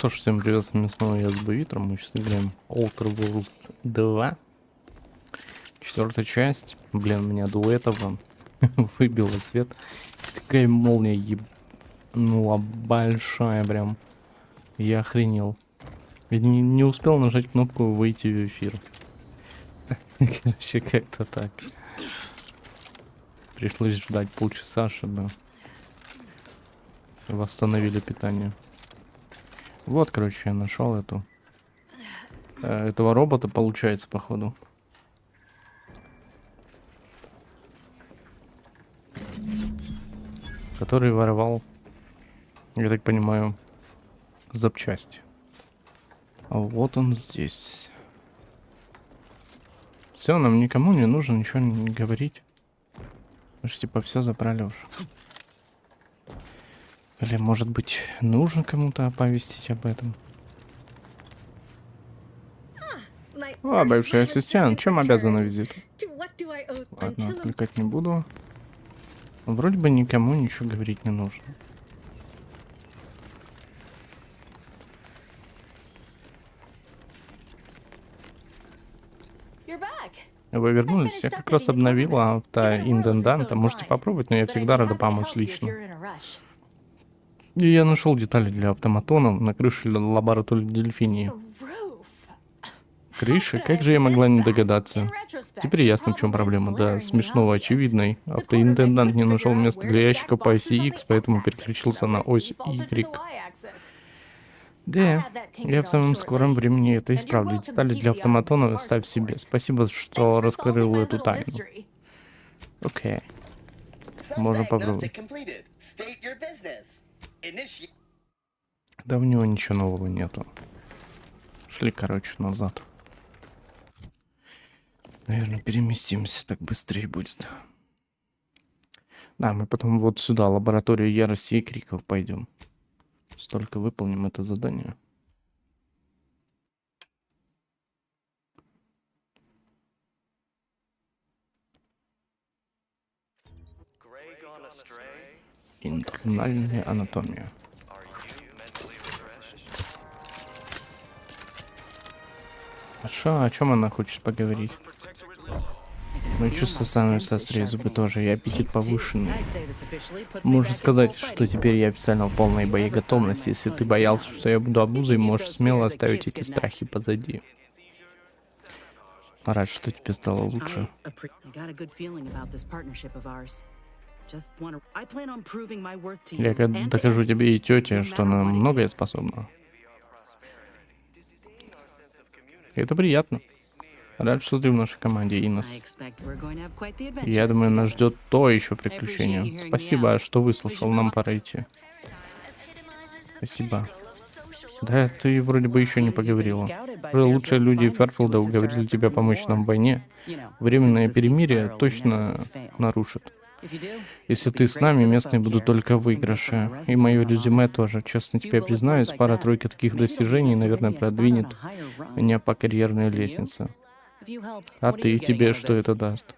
что ж, всем привет, с вами снова я, Збавитр. Мы сейчас играем Outer Worlds 2. 4-я часть. Блин, у меня до этого выбило свет. Такая молния ебнула большая прям. Я охренел. Я не успел нажать кнопку выйти в эфир. Вообще как-то так. Пришлось ждать полчаса, чтобы восстановили питание. Вот, короче, я нашел этого робота, получается, походу. Который воровал, я так понимаю, запчасти. А вот он здесь. Все, нам никому не нужно ничего не говорить. Мы же типа все забрали уже. Или может быть нужно кому-то оповестить об этом? О, бывший ассистент, чем обязан визиту? Ладно, отвлекать не буду. Вроде бы никому ничего говорить не нужно. Вы вернулись? Я как раз обновила автоинтенданта. Можете попробовать, но я всегда рада помочь лично. И я нашел детали для автоматонов на крыше лаборатории Дельфинии. Крыша? Как же я могла не догадаться? Теперь ясно, в чем проблема. Да, смешного очевидной. Автоинтендант не нашел места для ящика по оси X, поэтому переключился на ось Y. Да, я в самом скором времени это исправлю. Детали для автоматона оставь себе. Спасибо, что раскрыл эту тайну. Окей. Можно попробовать. Да в него ничего нового нету. Шли, короче, назад. Наверное, переместимся, так быстрее будет. Да, мы потом вот сюда, лабораторию ярости и криков, пойдем. Столько выполним это задание. Интернальная анатомия. А шо, о чем она хочет поговорить? Мои чувства становятся острее, зубы тоже, и аппетит повышенный. Можно сказать, что теперь я официально в полной боеготовности. Если ты боялся, что я буду обузой, можешь смело оставить эти страхи позади. Рад, что тебе стало лучше. Я докажу тебе и тете, что она многое способна. И это приятно. Рад, что ты в нашей команде, Инес. Я думаю, нас ждет то еще приключение. Спасибо, что выслушал, нам пора идти. Спасибо. Да, ты вроде бы еще не поговорила. Лучшие люди Ферфилда уговорили тебя помочь нам в войне. Временное перемирие точно нарушит. Если ты с нами, местные будут только выигрыши. И мое резюме тоже. Честно тебе признаюсь, пара-тройка таких достижений, наверное, продвинет меня по карьерной лестнице. А ты, тебе что это даст?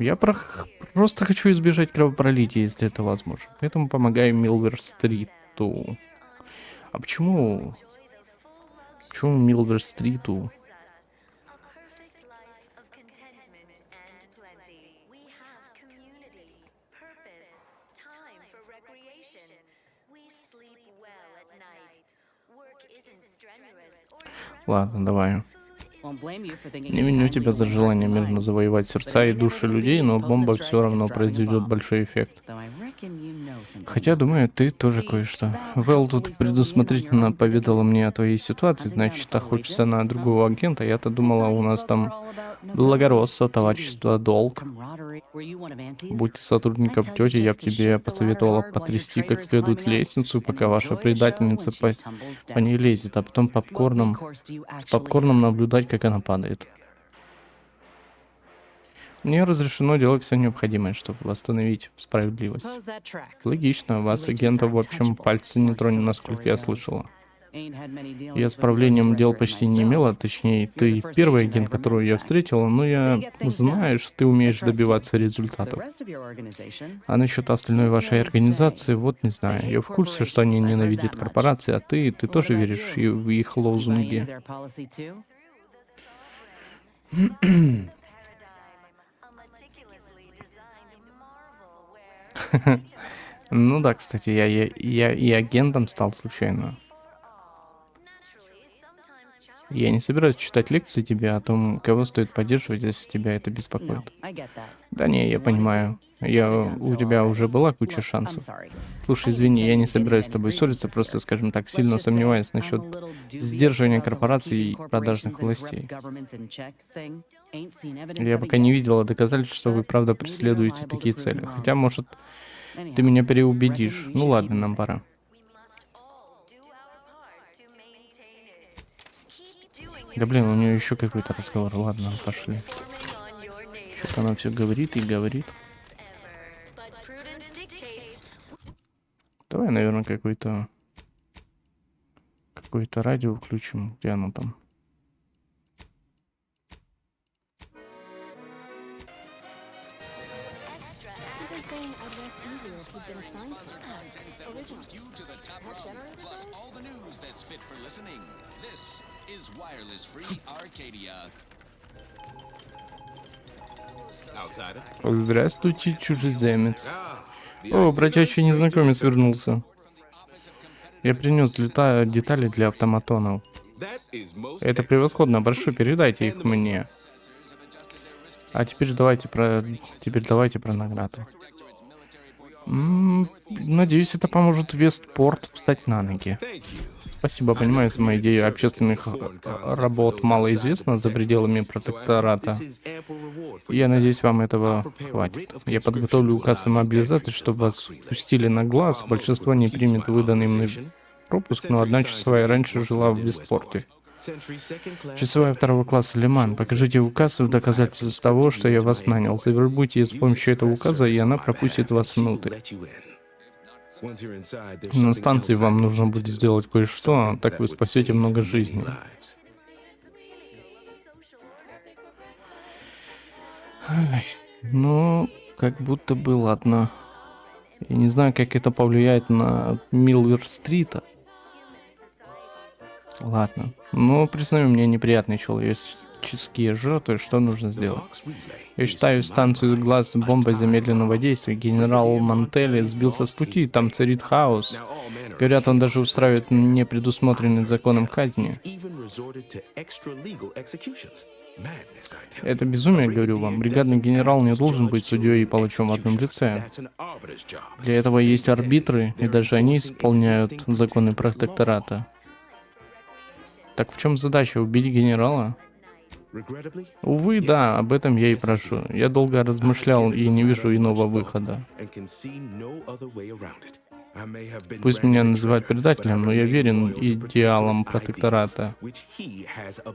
Я просто хочу избежать кровопролития, если это возможно. Поэтому помогаю Милвер-стриту. А почему? Почему Милвер-стриту? Ладно, давай. Не виню тебя за желание мирно завоевать сердца и души людей, но бомба все равно произведет большой эффект. Хотя, думаю, ты тоже кое-что. Вэл тут предусмотрительно поведала мне о твоей ситуации, значит, охотишься на другого агента. Я-то думала, у нас там благородство, товарищество, долг. Будь ты сотрудником тети, я бы тебе посоветовала потрясти как следует лестницу, пока ваша предательница по ней лезет, а потом с попкорном наблюдать, как она падает. Мне разрешено делать все необходимое, чтобы восстановить справедливость. Логично, вас, агентов, в общем, пальцы не тронет, насколько я слышала. Я с правлением дел почти не имела, точнее, ты первый агент, которого я встретила, но я знаю, что ты умеешь добиваться результатов. А насчет остальной вашей организации, вот не знаю. Я в курсе, что они ненавидят корпорации, а ты тоже веришь в их лозунги. Ну да, кстати, я и агентом стал случайно. Я не собираюсь читать лекции тебе о том, кого стоит поддерживать, если тебя это беспокоит. Да не, я понимаю. У тебя уже была куча шансов. Слушай, извини, я не собираюсь с тобой ссориться, просто, скажем так, сильно сомневаюсь насчет сдерживания корпораций и продажных властей. Я пока не видела доказательств, что вы правда преследуете такие цели. Хотя, может, ты меня переубедишь. Ну ладно, нам пора. Да блин, у нее еще какой-то разговор. Ладно, пошли. Что-то она все говорит и говорит. Давай, наверное, какое-то радио включим. Где оно там? Здравствуйте, чужеземец. О, бродячий незнакомец вернулся. Я принес детали для автоматонов. Это превосходно, прошу, передайте их мне. А теперь давайте про награду. Надеюсь, это поможет Вестпорт встать на ноги. Спасибо, понимаю, сама идея общественных работ малоизвестна за пределами протектората. Я надеюсь, вам этого хватит. Я подготовлю указ о мобилизации, чтобы вас пустили на глаз. Большинство не примет выданный мной пропуск, но одна часовая раньше жила в Вестпорте. Часовая 2-го класса Лиман. Покажите указ в доказательство того, что я вас нанял. Завербуйте с помощью этого указа, и она пропустит вас внутрь. На станции вам нужно будет сделать кое-что, так вы спасете много жизней. Ну, как будто бы ладно. Я не знаю, как это повлияет на Милвер-стрита. Ладно. Ну, признаю, мне неприятные человеческие жертвы, что нужно сделать? Я считаю станцию глаз бомбой замедленного действия. Генерал Мантелли сбился с пути, там царит хаос. Говорят, он даже устраивает непредусмотренные законом казни. Это безумие, говорю вам. Бригадный генерал не должен быть судьей и палачом в одном лице. Для этого есть арбитры, и даже они исполняют законы протектората. Так в чем задача? Убить генерала? Увы, да, об этом я и прошу. Я долго размышлял и не вижу иного выхода. Пусть меня называют предателем, но я верен идеалам протектората,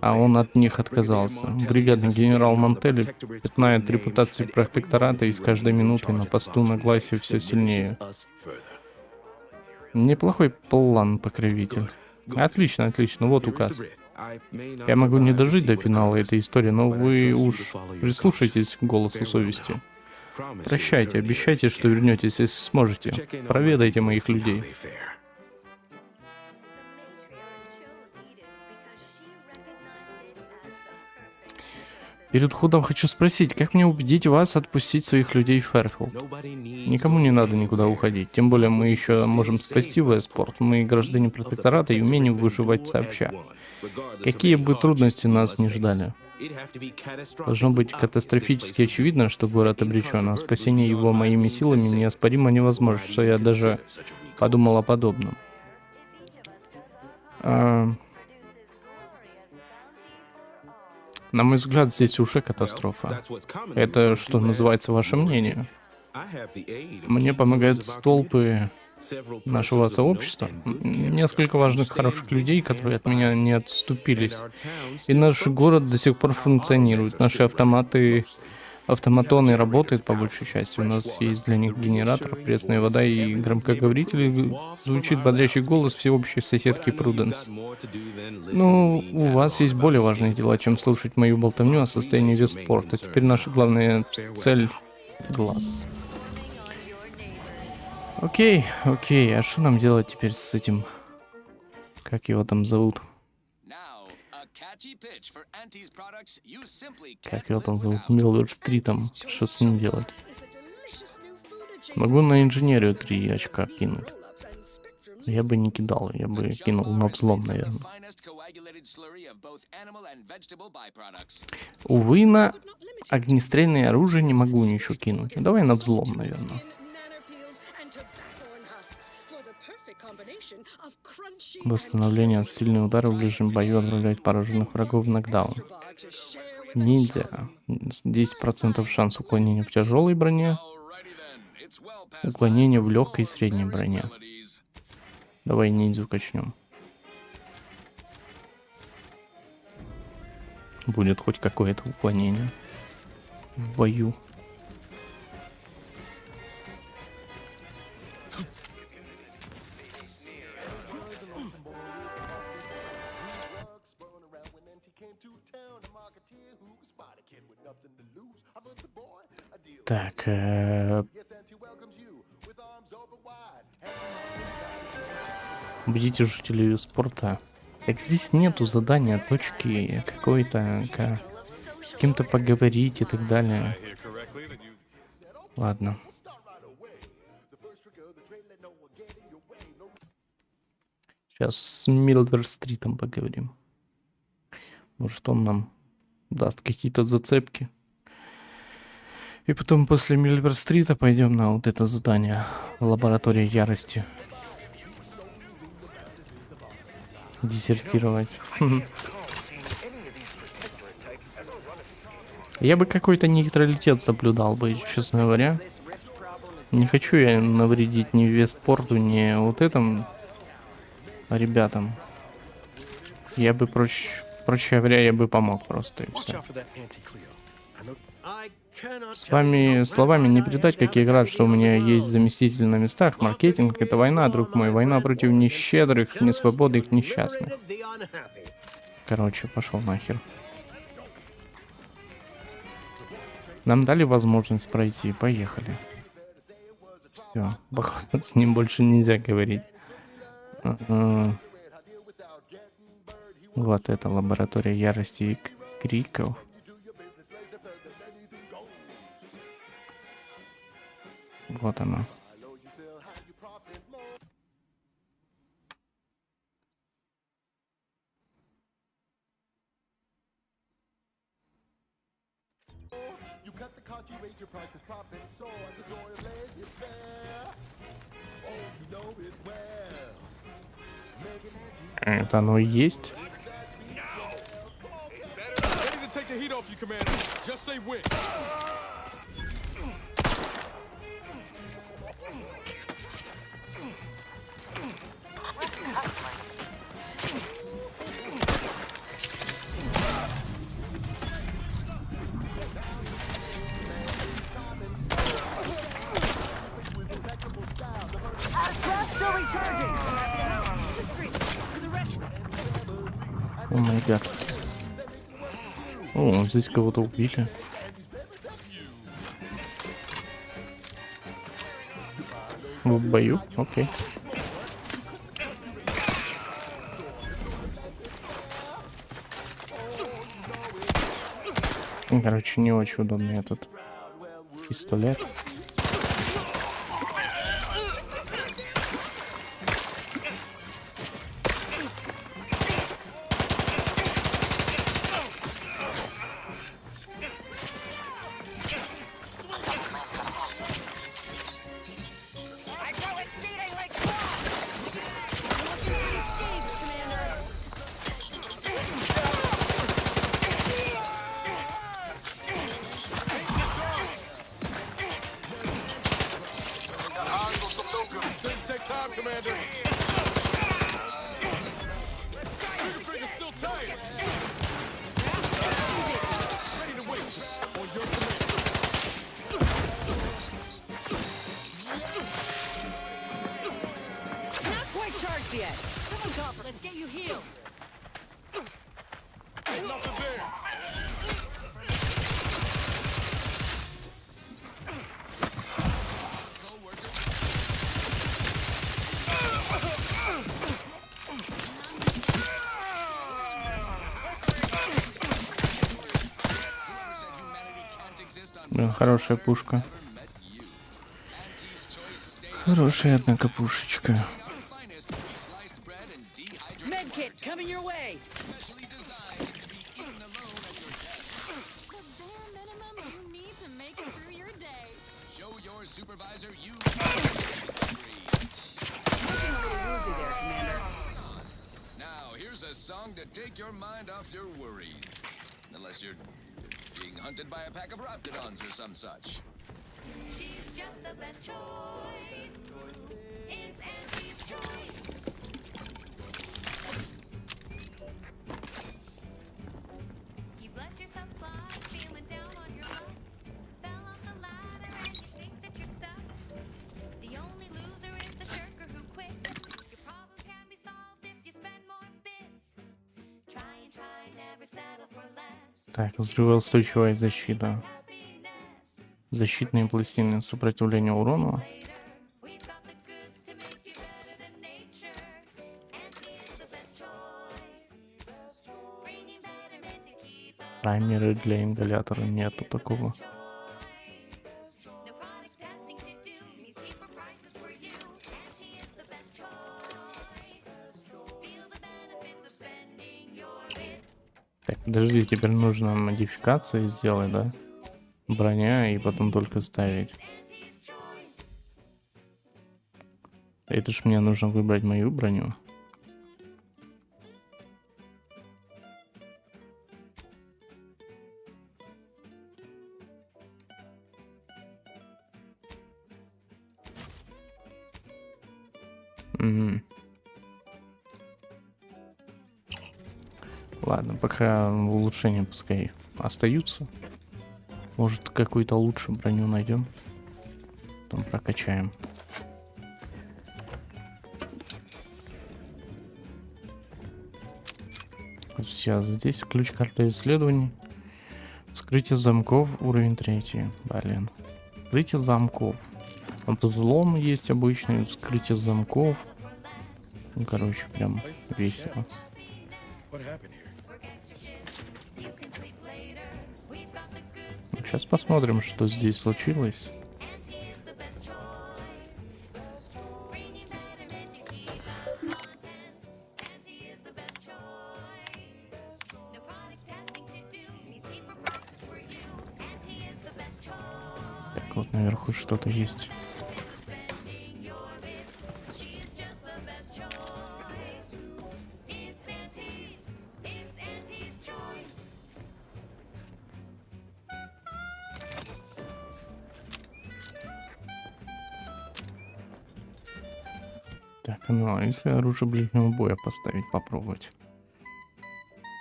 а он от них отказался. Бригадный генерал Мантелли пятнает репутацию протектората и с каждой минутой на посту на гласе все сильнее. Неплохой план, покровитель. Отлично, отлично, вот указ. Я могу не дожить до финала этой истории, но вы уж прислушайтесь к голосу совести. Прощайте, обещайте, что вернетесь, если сможете. Проведайте моих людей. Перед ходом хочу спросить, как мне убедить вас отпустить своих людей в Фэрфилд? Никому не надо никуда уходить, тем более мы еще можем спасти Вестпорт. Мы граждане протектората и умеем выживать сообща. Какие бы трудности нас не ждали. Должно быть катастрофически очевидно, что город обречен, а спасение его моими силами неоспоримо невозможно, что я даже подумал о подобном. На мой взгляд, здесь уже катастрофа. Это, что называется, ваше мнение? Мне помогают столпы нашего сообщества, несколько важных хороших людей, которые от меня не отступились. И наш город до сих пор функционирует. Наши автоматы Автоматоны работают по большей части. У нас есть для них генератор, пресная вода и громкоговоритель. Звучит бодрящий голос всеобщей соседки Пруденс. Ну, у вас есть более важные дела, чем слушать мою болтовню о состоянии Вестпорта. Теперь наша главная цель — глаз. Окей, а что нам делать теперь с этим? Как его там зовут? Как его там зовут? Милвер-стритом. Что с ним делать? Могу на инженерию 3 очка кинуть. Я бы не кидал, я бы кинул на взлом, наверное. Увы, на огнестрельное оружие не могу ничего кинуть. Давай на взлом, наверное. Восстановление от сильных ударов в ближнем бою отправляет пораженных врагов в нокдаун. Ниндзя. 10% шанс уклонения в тяжелой броне. Уклонение в легкой и средней броне. Давай ниндзю качнем. Будет хоть какое-то уклонение в бою. Так, убедите жителей Вестпорта. Так здесь нету задания точки какой-то, с кем-то поговорить и так далее. Ладно. Сейчас с Милвер-стритом поговорим. Может, он нам даст какие-то зацепки. И потом после Милвер-стрита пойдем на вот это задание. Лаборатория ярости. Десертировать. Я бы какой-то нейтралитет соблюдал бы, честно говоря. Не хочу я навредить ни Вестпорту, ни вот этим ребятам. Я бы, проще говоря, я бы помог просто и все. С вами словами не передать, как я рад, что у меня есть заместитель на местах. Маркетинг — это война, друг мой. Война против нещедрых, несвободных, несчастных. Короче, пошел нахер. Нам дали возможность пройти. Поехали. Все. Походу, с ним больше нельзя говорить. Вот это лаборатория ярости и криков. Вот она. Это оно и есть. О май гад. О, здесь кого-то убили. В бою? Окей. Короче, не очень удобный этот пистолет. Блин, хорошая пушка. Хорошая, однако, пушечка. Unless you're being hunted by a pack of raptidons or some such. She's just the best choice. It's Auntie's choice. You've let yourself slide, feeling down on your luck. Fell off the ladder and you think that you're stuck. The only loser is the shirker who quits. Your problems can be solved if you spend more bits. Try, never settle for less. Так, взрывоустойчивая защита. Защитные пластины сопротивления урону. Праймеры для ингалятора нету такого. Так, подожди, теперь нужно модификации сделать, да? Броня и потом только ставить. Это ж мне нужно выбрать мою броню. Угу. Ладно, пока улучшения пускай остаются. Может, какую-то лучшую броню найдем. Потом прокачаем. Вот сейчас здесь ключ карты исследований. Вскрытие замков, уровень 3. Блин. Вскрытие замков. Взлом есть обычный, вскрытие замков. Ну, короче, прям весело. Сейчас посмотрим, что здесь случилось. Так, вот наверху что-то есть. Так, ну а если оружие ближнего боя поставить, попробовать?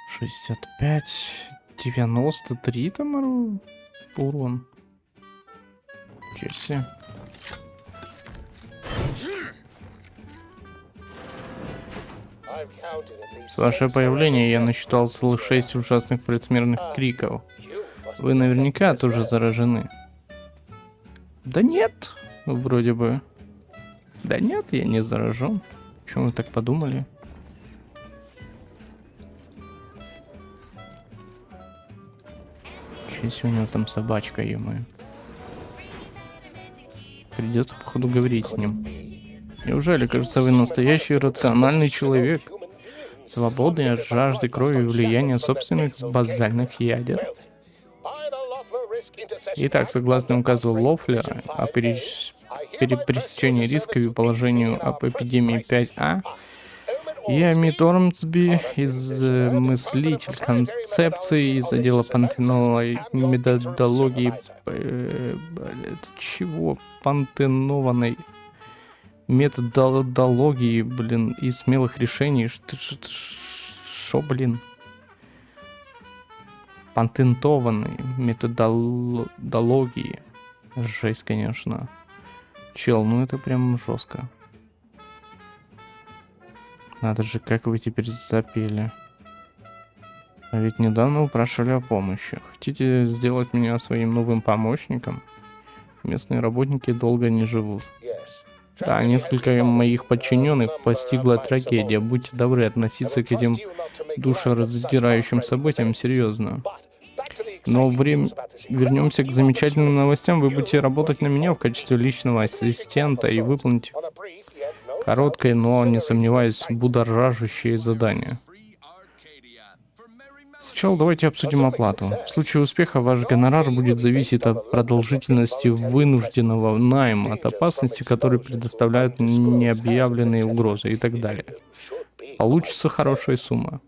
65, 93 там урон. Ничего себе. С вашего появления я насчитал целых 6 ужасных предсмертных криков. Вы наверняка тоже заражены. Да нет, вроде бы. Да нет, я не заражен. Почему вы так подумали? Если у него там собачка, ё-моё. Придется, походу, говорить с ним. Неужели, кажется, вы настоящий рациональный человек? Свободный от жажды крови и влияния собственных базальных ядер? Итак, согласно указу Лофлера о пресечении риска и положению об эпидемии 5А, я Мит Ормсби, мыслитель концепции из отдела пантеновой методологии... чего? Пантенованной методологии, блин, и смелых решений. Шо, блин? Патентованной методологии. Жесть, конечно. Чел, ну это прям жестко. Надо же, как вы теперь запели. А ведь недавно упрашивали о помощи. Хотите сделать меня своим новым помощником? Местные работники долго не живут. Да, несколько моих подчиненных постигла трагедия. Будьте добры относиться к этим душераздирающим событиям серьезно. Но вернемся к замечательным новостям. Вы будете работать на меня в качестве личного ассистента и выполнить короткое, но, не сомневаюсь, будоражащее задание. Сначала давайте обсудим оплату. В случае успеха ваш гонорар будет зависеть от продолжительности вынужденного найма, от опасности, которые предоставляют необъявленные угрозы и так далее. Получится хорошая сумма.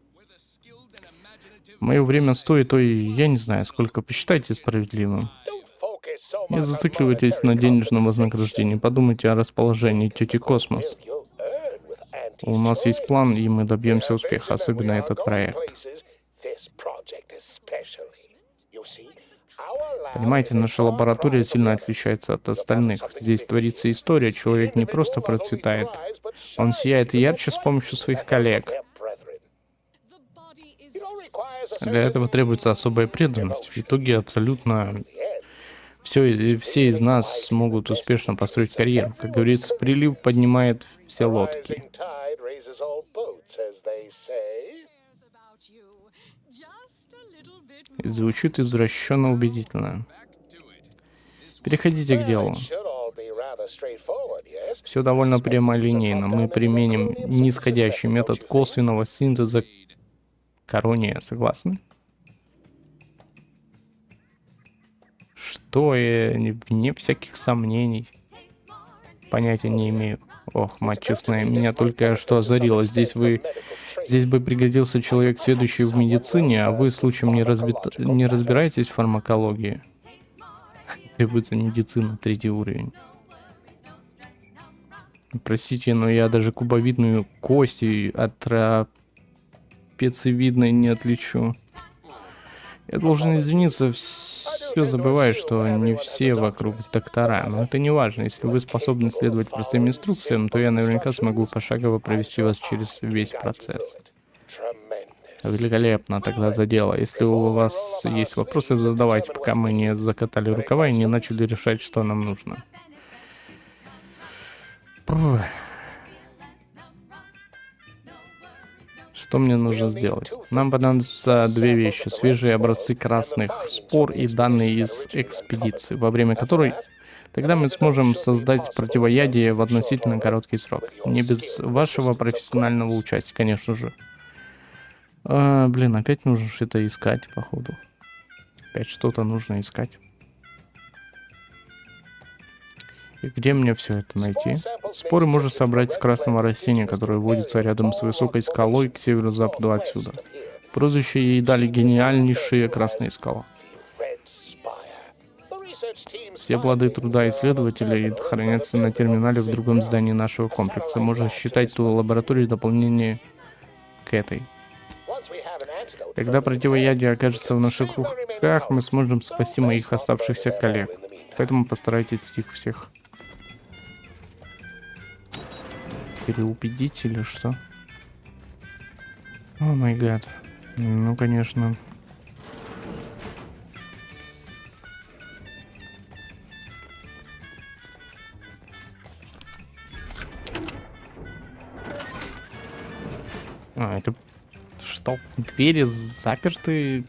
Мое время стоит, я не знаю, сколько, посчитайте справедливым. Не зацикливайтесь на денежном вознаграждении, подумайте о расположении тети Космос. У нас есть план, и мы добьемся успеха, особенно этот проект. Понимаете, наша лаборатория сильно отличается от остальных. Здесь творится история, человек не просто процветает, он сияет ярче с помощью своих коллег. Для этого требуется особая преданность. В итоге абсолютно все из нас смогут успешно построить карьеру. Как говорится, прилив поднимает все лодки. И звучит извращенно убедительно. Переходите к делу. Все довольно прямолинейно. Мы применим нисходящий метод косвенного синтеза корония. Согласны? Что вне всяких сомнений. Понятия не имею. Ох, мать честная, меня только что озарило. Здесь бы пригодился человек, сведущий в медицине, а вы случаем не разбираетесь в фармакологии. Требуется медицина, 3-й уровень. Простите, но я даже кубовидную кость от трапециевидной не отличу. Я должен извиниться, все забываю, что не все вокруг доктора, но это не важно. Если вы способны следовать простым инструкциям, то я наверняка смогу пошагово провести вас через весь процесс. Великолепно, тогда за дело. Если у вас есть вопросы, задавайте, пока мы не закатали рукава и не начали решать, что нам нужно. Что мне нужно сделать? Нам понадобятся 2 вещи. Свежие образцы красных спор и данные из экспедиции, во время которой тогда мы сможем создать противоядие в относительно короткий срок. Не без вашего профессионального участия, конечно же. Опять нужно что-то искать, походу. Опять что-то нужно искать. И где мне все это найти? Споры можно собрать с красного растения, которое водится рядом с высокой скалой к северо-западу отсюда. Прозвище ей дали «гениальнейшая красная скала». Все плоды труда исследователей хранятся на терминале в другом здании нашего комплекса. Можно считать ту лабораторию дополнение к этой. Когда противоядие окажется в наших руках, мы сможем спасти моих оставшихся коллег. Поэтому постарайтесь их всех переубедить или что? О май гад. Ну, конечно. Это что? Двери заперты?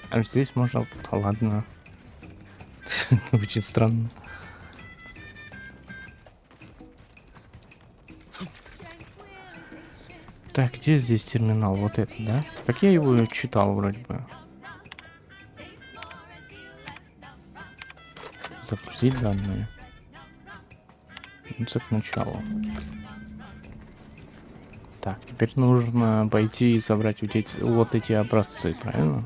А здесь можно... Ладно. Очень странно. Так, где здесь терминал? Вот это, да? Так я его читал вроде бы. Загрузить данные. Это к началу. Так, теперь нужно пойти и собрать вот эти образцы, правильно?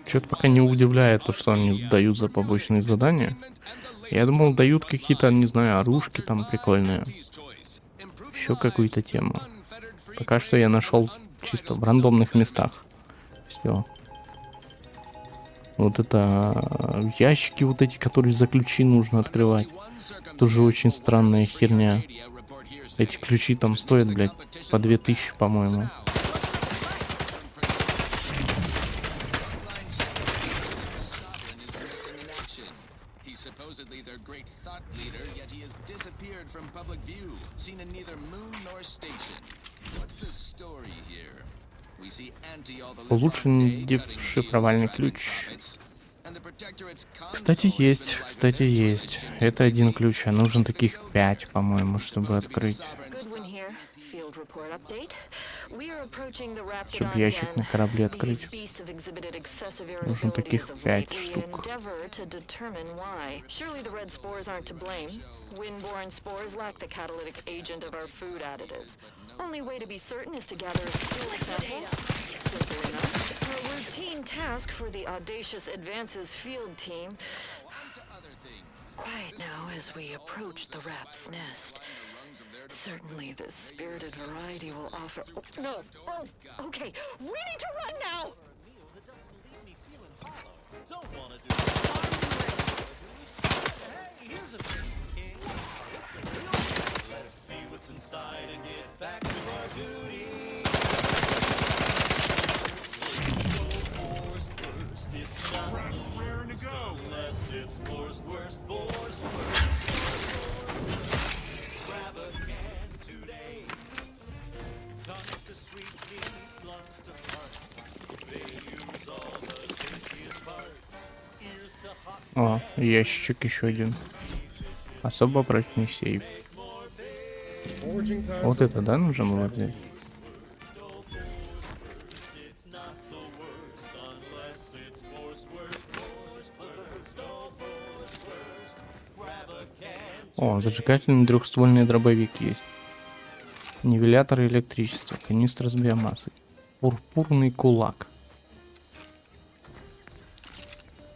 Что-то пока не удивляет то, что они дают за побочные задания. Я думал, дают какие-то, не знаю, оружки там прикольные. Еще какую-то тему. Пока что я нашел чисто в рандомных местах. Все. Вот это ящики вот эти, которые за ключи нужно открывать. Тоже очень странная херня. Эти ключи там стоят, блядь, по 2000, по-моему. Улучшенный дешифровальный ключ. Кстати, есть. Это один ключ, а нужен таких 5, по-моему, чтобы открыть. Чтобы ящик на корабле открыть. Нужно таких 5 штук. Only way to be certain is to gather a stool sample. Simple enough. A routine task for the Audacious Advances field team. Quiet now as we approach the Rap's nest. Certainly the spirited variety will offer... Oh, no! Oh, okay. We need to run now! Don't want to do Hey, here's a king. Let's see what's inside and get back to our duty. It's not raring to go unless it's worst. Grab a can today. Tongues to sweet meats, lungs to hearts. They use all the tastiest parts. Ears to hot. О, ящик еще один. Особо прочный сейф. Вот это, да, нужно было взять? О, зажигательный трехствольный дробовик есть. Нивелятор электричества, канистра с биомассой. Пурпурный кулак.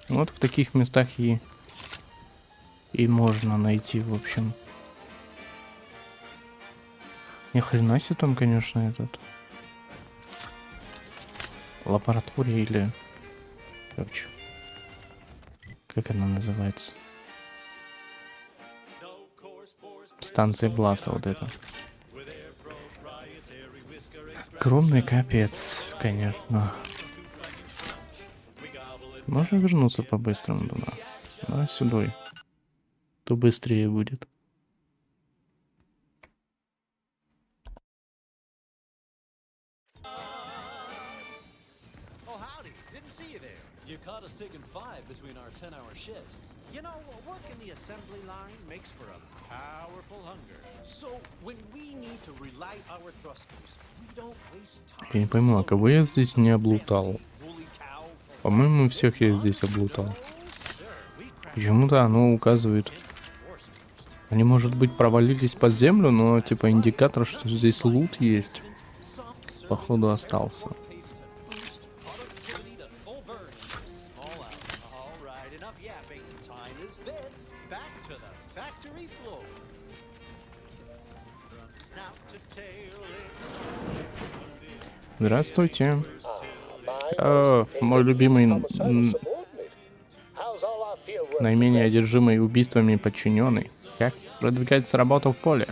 Вот в таких местах и можно найти, в общем. Ни хрена себе там, конечно, этот лаборатория или, короче, как она называется? Станция глаза вот это. Огромный капец, конечно. Можно вернуться по-быстрому туда. Да, сюда. То быстрее будет. You caught us taking 5 between our 10-hour shifts. You know, work in the assembly line makes for a powerful hunger. So, when we need to relight our thrusters, we don't waste time. Я не пойму, а кого я здесь не облутал? По-моему, всех я здесь облутал. Почему-то оно указывает... Они, может быть, провалились под землю, но типа индикатор, что здесь лут есть, походу остался. Здравствуйте. Мой любимый, наименее одержимый убийствами подчиненный. Как продвигается работа в поле?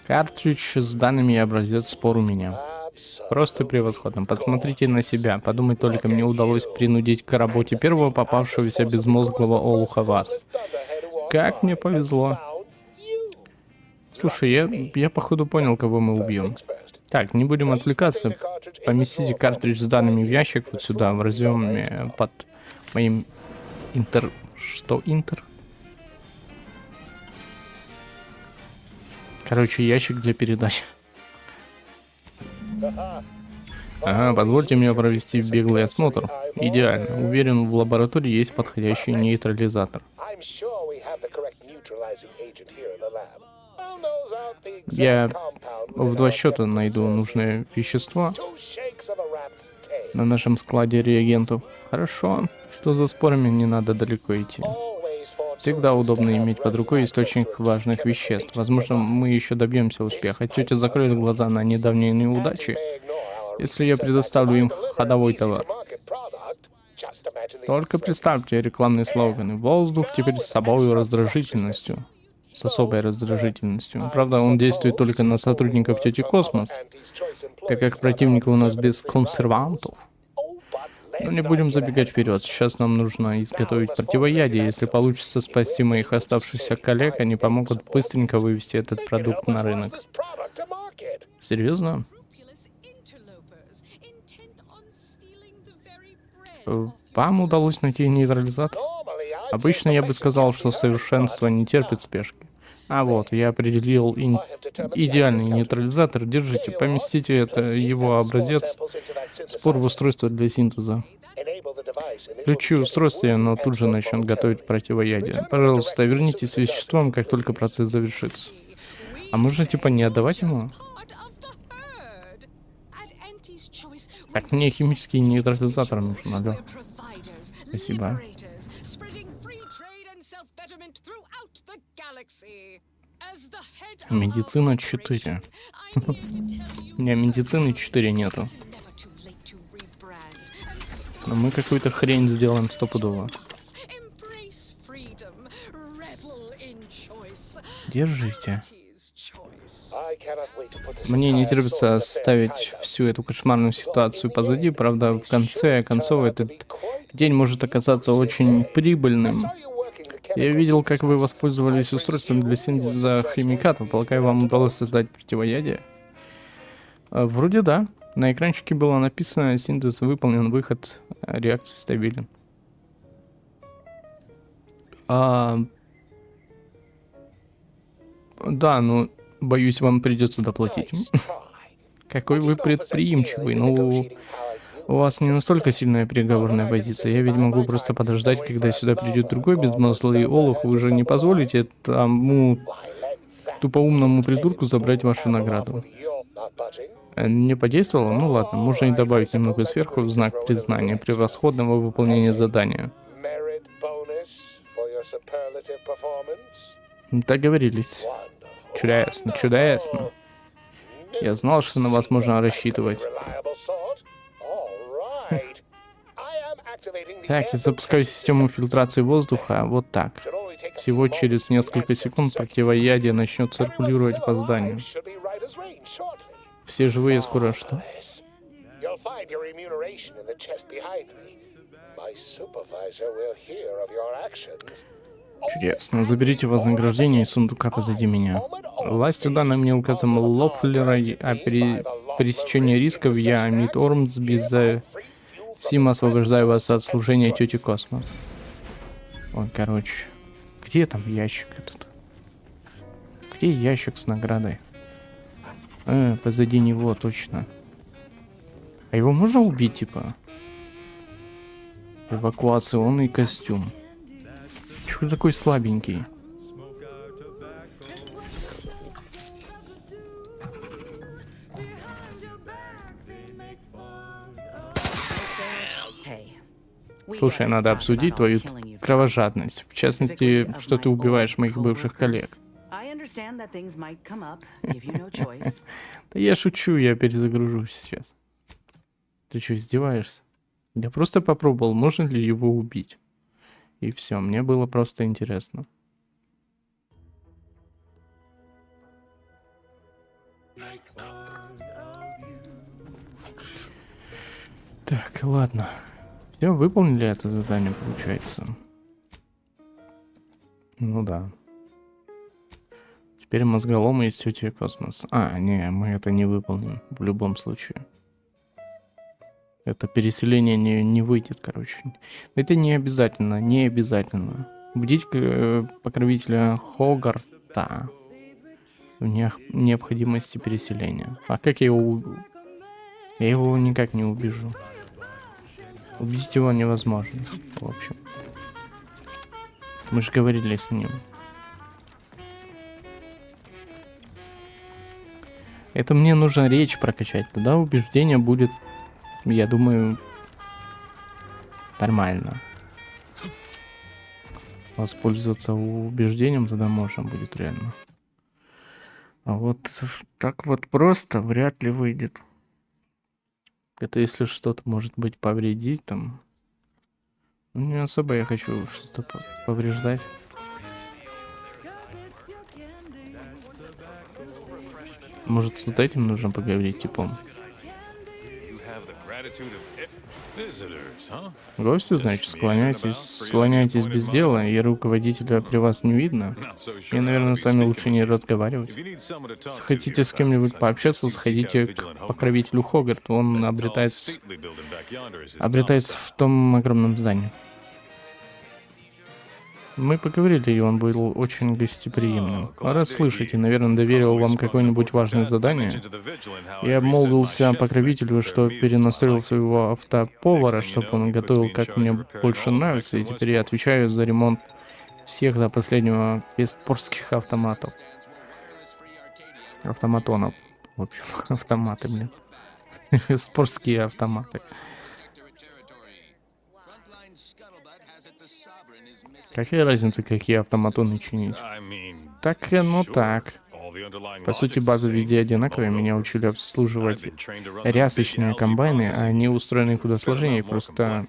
Картридж с данными и образец спор у меня. Просто превосходно. Посмотрите на себя. Подумай только, мне удалось принудить к работе первого попавшегося безмозглого олуха вас. Как мне повезло. Слушай, я походу понял, кого мы убьем. Так, не будем отвлекаться. Поместите картридж с данными в ящик вот сюда, в разъеме под моим интер... Что интер? Короче, ящик для передач. Ага, позвольте мне провести беглый осмотр. Идеально. Уверен, в лаборатории есть подходящий нейтрализатор. Я в 2 счета найду нужное вещество на нашем складе реагентов. Хорошо. Что за спорами, не надо далеко идти. Всегда удобно иметь под рукой источник важных веществ. Возможно, мы еще добьемся успеха. Тетя закроет глаза на недавние неудачи, если я предоставлю им ходовой товар. Только представьте рекламные слоганы. Воздух теперь с собой раздражительностью. С особой раздражительностью. Правда, он действует только на сотрудников тети Космос, так как противника у нас без консервантов. Но не будем забегать вперед. Сейчас нам нужно изготовить противоядие. Если получится спасти моих оставшихся коллег, они помогут быстренько вывести этот продукт на рынок. Серьезно? Вам удалось найти нейтрализатор? Обычно я бы сказал, что совершенство не терпит спешки. А вот, я определил идеальный нейтрализатор. Держите, поместите его образец. Спор в устройство для синтеза. Включи устройство, но тут же начнет готовить противоядие. Пожалуйста, вернитесь с веществом, как только процесс завершится. А можно типа не отдавать ему? Так, мне химический нейтрализатор нужен, алло. Спасибо. Медицина 4. У меня медицины 4 нету. Но мы какую-то хрень сделаем стопудово. Держите. Мне не терпится оставить всю эту кошмарную ситуацию позади. Правда, в конце концов этот день может оказаться очень прибыльным. Я видел, как вы воспользовались устройством для синтеза химикатов. Полагаю, вам удалось создать противоядие? Вроде да. На экранчике было написано: синтез выполнен, выход реакции стабилен. Да, ну, боюсь, вам придется доплатить. Какой вы предприимчивый. Ну, у вас не настолько сильная переговорная позиция. Я ведь могу просто подождать, когда сюда придет другой безмозглый олух. Вы же не позволите тому тупоумному придурку забрать вашу награду. Не подействовало? Ну ладно, можно и добавить немного сверху в знак признания превосходного выполнения задания. Договорились. Чудесно, чудесно. Я знал, что на вас можно рассчитывать. Так, я запускаю систему фильтрации воздуха, вот так. Всего через несколько секунд противоядие начнет циркулировать по зданию. Все живые скоро что? Чудесно. Заберите вознаграждение из сундука позади меня. Властью, данной мне указом Лофлера о пересечении рисков, я, Мид Ормсби, Сим, освобождаю вас от служения тети Космос. Ой, короче. Где там ящик этот? Где ящик с наградой? Позади него, точно. А его можно убить, типа? Эвакуационный костюм. Чего такой слабенький? Слушай, надо обсудить твою кровожадность. В частности, что ты убиваешь моих бывших коллег. Да я шучу, я перезагружусь сейчас. Ты что, издеваешься? Я просто попробовал, можно ли его убить. И все, мне было просто интересно. Так, ладно. Все, выполнили это задание, получается. Ну да. Теперь мозголомы из тети Космос. Не, мы это не выполним в любом случае. Это переселение не выйдет, короче. Это не обязательно, не обязательно. Убедить покровителя Хогарта в необходимости переселения. А как я его убью? Я его никак не убежу. Убить его невозможно, в общем. Мы же говорили с ним. Это мне нужно речь прокачать. Тогда убеждение будет, я думаю, нормально. Воспользоваться убеждением тогда можно будет реально. А вот так вот просто вряд ли выйдет. Это если что-то может быть повредить там. Ну, не особо я хочу что-то повреждать. Может, с вот этим нужно поговорить, типа. Гости, значит, склоняйтесь без дела, и руководителя при вас не видно. Мне, наверное, с вами лучше не разговаривать. Если хотите с кем-нибудь пообщаться, сходите к покровителю Хогарт. Он обретается в том огромном здании. Мы поговорили, и он был очень гостеприимным. Раз слышите, наверное, доверил вам какое-нибудь важное задание. Я обмолвился покровителю, что перенастроил своего автоповара, чтобы он готовил, как мне больше нравится, и теперь я отвечаю за ремонт всех до последнего вестпорских автоматов. Автоматонов. В общем, автоматы, блин. Вестпорские автоматы. Какая разница, какие автоматоны чинить? Так, ну так. По сути, база везде одинаковая. Меня учили обслуживать рясочные комбайны, а они устроены куда сложнее. Просто,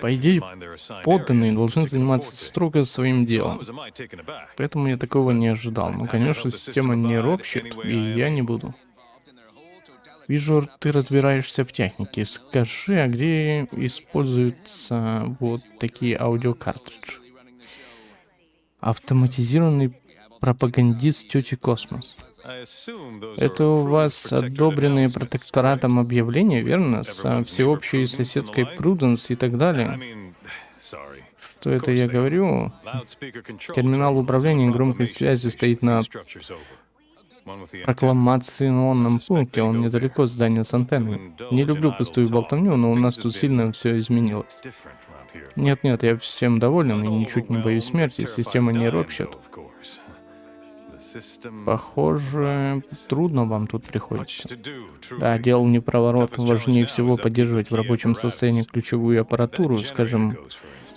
по идее, подданные должны заниматься строго своим делом. Поэтому я такого не ожидал. Ну, конечно, система не ропщет, и я не буду. Вижу, ты разбираешься в технике. Скажи, а где используются вот такие аудиокартриджи? Автоматизированный пропагандист тети Космос. Это у вас одобренные протекторатом объявления, верно? Со всеобщей соседской Пруденс и так далее. Что это я говорю? Терминал управления громкой связью стоит на прокламационном пункте, он недалеко от здания с антенной. Не люблю пустую болтовню, но у нас тут сильно все изменилось. Нет-нет, я всем доволен и ничуть не боюсь смерти, система не ропщет. Похоже, трудно вам тут приходится. Да, дело не проворот, важнее всего поддерживать в рабочем состоянии ключевую аппаратуру, скажем,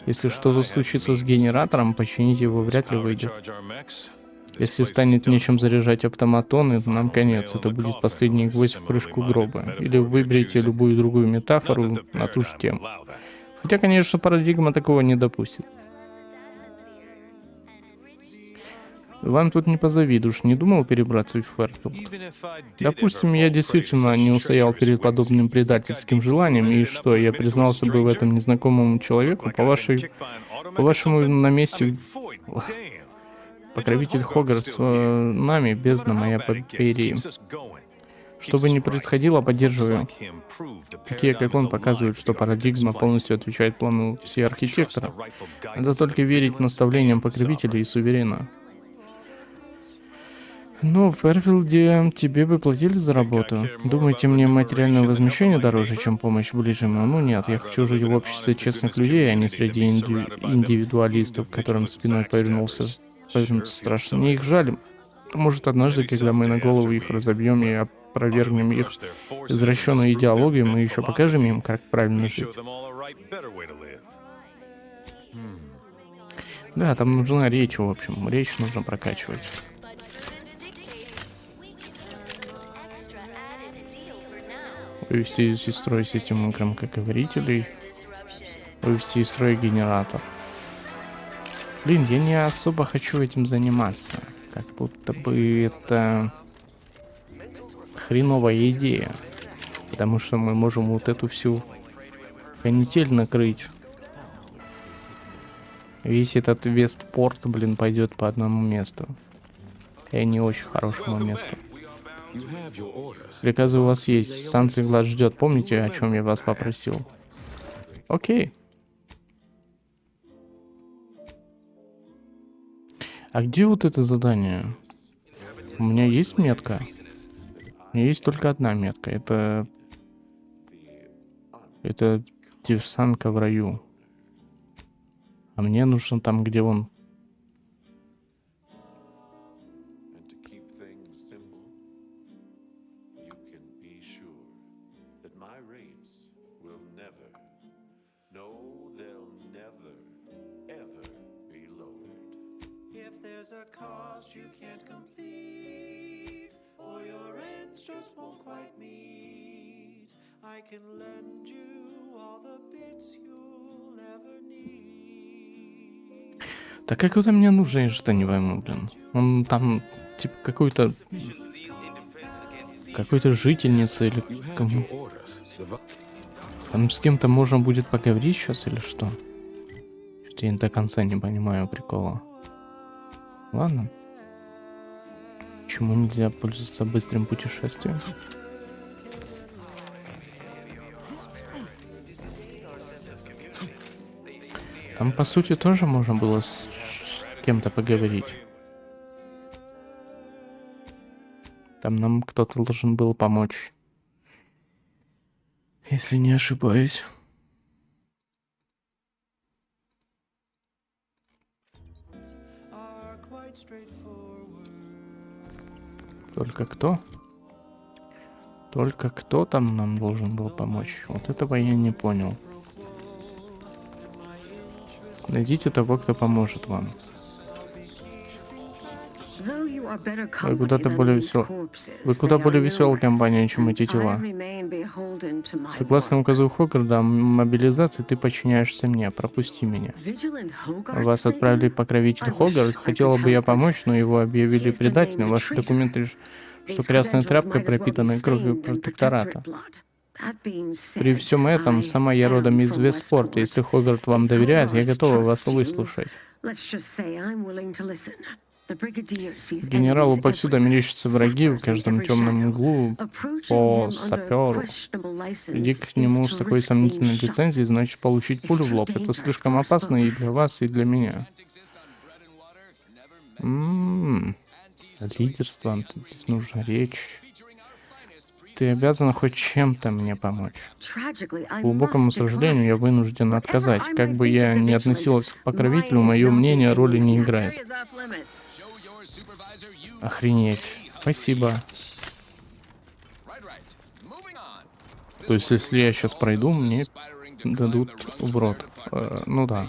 если что-то случится с генератором, починить его вряд ли выйдет. Если станет нечем заряжать автоматоны, нам конец. Это будет последний гвоздь в крышку гроба. Или выберите любую другую метафору на ту же тему. Хотя, конечно, парадигма такого не допустит. Вам тут не позавидуешь, не думал перебраться в Фэрфилд? Допустим, я действительно не устоял перед подобным предательским желанием, и что, я признался бы в этом незнакомому человеку, по-вашему, на месте... Покровитель Хогарт нами, бездна моя поперии. Что бы ни происходило, поддерживаю. Такие, как он, показывают, что парадигма полностью отвечает плану всех архитекторов. Надо только верить наставлениям покровителя и суверена. Но в Фэрфилде тебе бы платили за работу. Думаете, мне материальное возмещение дороже, чем помощь ближнему? Ну нет, я хочу жить в обществе честных людей, а не среди индивидуалистов, которым спиной повернулся страшно. Мне их жаль. Может, однажды, когда мы на голову их разобьем и опровергнем их извращенную идеологию, мы еще покажем им, как правильно жить. Да, там нужна речь, в общем. Речь нужно прокачивать. Вывести из строя систему громкоговорителей. Вывести из строя генератор. Блин, я не особо хочу этим заниматься. Как будто бы это хреновая идея. Потому что мы можем вот эту всю канитель накрыть. Весь этот Вестпорт, блин, пойдет по одному месту. И не очень хорошему месту. Приказы у вас есть. Станция Глаз ждет. Помните, о чем я вас попросил? Окей. А где вот это задание? У меня есть метка? У меня есть только одна метка. Это диверсантка в раю. А мне нужно там, где он... there's a cost you can't complete, or your ends just won't quite meet. I can lend you all the bits you'll ever need. Так как это мне нужно, я что-то не пойму, блин. Он там, типа, какой-то жительница или кому. Там с кем-то можно будет поговорить сейчас или что? Что-то я до конца не понимаю прикола. Ладно. Почему нельзя пользоваться быстрым путешествием? Там, по сути, тоже можно было с кем-то поговорить. Там нам кто-то должен был помочь. Если не ошибаюсь. Только кто? Только кто там нам должен был помочь? Вот этого я не понял. Найдите того, кто поможет вам. Вы куда-то более Вы куда более веселая компания, чем эти тела. Согласно указу Хогарда о мобилизации, ты подчиняешься мне. Пропусти меня. Вас отправили покровитель Хогард. Хотела бы я помочь, но его объявили предателем. Ваши документы, что красная тряпка, пропитанная кровью протектората. При всем этом, сама я родом из Вестпорта. Если Хогард вам доверяет, я готова вас выслушать. Генералу повсюду мерещатся враги в каждом темном углу по саперу. Иди к нему с такой сомнительной лицензией, значит получить пулю в лоб. Это слишком опасно и для вас, и для меня. Лидерство, здесь нужна речь. Ты обязан хоть чем-то мне помочь. К глубокому сожалению, я вынужден отказать. Как бы я ни относилась к покровителю, мое мнение роли не играет. Охренеть. Спасибо. То есть, если я сейчас пройду, мне дадут в рот. Ну да.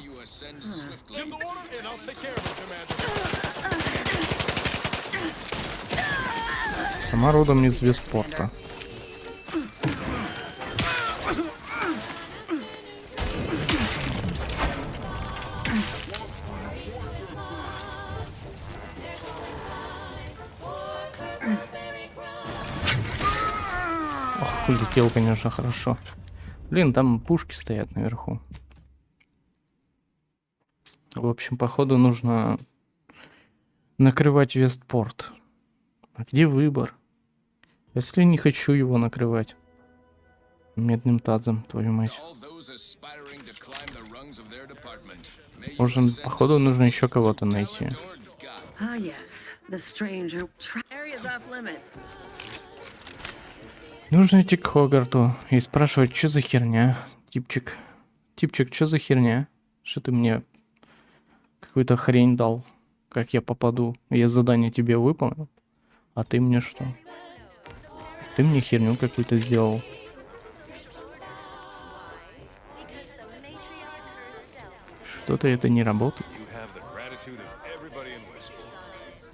Сама родом из Вестпорта. Ох, улетел, конечно, хорошо. Блин, там пушки стоят наверху. В общем, походу нужно накрывать Вестпорт. А где выбор? Если не хочу его накрывать медным тазом, твою мать. Может, походу нужно еще кого-то найти. Нужно идти к Хогарту и спрашивать, что за херня, типчик. Типчик, что за херня? Что ты мне какую-то хрень дал? Как я попаду? Я задание тебе выполнил, а ты мне что? Ты мне херню какую-то сделал. Что-то это не работает.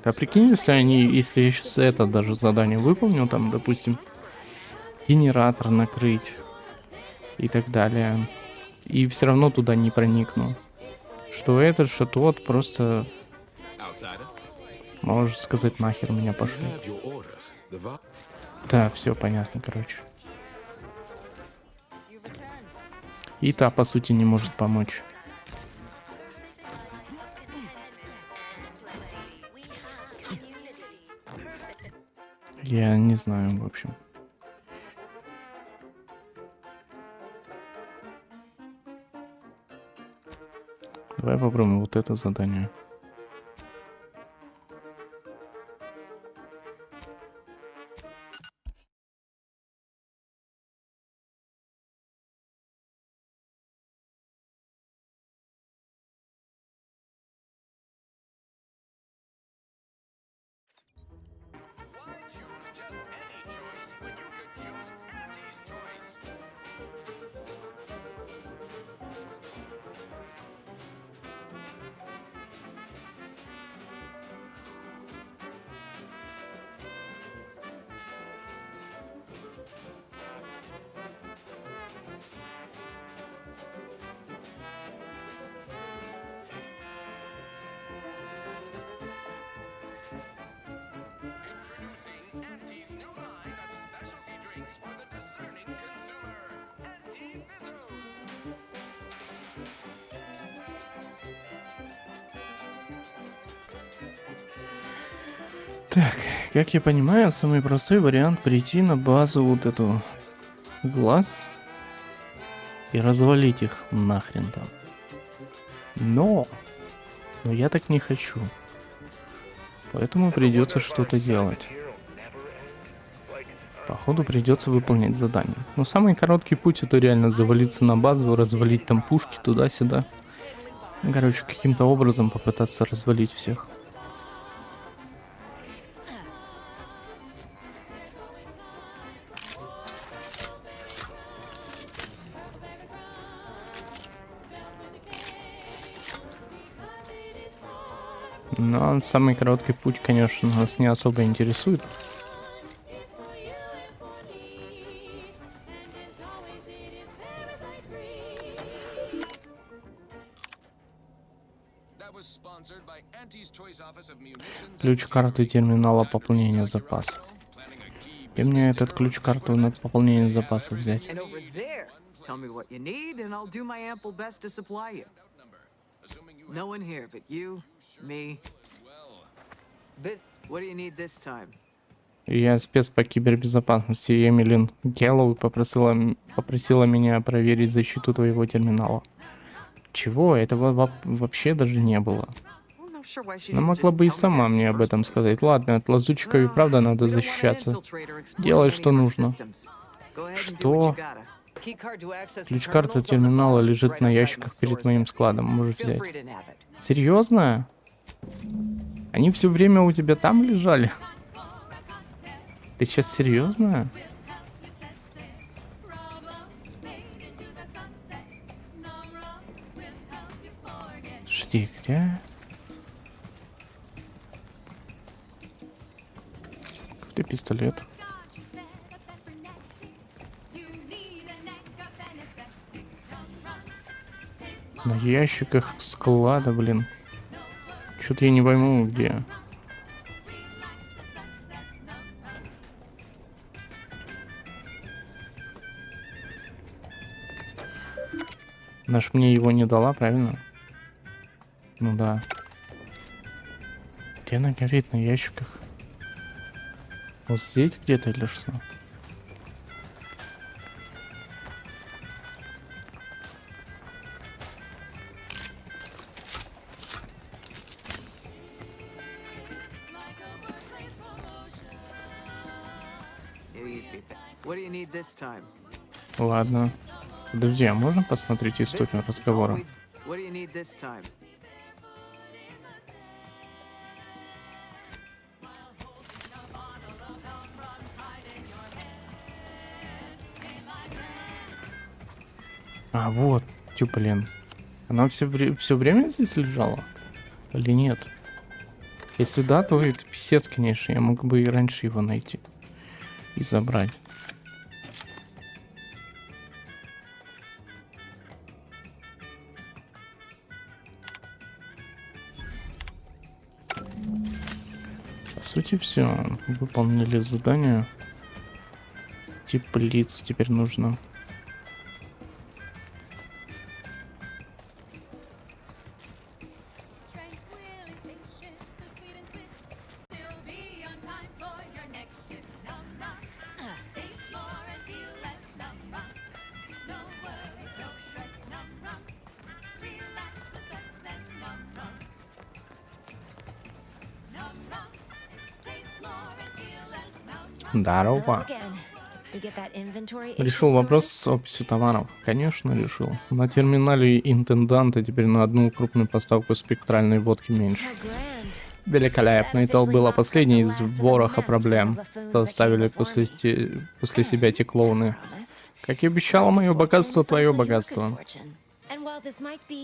А прикинь, если я сейчас это даже задание выполню, там, допустим, генератор накрыть и так далее, и все равно туда не проникну. Что этот, что тот, просто, может сказать, нахер меня пошли. Да, все понятно, короче. И та, по сути, не может помочь. Я не знаю, в общем. Давай попробуем вот это задание. Так, как я понимаю, самый простой вариант прийти на базу вот эту глаз и развалить их нахрен там. Но я так не хочу. Поэтому придется что-то делать. Походу придется выполнять задание. Но самый короткий путь это реально завалиться на базу, развалить там пушки туда-сюда. Короче, каким-то образом попытаться развалить всех. Но самый короткий путь, конечно, нас не особо интересует. Ключ карты терминала пополнения запасов. И мне этот ключ карты на пополнение запасов взять. And over there, tell me what you need, and I'll do my ample best to supply you. No one here but you, me. What do you need this time? Я спец по кибербезопасности. Эмилин Геллоу попросила меня проверить защиту твоего терминала. Чего? Этого вообще даже не было. I'm not sure why she Она didn't могла just бы и tell me сама that in мне the об first этом place. сказать. Ладно, от лазутчиков и правда надо We don't want an защищаться. infiltrator exploiting Делай, any что of our нужно. systems. Go ahead and do Что? what you gotta. Key card to access the Ключ-карта terminals on the терминала box is лежит right на outside my ящиках перед stores моим there. складом. Можешь Feel взять. free to nab it. Серьезно? Они все время у тебя там лежали? Ты сейчас серьезно? Жди, где? Какой-то пистолет. На ящиках склада, блин. Что-то я не пойму, где. Она ж мне его не дала, правильно? Ну да. Где она горит на ящиках? Вот здесь где-то или что? Yeah, you beat that. What do you need this time? Ладно. Подожди, а можно посмотреть историю Business is разговора? always- What do you need this time? А, вот. Тю, блин. Она все время здесь лежала? Или нет? Если да, то это писец, конечно. Я мог бы и раньше его найти. И забрать. По сути, все. Выполнили задание. Теплицу теперь нужно. Здорово. Решил вопрос с описью товаров. Конечно, решил. На терминале интенданта теперь на одну крупную поставку спектральной водки меньше. Великолепно. Это было последнее из вороха проблем, что оставили после себя те клоуны. Как и обещала, мое богатство — твое богатство.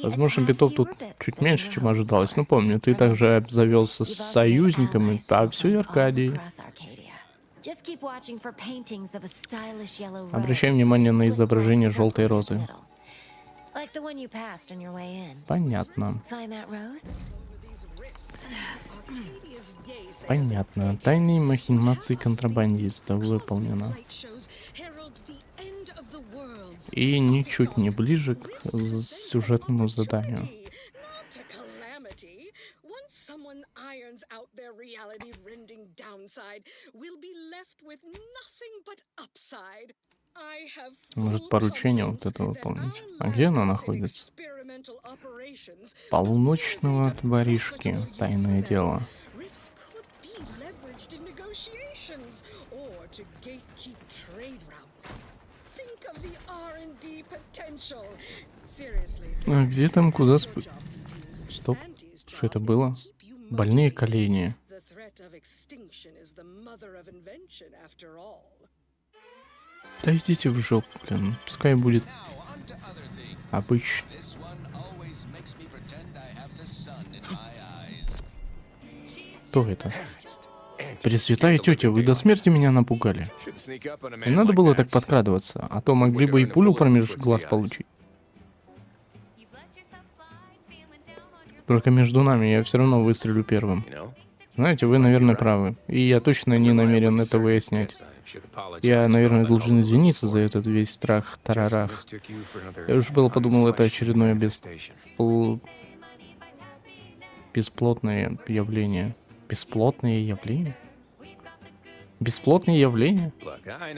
Возможно, битов тут чуть меньше, чем ожидалось. Но помню, ты также обзавелся с союзниками, а все и Аркадий. Обращай внимание на изображение желтой розы. Понятно. Понятно. Тайные махинации контрабандиста выполнено. И ничуть не ближе к сюжетному заданию. reality-rending downside, we'll be left with nothing but upside. I have Может, full поручение вот confidence это that выполнить. our А где оно lab is in находится? experimental operations, Полуночного worthy of воришки. profitable use Тайное for them. дело. Rifts could be leveraged in negotiations or to gatekeep trade routes. Think of the R&D potential. Seriously. А где там, куда That's your job, VPs. Стоп. Anti's Что это job is to было? keep you Больные motivated. колени. The threat of extinction is the mother of invention, after all. Да идите в жопу, блин. Пускай будет Now, on to other things. обычно. This one always makes me pretend I have the sun in my eyes. Кто это? Пресвятая тетя, вы до смерти меня напугали. Не надо было так подкрадываться, а то могли бы и пулю промеж глаз получить. You've let yourself slide, feeling down on your Только между нами я все равно выстрелю первым. Знаете, вы, наверное, правы. И я точно не намерен это выяснять. Я, наверное, должен извиниться за этот весь страх, тарарах. Я уж было подумал, это очередное бесплотное явление. Бесплотное явление? Бесплотное явление?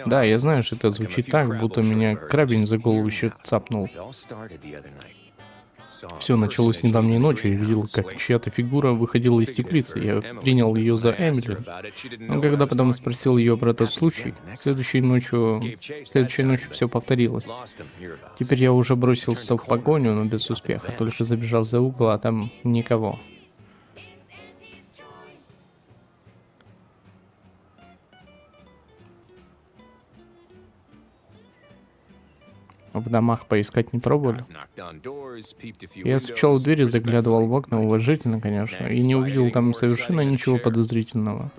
Да, я знаю, что это звучит так, будто меня крабень за голову еще цапнул. Все началось недавней ночью. Я видел, как чья-то фигура выходила из теплицы. Я принял ее за Эмили. Но когда потом спросил ее про тот случай, следующей ночью все повторилось. Теперь я уже бросился в погоню, но без успеха. Только забежал за угол, а там никого. В домах поискать не пробовали? Я стучал в дверь и заглядывал в окна, уважительно, конечно, и не увидел там совершенно ничего подозрительного.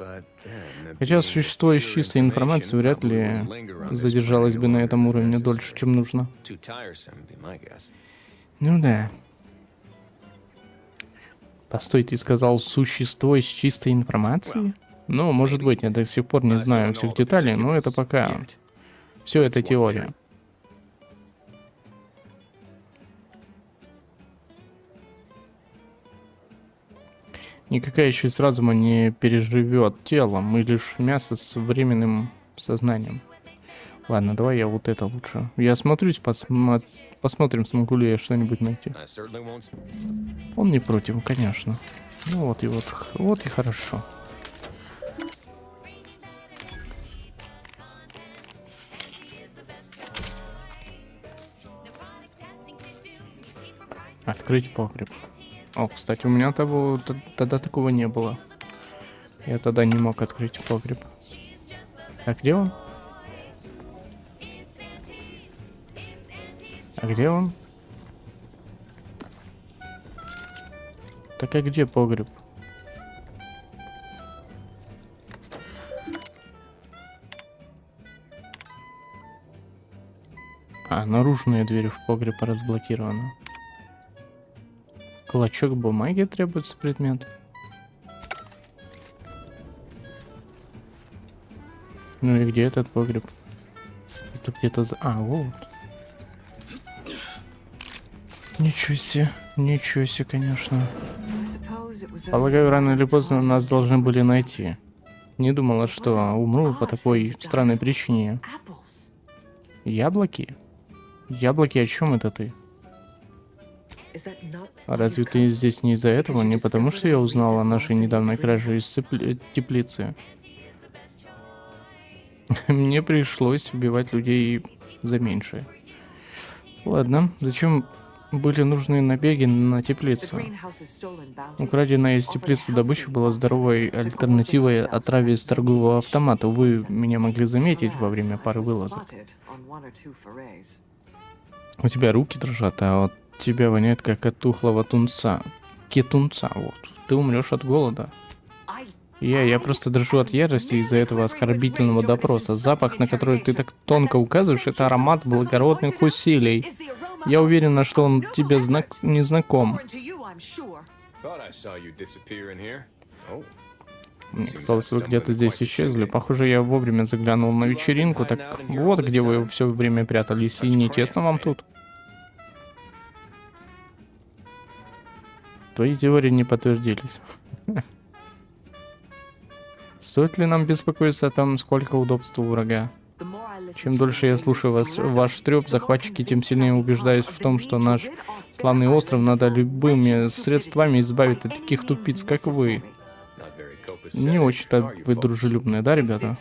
Хотя существо из чистой информации вряд ли задержалось бы на этом уровне дольше, чем нужно. Ну да. Постой, ты сказал существо из чистой информации? Ну, может быть, я до сих пор не знаю всех деталей, но это пока... Все это теория. Никакая часть разума не переживет телом, мы лишь мясо с временным сознанием. Ладно, давай я вот это лучше. Я осмотрюсь, посмотрим, смогу ли я что-нибудь найти. Он не против, конечно. Ну вот и хорошо. Открыть погреб. О, кстати, у меня тогда такого не было. Я тогда не мог открыть погреб. А где он? А где он? Так а где погреб? А, наружная дверь в погреб разблокирована. Клочок бумаги требуется предмет. Ну и где этот погреб? Это где-то за... А, вот. Ничего себе, конечно. Полагаю, рано или поздно нас должны были найти. Не думала, что умру по такой странной причине. Яблоки? Яблоки, о чем это ты? А разве ты здесь не из-за этого? Не потому, что я узнал о нашей недавней краже из теплицы. Мне пришлось убивать людей за меньшее. Ладно, зачем были нужны набеги на теплицу? Украденная из теплицы добыча была здоровой альтернативой отраве из торгового автомата. Вы меня могли заметить во время пары вылазок. У тебя руки дрожат, а от тебя воняет как от тухлого тунца. Кетунца, вот. Ты умрешь от голода. Я просто дрожу от ярости из-за этого оскорбительного допроса. Запах, на который ты так тонко указываешь, это аромат благородных усилий. Я уверена, что он тебе не знаком. Мне казалось, вы где-то здесь исчезли. Похоже, я вовремя заглянул на вечеринку. Так вот, где вы все время прятались, и не тесно вам тут. Твои теории не подтвердились. Стоит ли нам беспокоиться о том, сколько удобств у врага? Чем дольше я слушаю ваш трёп, захватчики, тем сильнее убеждаюсь в том, что наш славный остров надо любыми средствами избавить от таких тупиц, как вы. Не очень-то вы дружелюбные, да, ребята?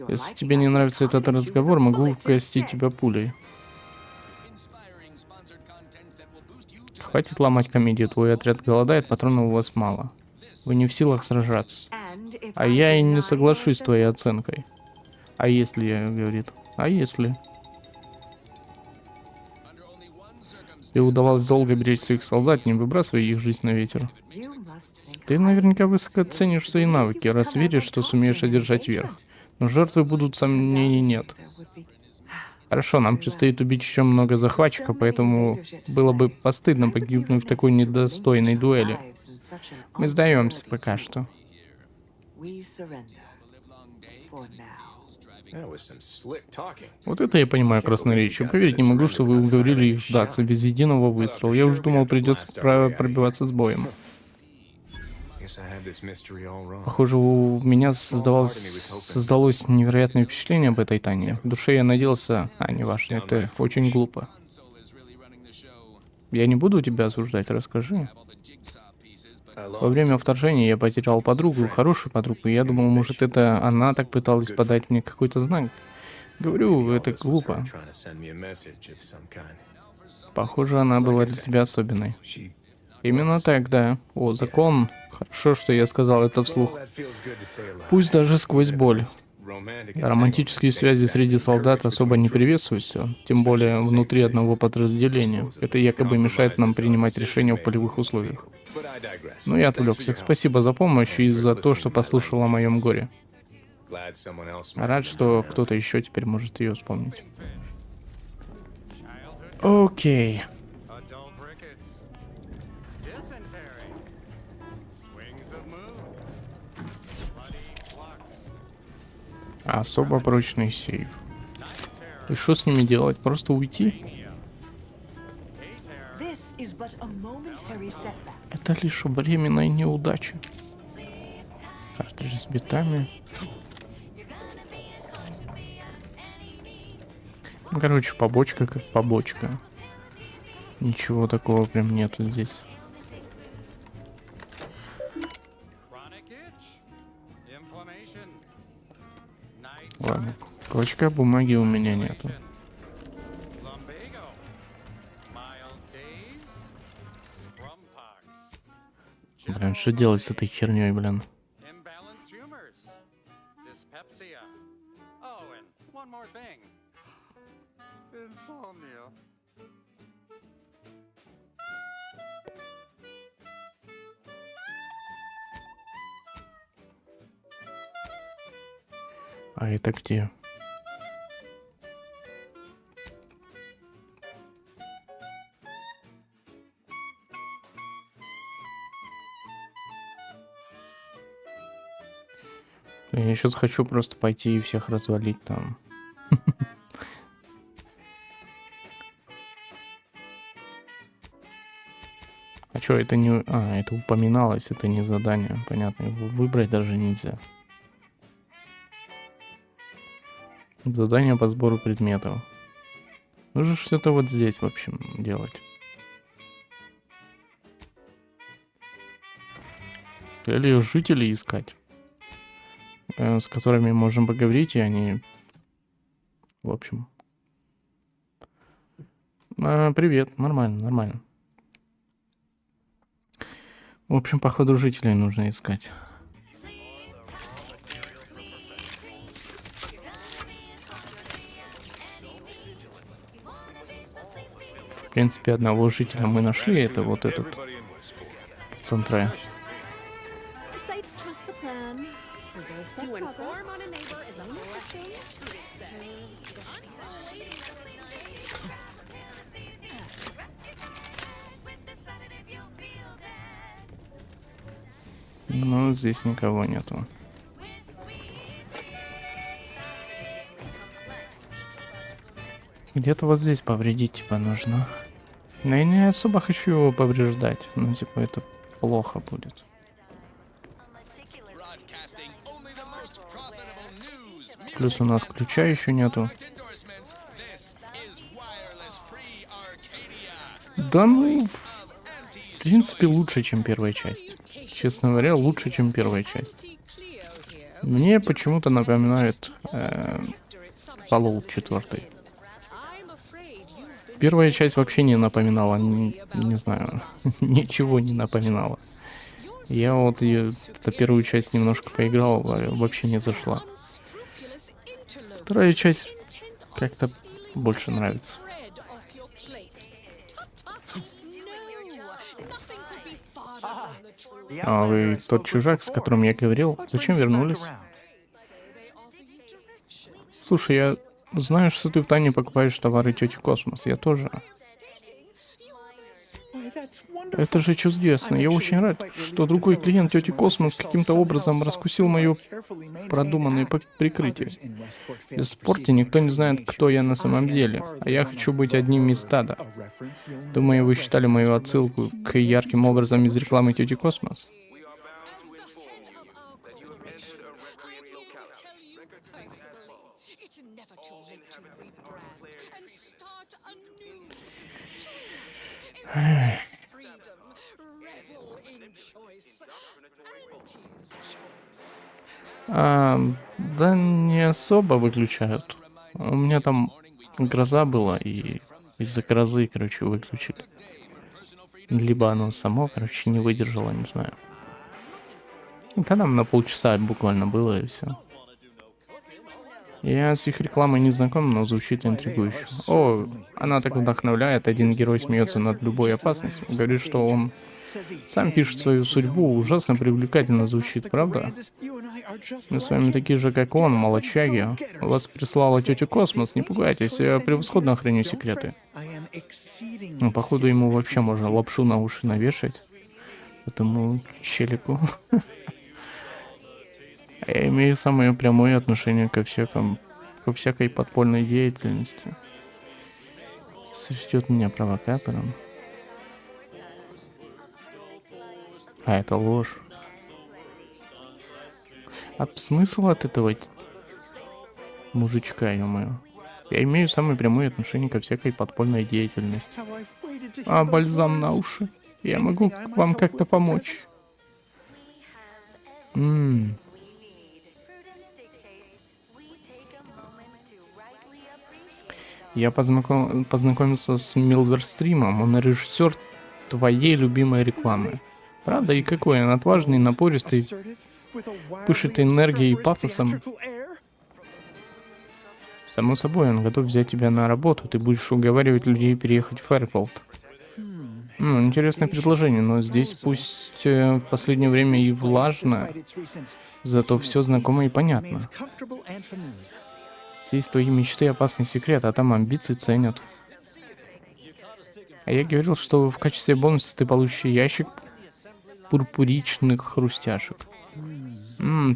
Если тебе не нравится этот разговор, могу угостить тебя пулей. Inspiring sponsored content that will boost you. Хватит ломать комедию, твой отряд голодает, патронов у вас мало. Вы не в силах сражаться. А я и не соглашусь с твоей оценкой. А если, говорит, а если? Under only one circumstance. Тебе удавалось долго беречь своих солдат, не выбрасывая их жизнь на ветер. Ты наверняка высоко ценишь свои навыки, раз веришь, что сумеешь одержать верх. Но жертвы будут, сомнений нет. Хорошо, нам предстоит убить еще много захватчиков, поэтому было бы постыдно погибнуть в такой недостойной дуэли. Мы сдаемся пока что. Вот это я понимаю красноречие. Поверить не могу, что вы уговорили их сдаться без единого выстрела. Я уже думал, придется пробиваться с боем. Похоже, у меня создалось невероятное впечатление об этой Тане. В душе я надеялся... неважно, это очень глупо. Console is really running the show. Я не буду тебя осуждать, расскажи. All the jigsaw pieces, but Во время вторжения я потерял подругу, хорошую подругу, и я думал, может, это она так пыталась подать мне какой-то знак. Говорю, это глупо. Похоже, она была для тебя особенной. Именно так, да. О, закон. Хорошо, что я сказал это вслух. Пусть даже сквозь боль. Романтические связи среди солдат особо не приветствуются, тем более внутри одного подразделения. Это якобы мешает нам принимать решения в полевых условиях. Но я отвлекся. Спасибо за помощь и за то, что послушал о моем горе. Рад, что кто-то еще теперь может ее вспомнить. Окей. Adult rickets, dysentery, swings of moon, bloody flux, Особо прочный сейф. night terror, И что с ними делать? Просто уйти? mania, A-terror, This is but a momentary setback. Это лишь временная неудача. Картридж с битами. Ну, короче, побочка как побочка. Ничего такого прям нету здесь. chronic itch, inflammation, night Ладно. Клочка бумаги у меня нету. lumbago, mild daze, scrumpox, Блин, что делать с этой херней, блин? imbalanced humors, dyspepsia. Oh, and one more thing. Insomnia. А это где? Я сейчас хочу просто пойти и всех развалить там. А чё, это не... это упоминалось, это не задание. Понятно, его выбрать даже нельзя. Задание по сбору предметов. Нужно что-то вот здесь, в общем, делать. Или жителей искать, с которыми можем поговорить, и они... В общем... привет, нормально, нормально. В общем, походу, жителей нужно искать. В принципе, одного жителя мы нашли, это вот этот в центре. Site trust the plan. Preserve set To inform progress. on a neighbor is a Only correct mistake. Но здесь никого нету. Где-то вот здесь повредить типа нужно. Но я не особо хочу его повреждать. Ну, типа, это плохо будет. broadcasting Плюс у нас ключа еще нету. Endorsements. This is wireless free Arcadia. Да ну, в принципе, лучше, чем первая часть. Честно говоря, лучше, чем первая часть. Мне почему-то напоминает Fallout 4. Первая часть вообще не напоминала, не знаю, ничего не напоминала. Я вот эту первую часть немножко поиграл, вообще не зашла. Вторая часть как-то больше нравится. А вы тот чужак, с которым я говорил, зачем вернулись? Слушай, я знаю, что ты в тайне покупаешь товары тети Космос. Я тоже. Это же чудесно. Я очень рад, что другой клиент тети Космос каким-то образом раскусил мое продуманное прикрытие. В Вестпорте никто не знает, кто я на самом деле, а я хочу быть одним из стада. Думаю, вы считали мою отсылку к ярким образом из рекламы тети Космос? Да не особо выключают. У меня там гроза была, и из-за грозы, короче, выключили. Либо оно само, короче, не выдержало, не знаю. Да нам на полчаса буквально было, и все. Я с их рекламой не знаком, но звучит интригующе. О, она так вдохновляет, один герой смеется над любой опасностью. Говорит, что он сам пишет свою судьбу, ужасно привлекательно звучит, правда? Мы с вами такие же, как он, молодчаги. Вас прислала тетя Космос, не пугайтесь, я превосходно храню секреты. Ну, походу, ему вообще можно лапшу на уши навешать. Этому челику. Я имею самое прямое отношение ко всякой подпольной деятельности. Сочтет меня провокатором. А это ложь. А смысл от этого мужичка, ё-моё? Я имею самое прямое отношение ко всякой подпольной деятельности. А бальзам на уши? Я могу вам как-то помочь. Я познакомился с Милверстримом, он режиссер твоей любимой рекламы. Правда, и какой он отважный, напористый, пышет энергией и пафосом. Само собой, он готов взять тебя на работу, ты будешь уговаривать людей переехать в Фэрфилд. Интересное предложение, но здесь пусть в последнее время и влажно, зато все знакомо и понятно. Здесь твои мечты опасный секрет, а там амбиции ценят. А я говорил, что в качестве бонуса ты получишь ящик пурпуричных хрустяшек.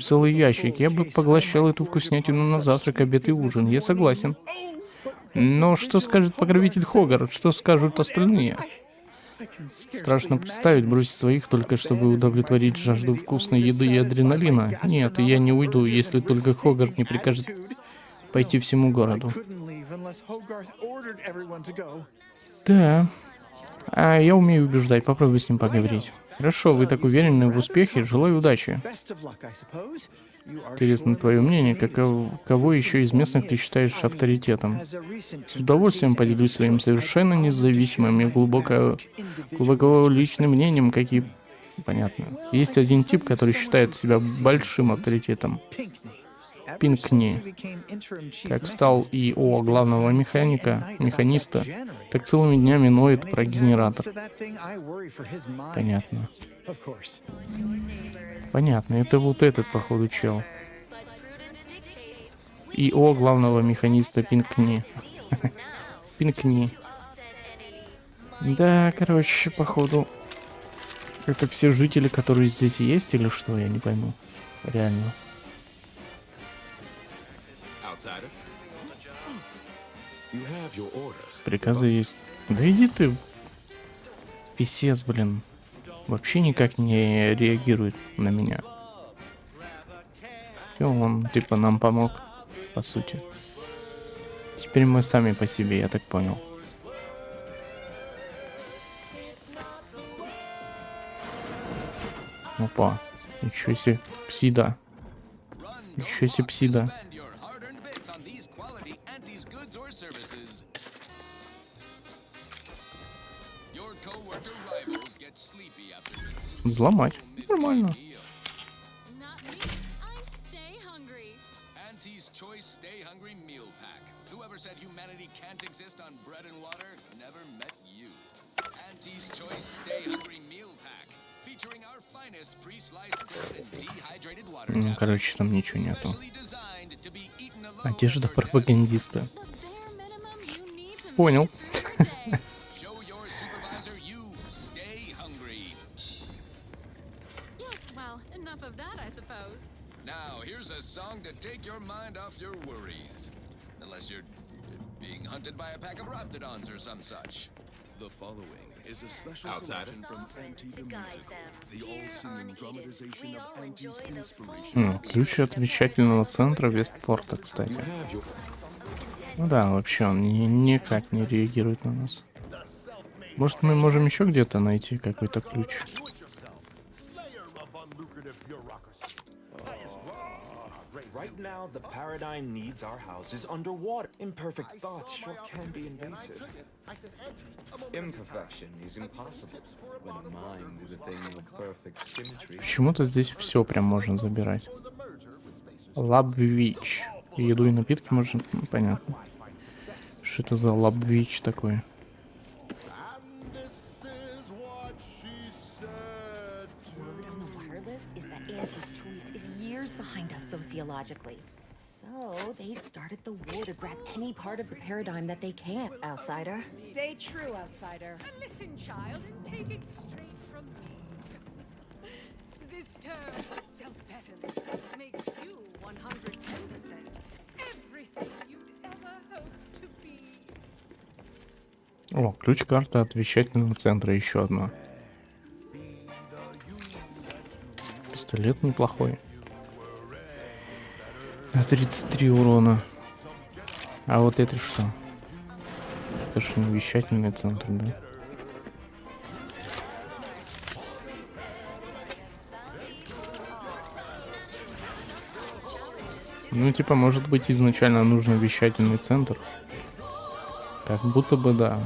Целый ящик. Я бы поглощал эту вкуснятину на завтрак, обед и ужин. Я согласен. Но что скажет покровитель Хогарт? Что скажут остальные? Страшно представить, бросить своих только чтобы удовлетворить жажду вкусной еды и адреналина. Нет, я не уйду, если только Хогарт не прикажет пойти всему городу. Да. А я умею убеждать, попробуй с ним поговорить. Хорошо, вы так уверены в успехе, желаю удачи. Интересно твое мнение, кого еще из местных ты считаешь авторитетом? С удовольствием поделюсь своим совершенно независимым и глубоко личным мнением, какие... Понятно. Есть один тип, который считает себя большим авторитетом. Пинкни. Как стал ИО главного механиста, так целыми днями ноет про генератор. Понятно. Понятно, это вот этот, походу, чел. ИО главного механиста Пинкни. Пинкни. Да, короче, походу, это все жители, которые здесь есть, или что, я не пойму. Реально. Приказы есть. Да иди ты. Писец, блин. Вообще никак не реагирует на меня. И он, типа, нам помог. по сути. Теперь мы сами по себе, я так понял. Опа, ничего себе, псида. Ничего себе, псида. Взломать. Нормально. Not me. I stay hungry. Auntie's Choice Stay Hungry Meal Pack. Whoever said humanity can't exist on bread and water never met you. Auntie's Choice Stay Hungry Meal Pack. Featuring our finest pre-sliced bread and dehydrated water tablets. Короче, там ничего нету. Specially designed to be eaten alone Одежда or just пропагандиста. The bare minimum you need to Понял. make it through the day. show your supervisor you stay hungry. Yes, well, enough of that, I suppose. Now, here's a song to take your mind off your worries. Unless you're being hunted by a pack of raptidons or some such. The following is a special Outsider. selection from Auntie the Musical, the all-singing dramatization of Auntie's inspiration. Ключ от вещательного центра Вестпорта, кстати. Ну да, вообще он никак не реагирует на нас. Может, мы можем еще где-то найти какой-то ключ? Right now, the paradigm needs our houses underwater. Imperfect thoughts sure can be invasive. Imperfection is impossible when mind is a thing of perfect symmetry. Почему-то здесь все прям можно забирать. Лабвич. Еду и напитки можно... Понятно. Что это за лабвич такой? Word on the wireless is that Auntie's Choice is years behind us sociologically. So they've started the war to grab any part of the paradigm that they can. Outsider? Stay true, outsider. Listen, child, and take it straight from me. This term, self-betterment, makes you 110% everything you'd ever hope to be. О, ключ-карта от вещательного центра, еще одна. Пистолет неплохой. 33 урона. А вот это что? Это ж не вещательный центр, да? Ну, типа, может быть, изначально нужен вещательный центр. Как будто бы да.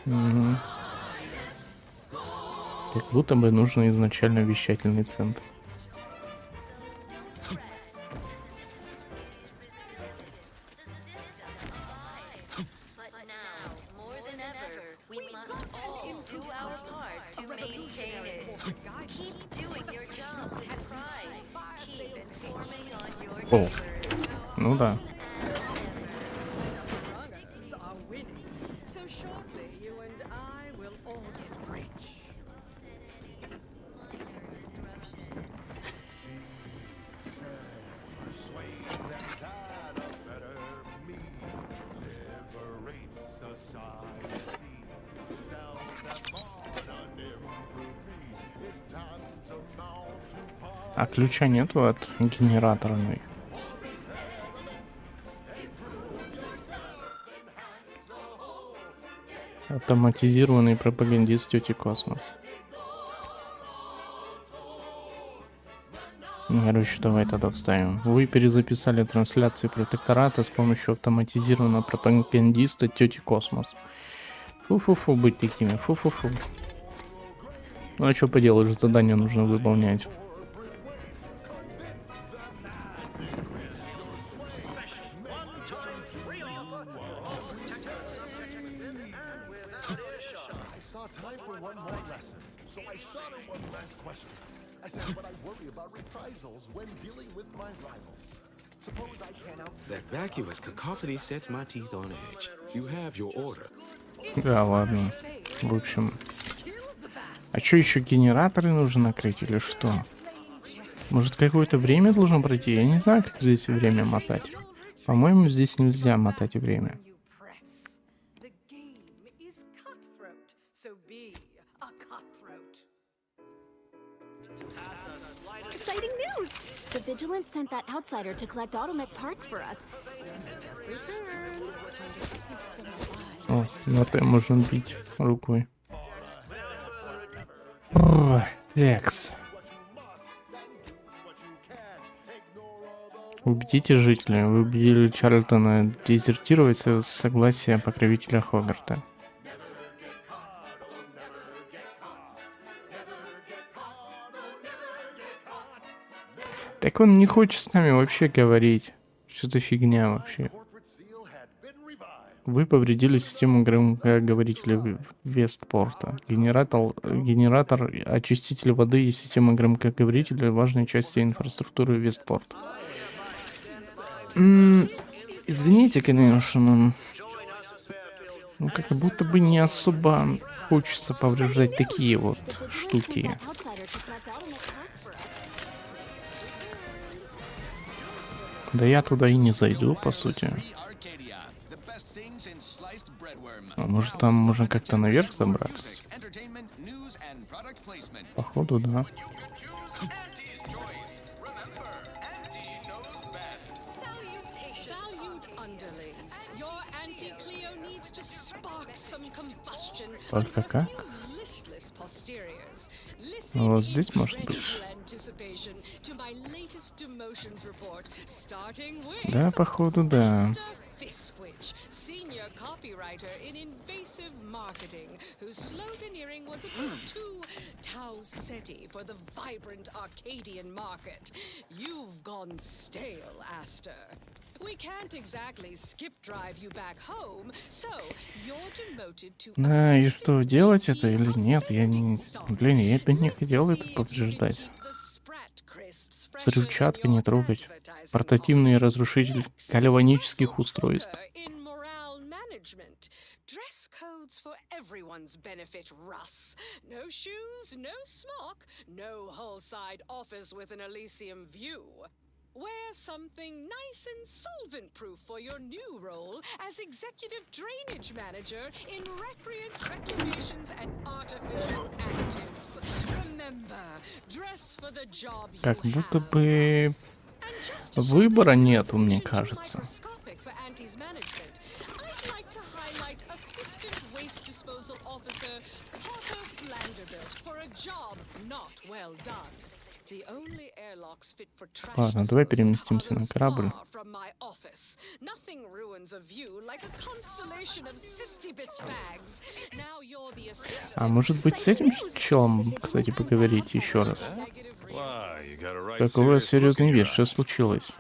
Угу. Как будто бы нужен изначально вещательный центр. But now, more than ever, we must all do our part to maintain it. Keep doing your job with pride. Keep informing on your О, neighbors. ну да. Runners are winning. So shortly, you and I will all get rich. А ключа нету от генераторной. Автоматизированный пропагандист тети Космос. Короче, давай тогда вставим. Вы перезаписали трансляции протектората с помощью автоматизированного пропагандиста тети Космос. Фу-фу-фу, быть такими. Фу-фу-фу. Ну а что поделаешь, задание нужно выполнять. That vacuous cacophony sets my teeth on edge. You have your order. Да, ладно. В общем. А что, еще генераторы нужно накрыть или что? Может, какое-то время должно пройти? Я не знаю, как здесь время мотать. По-моему, здесь нельзя мотать время. The game is cutthroat, so be a cutthroat. Exciting news! The Vigilance sent that outsider to collect automech parts for us. Just returned. О, на Т можно бить рукой. Ой, текс. Убедите жителей. Вы убедили Чарльтона дезертировать с согласия покровителя Хогарта. Так он не хочет с нами вообще говорить. Что за фигня вообще? Вы повредили систему громкоговорителя Вестпорта. Генератор очистителя воды и система громкоговорителя — важные части инфраструктуры Вестпорта. Извините, конечно, ну как будто бы не особо хочется повреждать такие вот штуки. Да я туда и не зайду, по сути. А может там можно как-то наверх забраться? Походу, да. Только как? Вот здесь может быть. Да, походу, да. Copywriter in invasive marketing, whose sloganeering was a bit too Tau-Ceti for the vibrant Arcadian market. You've gone stale, Aster. We can't exactly skip drive you back home, so you're demoted to... Да, и что, делать это или нет? Я не... Блин, я бы не хотел это повреждать. Взрывчатка не трогать. Портативный разрушитель гальванических устройств. Dress codes for everyone's benefit, Russ. No shoes, no smock, no whole-side office with an Elysium view. Wear something nice and solvent-proof for your new role as Executive Drainage Manager in Recreant Reclamations and Artificial Additives. Remember, dress for the job you have. Как будто бы выбора нету, мне кажется. Ладно, давай переместимся на корабль. А может быть с этим челом, кстати, поговорить еще раз? Какой серьезный вид, что случилось?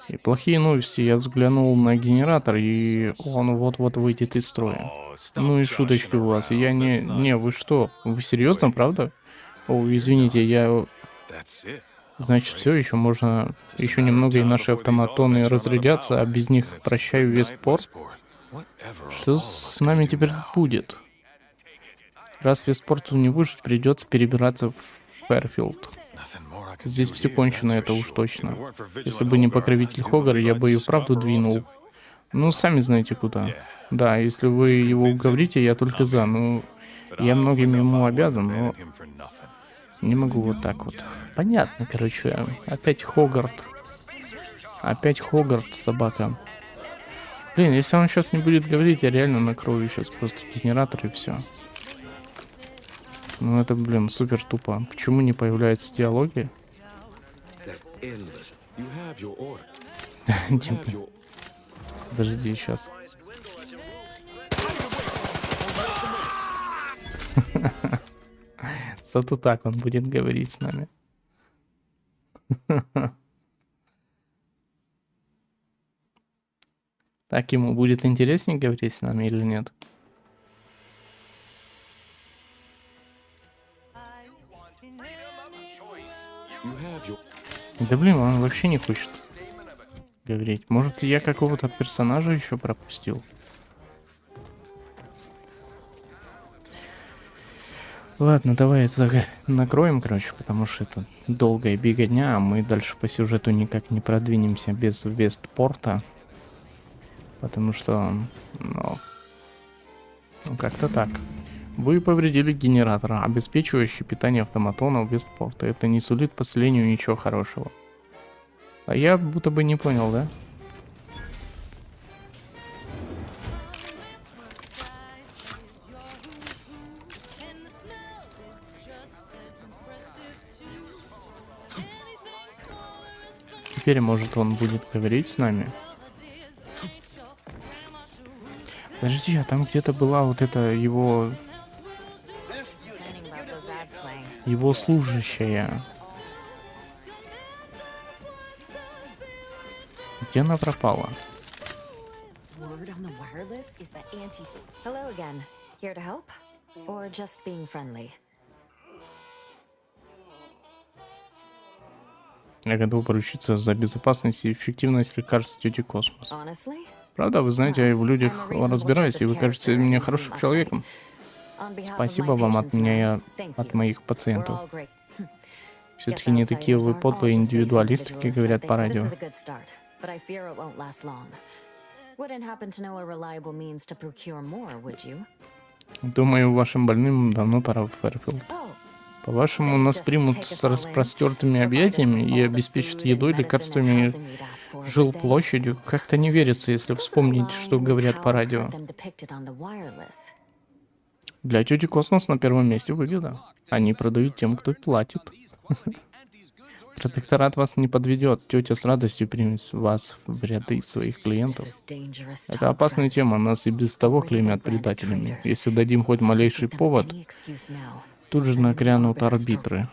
И плохие новости, я взглянул на генератор, и он вот-вот выйдет из строя. Ну и шуточки у вас, я не, вы что, вы серьезно, правда? О, извините, я... Значит, все еще можно... Еще немного, и наши автоматоны разрядятся, а без них прощаю Вестпорт. Что с нами теперь будет? Раз Вестпорту не выжить, придется перебираться в Фэрфилд. Здесь все кончено, это уж точно. Если бы не покровитель Хогар, я бы и вправду двинул. Ну, сами знаете куда. Да, если вы его уговорите, я только за. Ну, я многим ему обязан, но... Не могу вот так вот. Понятно, короче. Опять Хогарт. Опять Хогарт, собака. Блин, если он сейчас не будет говорить, я реально накрою сейчас просто генератор и все. Ну это, блин, супер тупо. Почему не появляются диалоги? Подожди, сейчас. Зато так он будет говорить с нами. Так ему будет интереснее говорить с нами или нет? Да блин, он вообще не хочет говорить. Может, я какого-то персонажа еще пропустил? Ладно, давай накроем, короче, потому что это долгая беготня, а мы дальше по сюжету никак не продвинемся без Вестпорта. Потому что, ну как-то так. Вы повредили генератор, обеспечивающий питание автоматонов Вестпорта. Это не сулит поселению ничего хорошего. А я будто бы не понял, да? Теперь, может, он будет говорить с нами? Подожди, а там где-то была вот эта его служащая. Где она пропала? Word on the wireless is that Auntie's... Hello again. Here to help? Or just being friendly? Я готов поручиться за безопасность и эффективность лекарств тети Космос. Honestly? Правда, вы знаете, я в людях разбираюсь, и вы кажете мне хорошим человеком. Спасибо вам от меня и от моих пациентов. Все-таки не такие вы подлые индивидуалисты, как говорят по радио. Думаю, вашим больным давно пора в Фэрфилд. По-вашему, нас примут с распростертыми объятиями и обеспечат едой, лекарствами, жилплощадью? Как-то не верится, если вспомнить, что говорят по радио. Для тети Космос на первом месте выгода. Они продают тем, кто платит. Протекторат вас не подведет. Тетя с радостью примет вас в ряды своих клиентов. Это опасная тема. Нас и без того клеймят предателями. Если дадим хоть малейший повод, тут же нагрянут арбитры.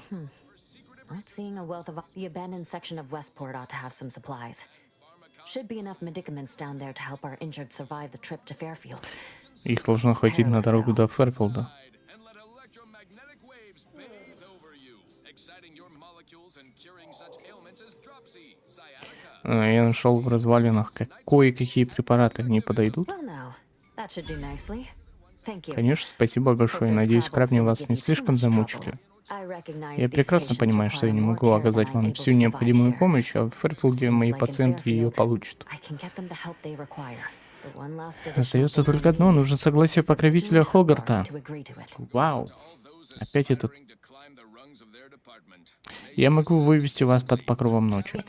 Их должно хватить на дорогу до Фэрфилда. Я нашел в развалинах кое-какие препараты. Не подойдут? Конечно, спасибо большое. Надеюсь, крабни вас не слишком замучили. Я прекрасно понимаю, что я не могу оказать вам всю необходимую помощь, а в Фэрфилде мои пациенты ее получат. Остается только одно. Нужно согласие покровителя Хогарта. Вау. Опять этот... Я могу вывести вас под покровом ночи.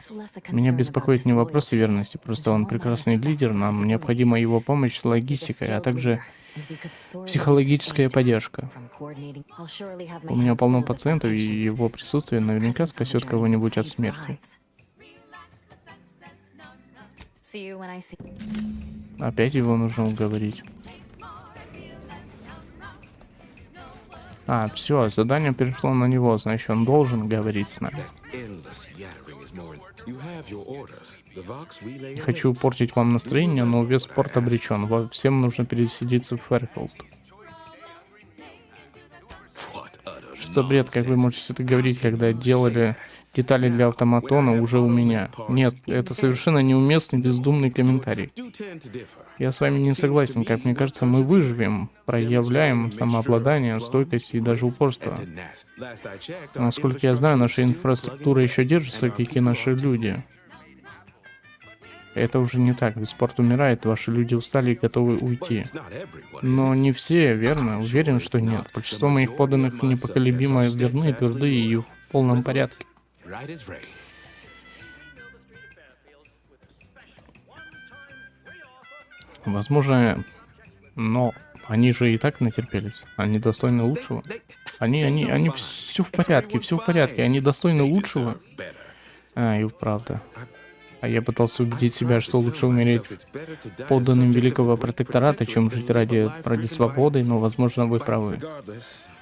Меня беспокоит не вопрос верности, просто он прекрасный лидер, нам необходима его помощь с логистикой, а также психологическая поддержка. У меня полно пациентов, и его присутствие наверняка спасет кого-нибудь от смерти. Опять его нужно уговорить. А, все, задание перешло на него, значит, он должен говорить с нами. Не хочу портить вам настроение, но Вестпорт обречен. Всем нужно переселиться в Фэрфилд. Что за бред, как вы можете это говорить, когда делали детали для автоматона уже у меня? Нет, это совершенно неуместный, бездумный комментарий. Я с вами не согласен. Как мне кажется, мы выживем, проявляем самообладание, стойкость и даже упорство. Насколько я знаю, наша инфраструктура еще держится, как и наши люди. Это уже не так. Вестпорт умирает, ваши люди устали и готовы уйти. Но не все, верно? Уверен, что нет. Большинство моих подданных непоколебимо верны, тверды и в полном порядке. Возможно, но они же и так натерпелись. Они достойны лучшего. Они все в порядке, они достойны лучшего. А, и правда. А я пытался убедить себя, что лучше умереть подданным великого протектората, чем жить ради свободы, но, возможно, вы правы.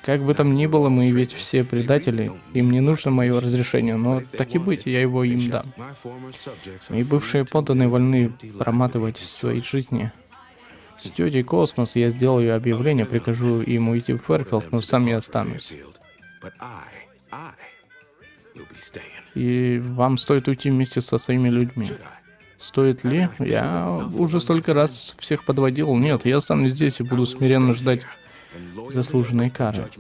Как бы там ни было, мы ведь все предатели, им не нужно мое разрешение, но так и быть, я его им дам. И бывшие подданные вольны проматывать свои жизни. С тетей Космос я сделаю объявление, прикажу им уйти в Фэрфилд, но сам я останусь. И вам стоит уйти вместе со своими людьми. Стоит ли? Я уже столько раз всех подводил. Нет, я останусь здесь и буду смиренно ждать заслуженной кары.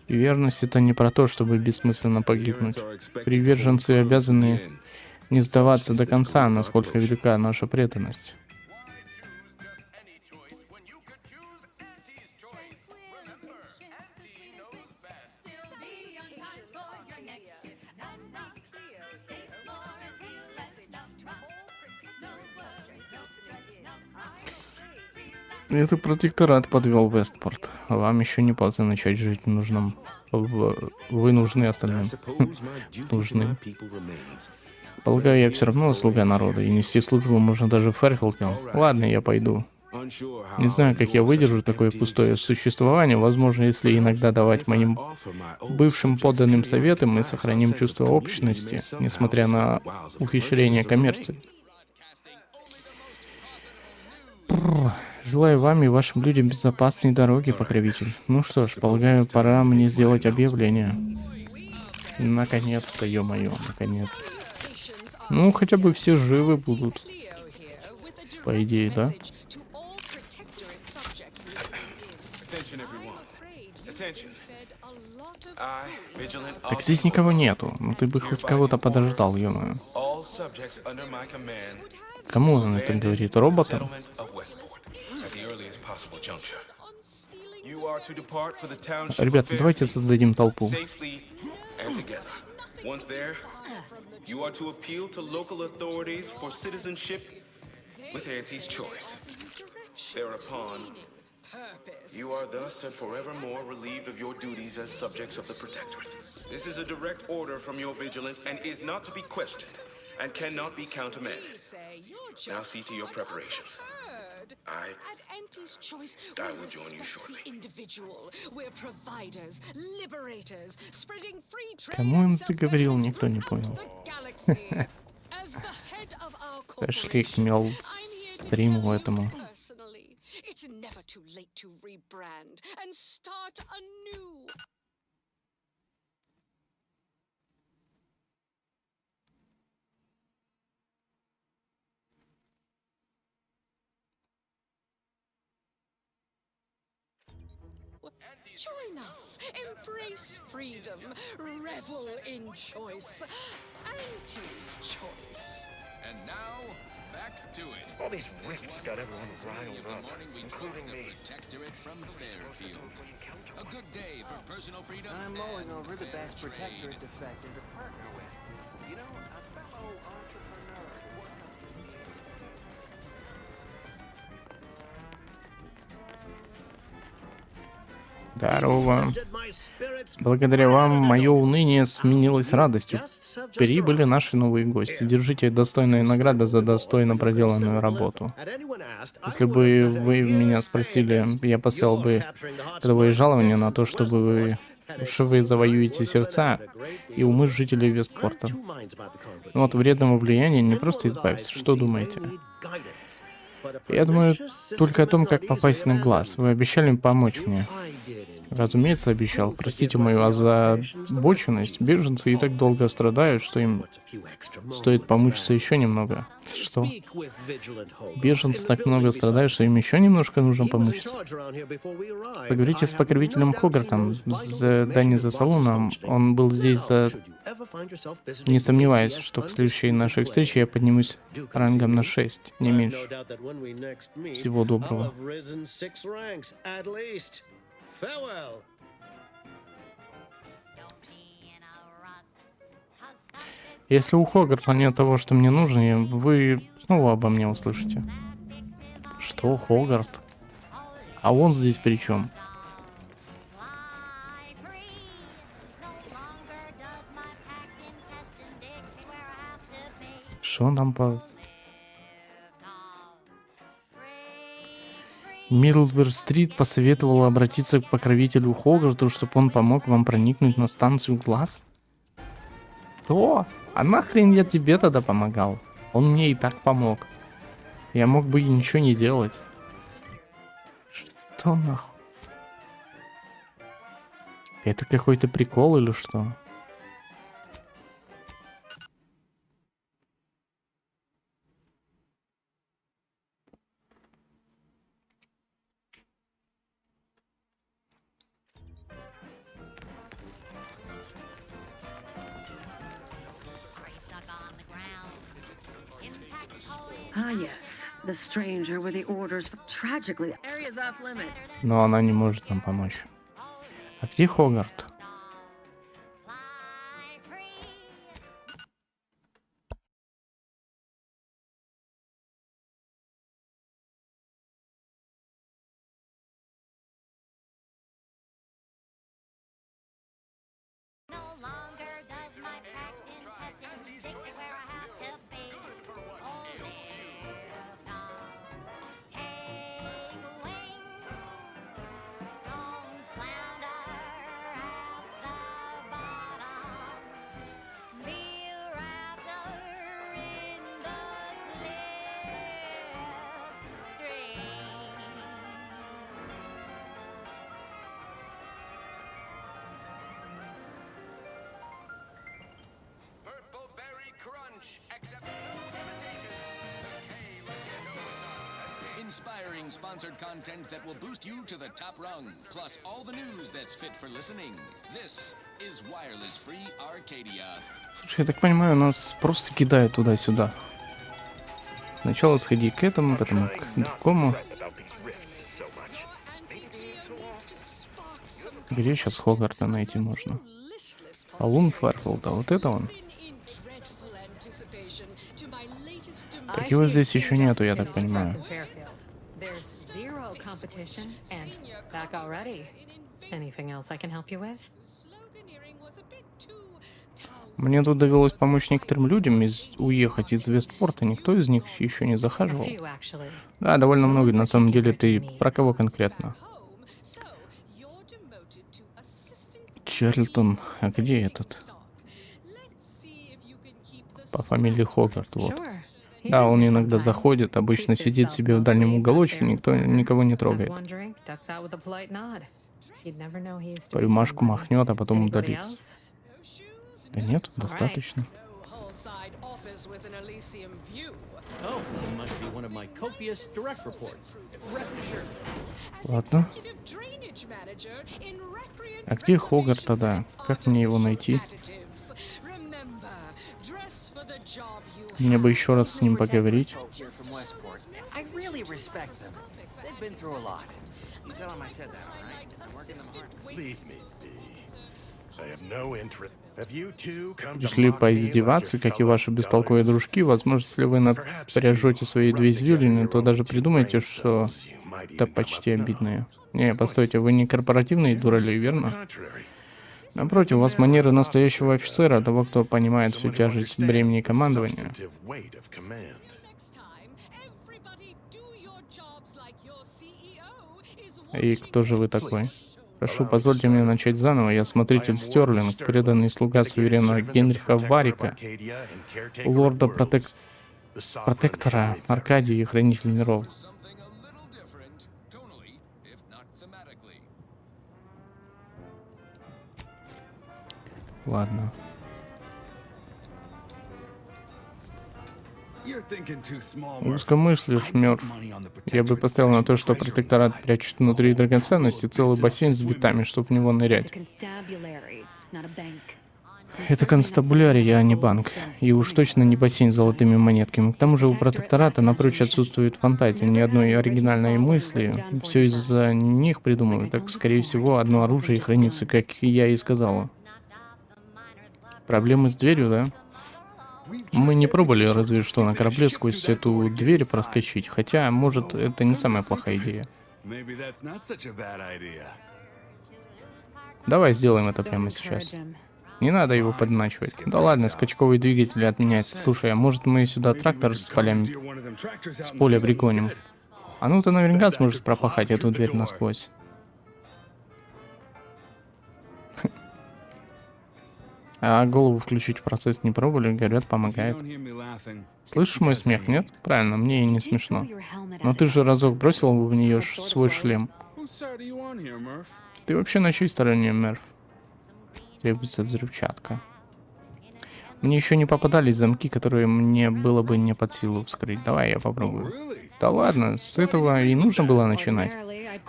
И верность — это не про то, чтобы бессмысленно погибнуть. Приверженцы обязаны не сдаваться до конца, насколько велика наша преданность. Это протекторат подвел Вестпорт. Вам еще не поздно начать жить в нужном. Вы нужны остальным. Нужны. Полагаю, я все равно слуга народа, и нести службу можно даже в Фэрфилде. Ладно, я пойду. Не знаю, как я выдержу такое пустое существование. Возможно, если иногда давать моим бывшим подданным советы, мы сохраним чувство общности, несмотря на ухищрение коммерции. Желаю вам и вашим людям безопасной дороги, покровитель. Ну что ж, полагаю, пора мне сделать объявление. Наконец-то, ё-моё, наконец. Ну, хотя бы все живы будут. По идее, да? Так здесь никого нету. Ну ты бы хоть кого-то подождал, ё-моё. Кому он это говорит? Роботам? Ребята, давайте создадим толпу. You are to appeal to local authorities for citizenship with Auntie's choice. Thereupon, you are thus and forevermore relieved of your duties as subjects of the Protectorate. This is a direct order from your vigilance and is not to be questioned and cannot be countermanded. Now see to your preparations. I will join you shortly. Кому он это говорил, никто не понял. Пошли к мелстриму этому. Join us, embrace freedom, revel in choice. Auntie's choice. And now, back to it. All these rifts got everyone riled up, Including me. Protectorate from Fairfield. A good day for personal freedom. I'm mulling over the best protectorate defector to partner with. You know, a fellow entrepreneur who worked Здорово. Благодаря вам мое уныние сменилось радостью. Прибыли наши новые гости. Держите достойные награды за достойно проделанную работу. Если бы вы меня спросили, я поставил бы трудовое жалование на то, чтобы вы завоюете сердца и умы жителей Вестпорта. Но от вредного влияния не просто избавиться. Что думаете? Я думаю только о том, как попасть на глаз. Вы обещали помочь мне. Разумеется, обещал. Простите мою озабоченность. Беженцы и так долго страдают, что им стоит помучиться еще немного. Что? Беженцы так много страдают, что им еще немножко нужно помучиться. Поговорите с покровителем Хогартом, Дани за салоном. Он был здесь за... Не сомневаюсь, что к следующей нашей встрече я поднимусь рангом на 6, не меньше. Всего доброго. Если у Хогарта нет того, что мне нужно, вы снова обо мне услышите. Что, Хогарт? А он здесь при чем? Что нам по... Мидлвер-стрит посоветовала обратиться к покровителю Хогарту, чтобы он помог вам проникнуть на станцию глаз? То? А нахрен я тебе тогда помогал? Он мне и так помог. Я мог бы и ничего не делать. Что нахуй? Это какой-то прикол или что? Ah, yes. The stranger with the orders. Tragically, area's off limit. Но она не может нам помочь. А где Хогарт? Inspiring sponsored content that will boost you to the top rung, plus all the news that's fit for listening. This is Wireless Free Arcadia. Слушай, я так понимаю, нас просто кидают туда-сюда. Сначала сходи к этому, потом к другому. Где сейчас Хогарта найти можно? Алун Ферфилда, вот это он. Так его здесь еще нету, я так понимаю. Мне тут довелось помочь некоторым людям уехать из Вестпорта. Никто из них еще не захаживал. Да, довольно много. На самом деле, ты про кого конкретно? Чарльтон. А где этот? По фамилии Хогарт, вот. Да, он иногда заходит, обычно сидит себе в дальнем уголочке, никого не трогает. Рюмашку махнет, а потом удалится. Да нет, достаточно. Ладно. А где Хогарт тогда? Как мне его найти? Мне бы еще раз с ним поговорить. Пришли поиздеваться, как и ваши бестолковые дружки. Возможно, если вы напряжете свои две извилины, то даже придумаете, что это почти обидное. Не, постойте, вы не корпоративные дурали, верно? Напротив, у вас манеры настоящего офицера, того, кто понимает всю тяжесть бремени командования. И кто же вы такой? Прошу, позвольте мне начать заново. Я смотритель Стерлинг, преданный слуга суверена Генриха Варика, лорда протектора Аркадии и хранитель миров. Ладно. Узко мыслишь, мертв. Я бы поставил на то, что протекторат прячет внутри драгоценности целый бассейн с битами, чтобы в него нырять. Это констабулярия, а не банк. И уж точно не бассейн с золотыми монетками. К тому же у протектората напрочь отсутствует фантазия, ни одной оригинальной мысли. Все из-за них придумывают. Так, скорее всего, одно оружие хранится, как я и сказала. Проблемы с дверью, да? Мы не пробовали разве что на корабле сквозь эту дверь проскочить, хотя, может, это не самая плохая идея. Давай сделаем это прямо сейчас. Не надо его подначивать. Да ладно, скачковые двигатели отменяются. Слушай, а может мы сюда трактор с полями, с поля пригоним? А ну ты наверняка сможешь пропахать эту дверь насквозь. А голову включить в процесс не пробовали, говорят, помогает. Слышишь мой смех, нет? Правильно, мне и не смешно. Но ты же разок бросил в нее свой шлем. Ты вообще на чьей стороне, Мерф? Требуется взрывчатка. Мне еще не попадались замки, которые мне было бы не под силу вскрыть. Давай я попробую. Да ладно, с этого и нужно было начинать.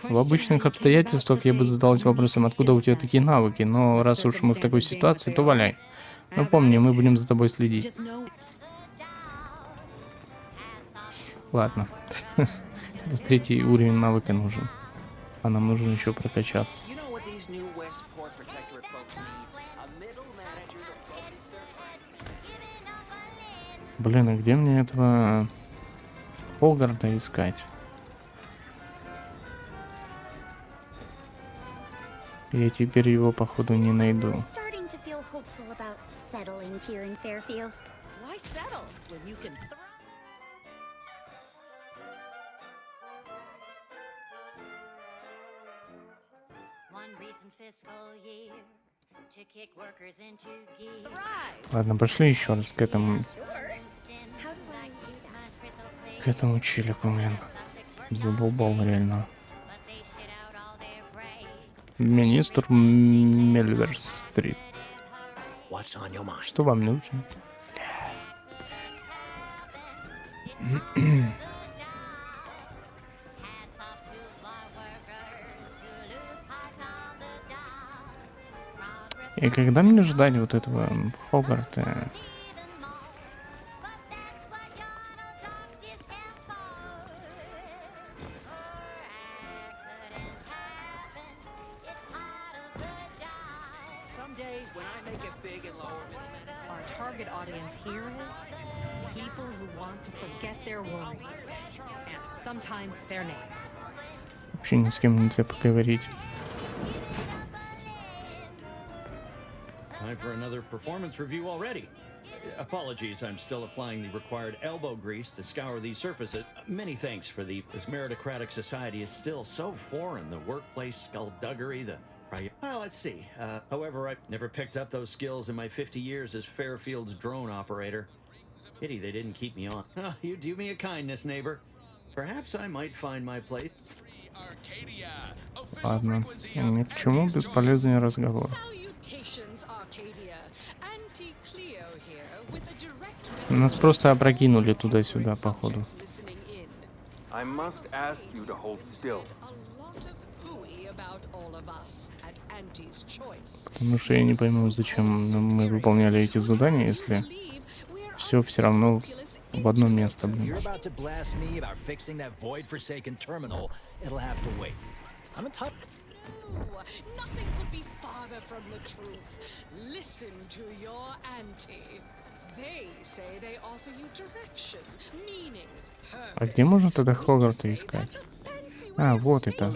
В обычных обстоятельствах я бы задалась вопросом, откуда у тебя такие навыки, но раз уж мы в такой ситуации, то валяй. Но помни, мы будем за тобой следить. Ладно. Это 3-й уровень навыка нужен. А нам нужно еще прокачаться. You know what these new Westport Protectorate folks need? A middle manager to focus their Блин, а где мне этого Хогарта искать? Я теперь его, походу, не найду. Starting to feel hopeful about settling here in Fairfield. Why settle when you can thrive? One recent fiscal year to kick workers into gear. Ладно, пошли еще раз к этому челику, блин. Задолбал реально. Министр Мельверс-стрит. Что вам нужно? И когда мне ждать вот этого Хогарта? Someday, when I make it big in lower middle, Our target audience here is people who want to forget their worries and sometimes their names. Вообще ни с кем нельзя поговорить. Time for another performance review already. Apologies, I'm still applying the required elbow grease to scour these surfaces. Many thanks for this meritocratic society is still so foreign. The workplace skullduggery, well, let's see. However, I've never picked up those skills in my 50 years as Fairfield's drone operator. Pity they didn't keep me on. Oh, you do me a kindness, neighbor. Perhaps I might find my place. Ладно, ни к чему бесполезный разговор. Нас просто опрокинули туда-сюда, походу. I must ask you to hold still. Потому что я не пойму, зачем мы выполняли эти задания, если все равно в одно место, блин. Nothing could be farther from the truth. Listen to your auntie. They say they offer you direction, meaning А где можно тогда Хогарта искать? А, вот это.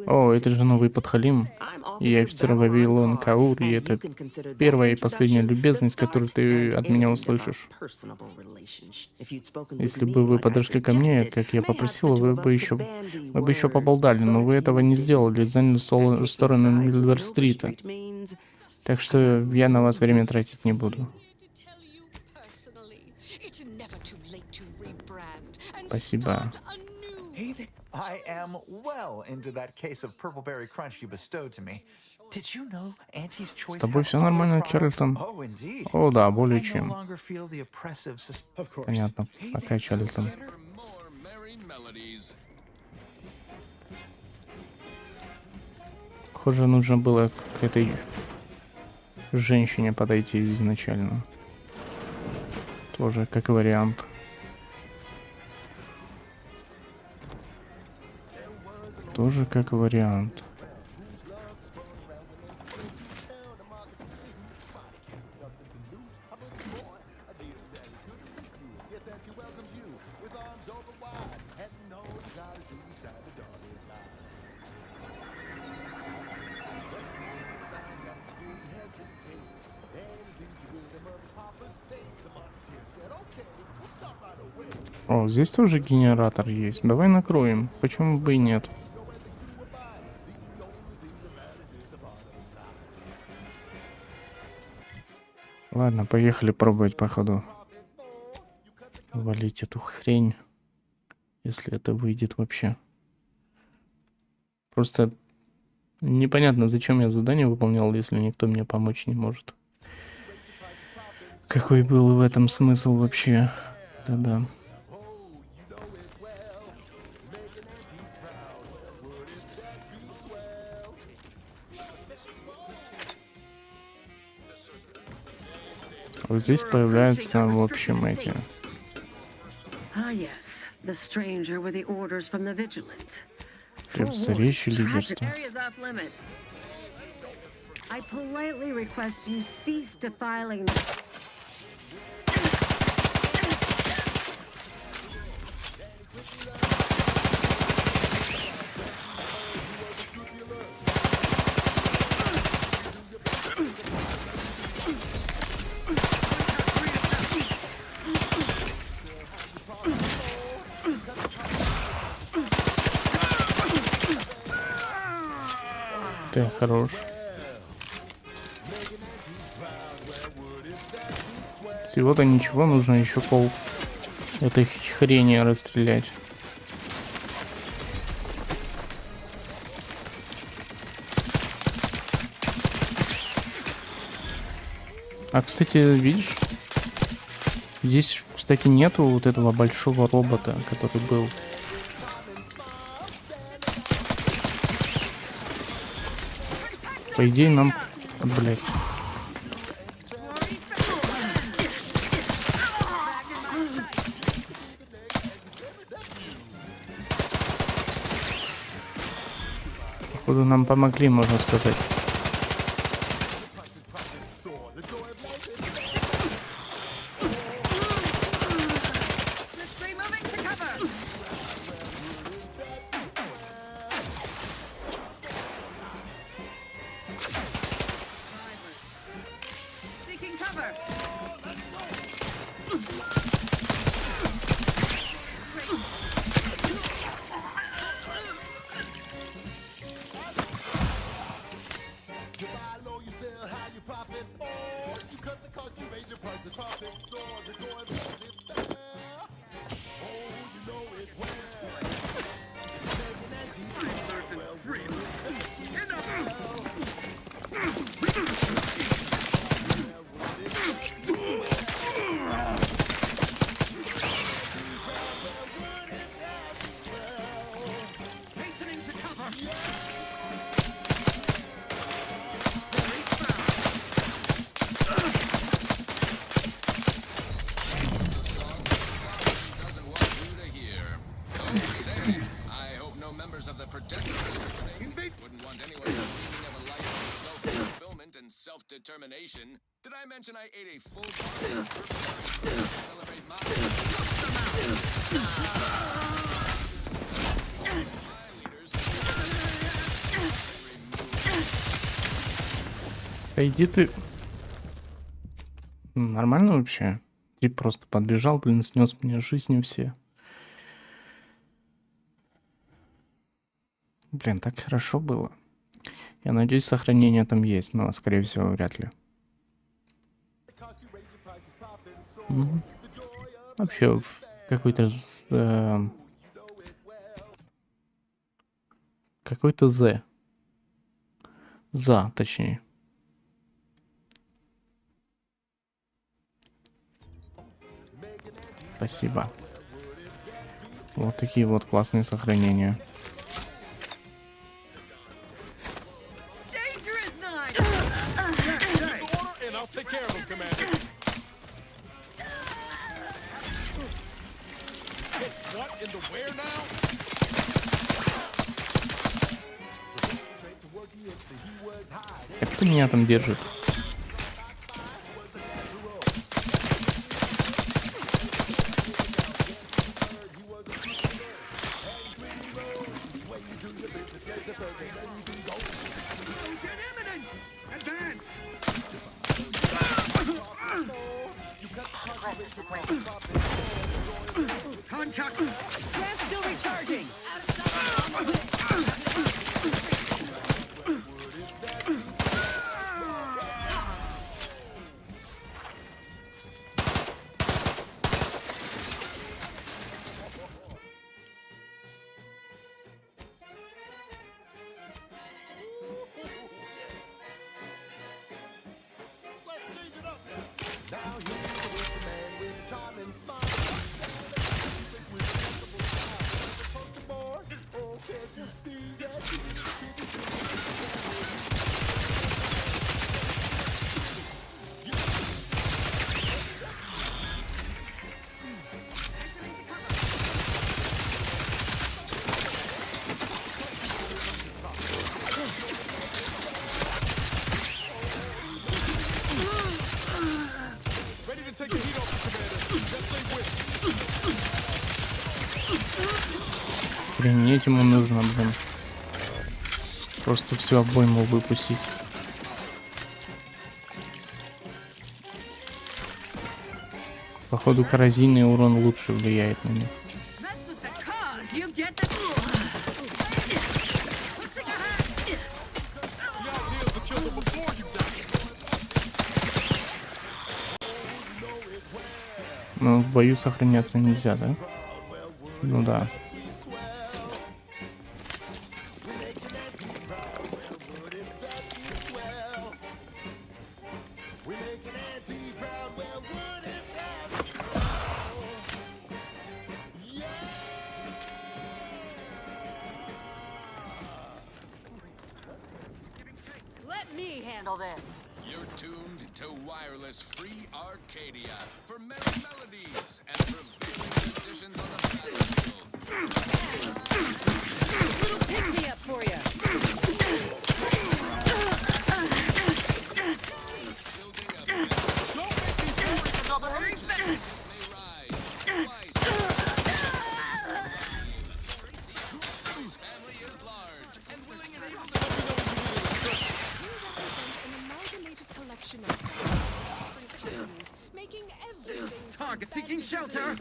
О, это же новый подхалим. И офицер Вавилон Каур, и это первая и последняя любезность, которую ты от меня услышишь. Если бы вы подошли ко мне, как я попросил, вы бы еще поболтали, но вы этого не сделали, заняли сторону Мильвер-стрита. Так что я на вас время тратить не буду. Спасибо. I am well into that case of purpleberry crunch you bestowed to me. Did you know Auntie's Choice? С тобой все нормально, Чарльтон? О, да, более чем. Понятно. Пока, Чарльтон. Похоже, нужно было к этой женщине подойти изначально. Тоже как вариант. Тоже как вариант. О, здесь тоже генератор есть. Давай накроем. Почему бы и нет? Ладно, поехали пробовать, походу. Валить эту хрень. Если это выйдет вообще. Просто непонятно, зачем я задание выполнял, если никто мне помочь не может. Какой был в этом смысл вообще? Да-да. Вот здесь появляются, в общем, эти Ah, yes. The stranger with the orders from the Vigilant. Кажется, речь лидерства. Area's off limit. I politely request you cease defiling the... Ты хорош. Всего-то ничего, нужно еще пол этой хрени расстрелять. А, кстати, видишь, здесь, кстати, нету вот этого большого робота, который был. По идее, нам... Блять. Походу, нам помогли, можно сказать. Determination. Did I mention I ate a full bar to celebrate my Да иди ты. Нормально вообще? Ты просто подбежал, блин, снес мне жизни все. Блин, так хорошо было. Я надеюсь, сохранение там есть, но, скорее всего, вряд ли. Вообще, какой-то... какой-то Z. За, точнее. Спасибо. Вот такие вот классные сохранения. Кто меня там держит? Contact! Gas still recharging! Охренеть ему нужно, блин. Просто всю обойму выпустить. Походу, коррозийный урон лучше влияет на них. Но в бою сохраняться нельзя, да? Ну да. Let me handle this. You're tuned to wireless free Arcadia for merry melodies and prevailing conditions on the battlefield. Little pick me up for you. Target seeking shelter.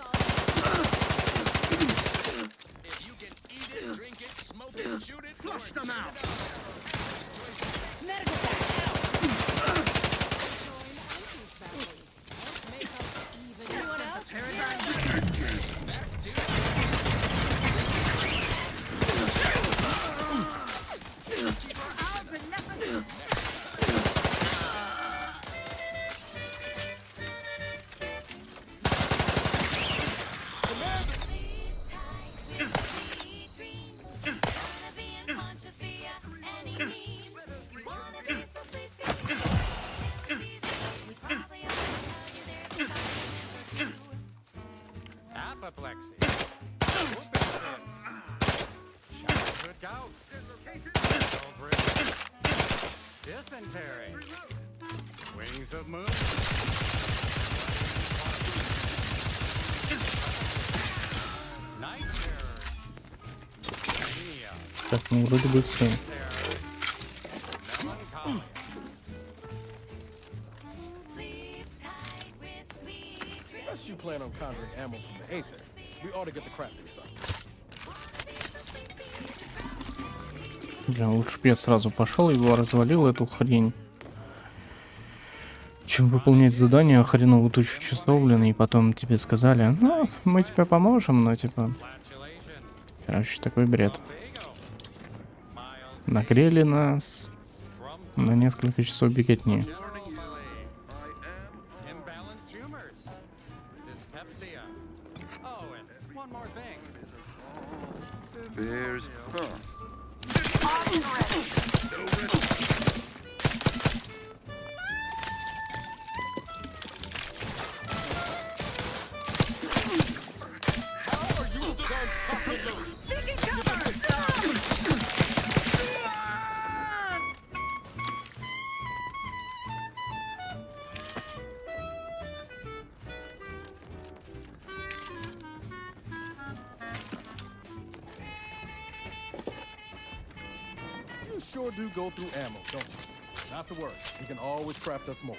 If you can eat it, drink it, smoke it, shoot it, Flush them out. Apoplexy. Whooping fits. Childhood gout. Over it. Dysentery. Wings of moon. Night terror. Anemia. Так, ну вроде бы все. Melancholia. Unless you plan on conjuring ammo from the Aether, we ought to get the crafting site. Бля, лучше бы я сразу пошел его развалил эту хрень, чем выполнять задание хреновую тучу часов, блин, и потом тебе сказали, ну, мы тебе поможем, но типа... Короче, такой бред. Нагрели нас на несколько часов беготни. Imbalanced humors. Dyspepsia. Oh, and one more thing. There's... You sure do go through ammo, don't you? Not to worry, you can always craft us more.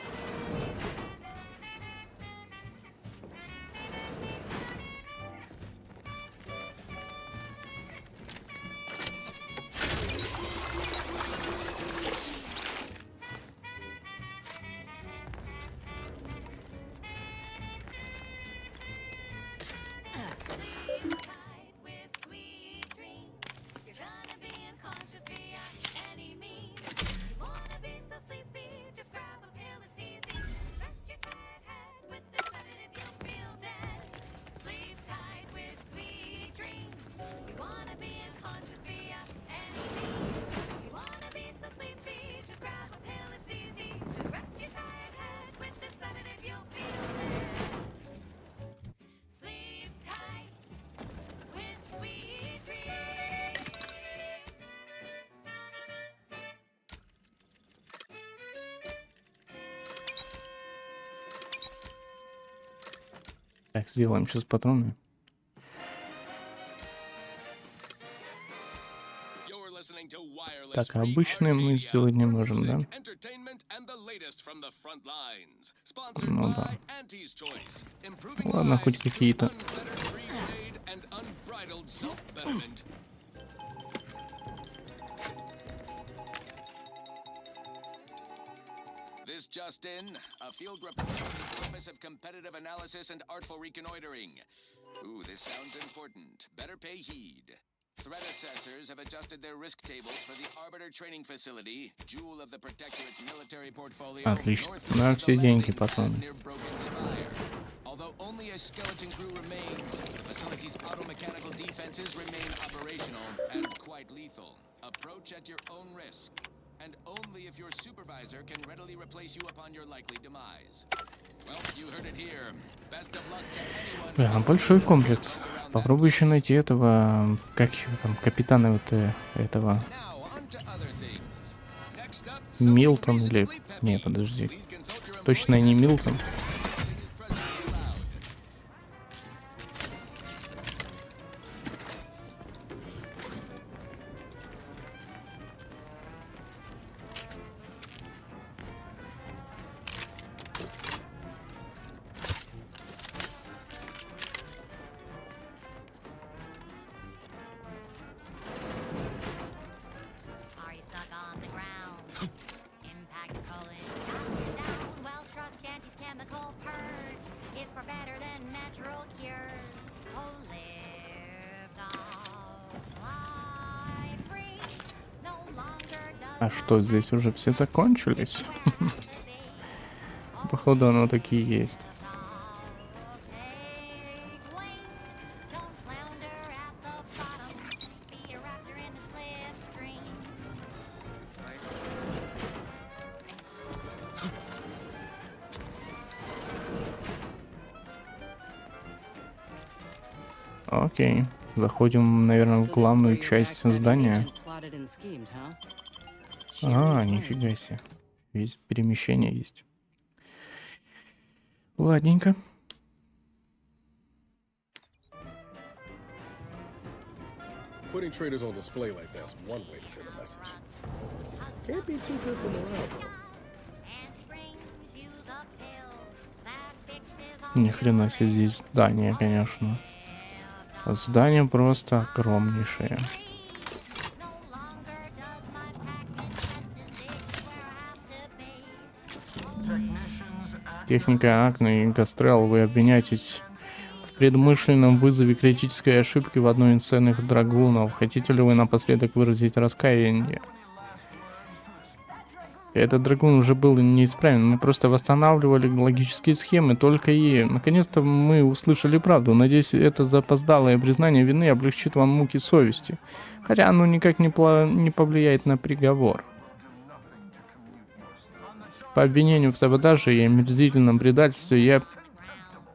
Так, сделаем сейчас патроны. Так, а обычные мы сделать не можем, да? Ну да. Ладно, хоть какие-то. This just in, a field report from the Office of Competitive Analysis and Artful Reconnoitering. Ooh, this sounds important. Better pay heed. Threat assessors have adjusted their risk tables for the Arbiter Training Facility, jewel of the Protectorate's military portfolio. Отлично. На все деньги, пацаны. Although only a skeleton crew remains, the facility's auto-mechanical defenses remain operational and quite lethal. Approach at your own risk. And only if your supervisor can readily replace you upon your likely demise. Well, you heard it here. Best of luck to anyone. Большой комплекс. Попробуй еще найти этого, как его там, капитана вот этого. Милтон или... Не, подожди. Точно не Милтон. А что, здесь уже все закончились? Походу, оно такие есть. Окей. Заходим, наверное, в главную часть здания. А, нифига себе. Есть перемещение есть. Ладненько. Putting traders on display like that's one way to send a message. Can't be too good for morale, though. Ни хрена себе здесь здание, конечно. Здание просто огромнейшее. Техника Акна и Гастрел, вы обвиняетесь в предумышленном вызове критической ошибки в одной из ценных драгунов. Хотите ли вы напоследок выразить раскаяние? Этот драгун уже был неисправен. Мы просто восстанавливали логические схемы, только и... Наконец-то мы услышали правду. Надеюсь, это запоздалое признание вины облегчит вам муки совести. Хотя оно никак не повлияет на приговор. По обвинению в саботаже и омерзительном предательстве я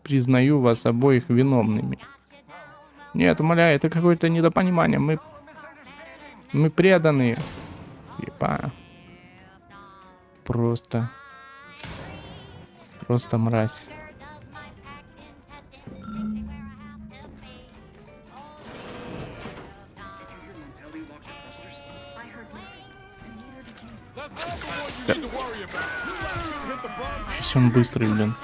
признаю вас обоих виновными. Нет, умоляю, это какое-то недопонимание. Мы преданные. Епа. Просто мразь. Да. Сейчас он быстрый, блин.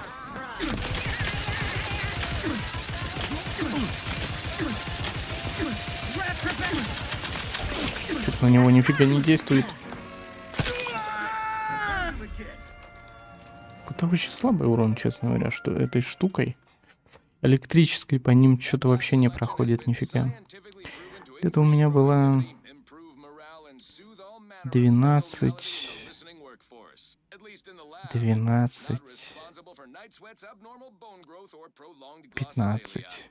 Что-то на него нифига не действует. Это очень слабый урон, честно говоря, что этой штукой электрической по ним что-то вообще не проходит нифига. Это у меня было 12, 15.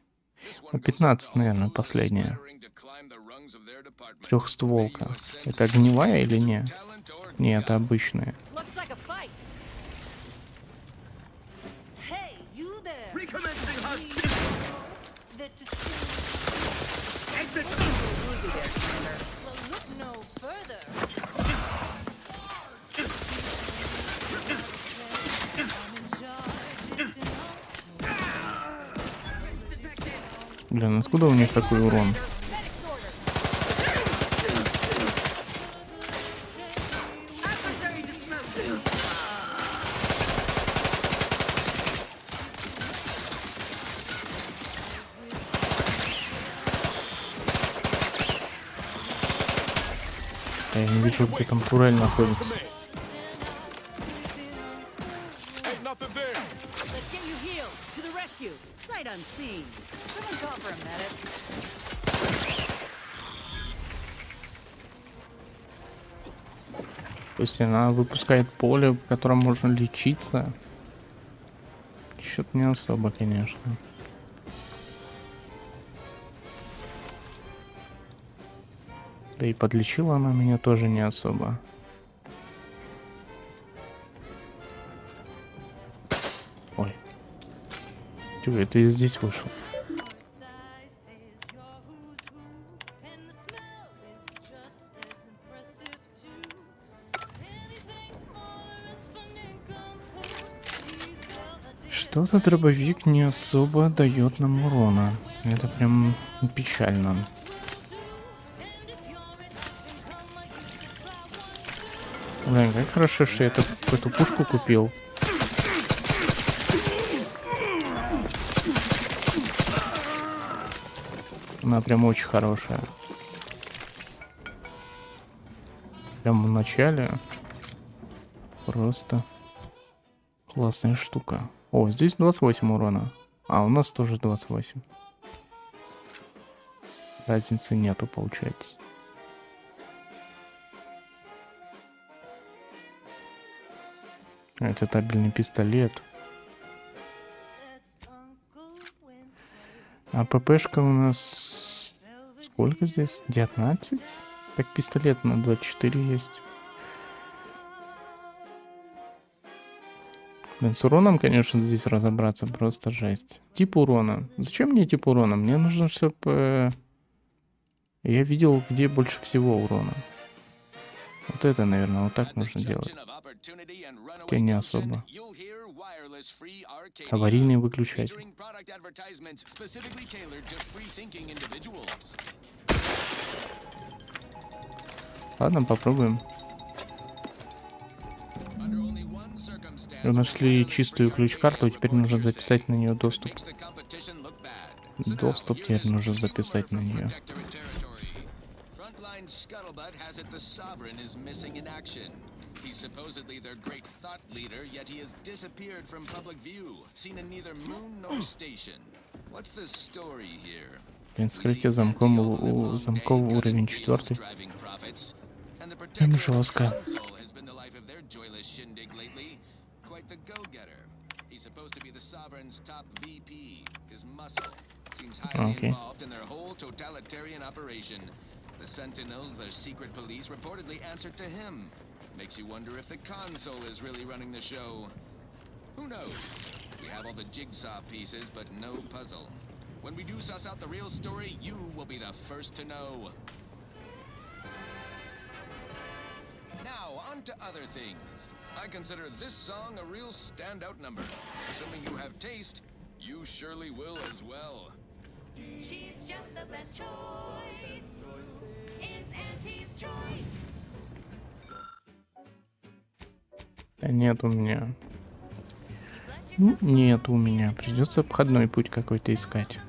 Ну, 15, наверное, последняя. Трехстволка. Это огневая или не? Не, это обычная. Блин, откуда у них такой урон? Я не вижу, где там турель находится. Let's get you healed. To the rescue. Sight unseen. Someone call for a medic. То есть она выпускает поле, в котором можно лечиться. Что-то не особо, конечно. Да и подлечила она меня тоже не особо. Ой. Чего это я здесь вышел? Что-то дробовик не особо дает нам урона. Это прям печально. Блин, как хорошо, что я эту пушку купил. Она прям очень хорошая. Прям в начале. Просто классная штука. О, здесь 28 урона. А у нас тоже 28. Разницы нету, получается. Это табельный пистолет. А ППшка у нас... Сколько здесь? 19? Так пистолет на 24 есть. Блин, с уроном, конечно, здесь разобраться просто жесть. Тип урона. Зачем мне тип урона? Мне нужно, чтобы... Я видел, где больше всего урона. Вот это, наверное, вот так нужно делать. Хотя не особо. Аварийный выключатель. Ладно, попробуем. Нашли чистую ключ-карту, теперь нужно записать на нее доступ. Доступ теперь нужно записать на нее. Scuttlebutt has it the Sovereign is missing in action. He's supposedly their great thought leader, yet he has disappeared from public view, seen in neither moon nor station. What's the story here? Скрытие замком уровень 4. Прям жестко. Quite the go-getter. He's supposed to be the Sovereign's top VP. His muscle seems highly involved in their whole totalitarian operation. The Sentinels, their secret police, reportedly answered to him. Makes you wonder if the console is really running the show. Who knows? We have all the jigsaw pieces, but no puzzle. When we do suss out the real story, you will be the first to know. Now, on to other things. I consider this song a real standout number. Assuming you have taste, you surely will as well. She's just the best choice. It's Auntie's choice. Да нет у меня. Нет у меня. Придется обходной путь какой-то искать.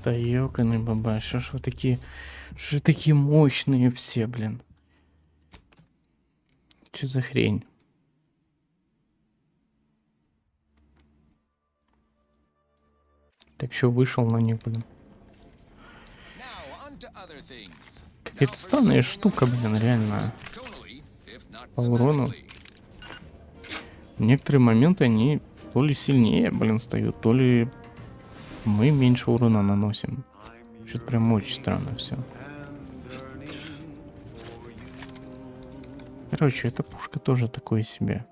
Да ёканый баба, что ж вы такие мощные все, блин. Что за хрень? Так что вышел на них, блин. Какая-то странная штука, блин, реально. По урону. В некоторые моменты они то ли сильнее, блин, стают, то ли мы меньше урона наносим. Что-то прям очень странно все. Короче, эта пушка тоже такое себе.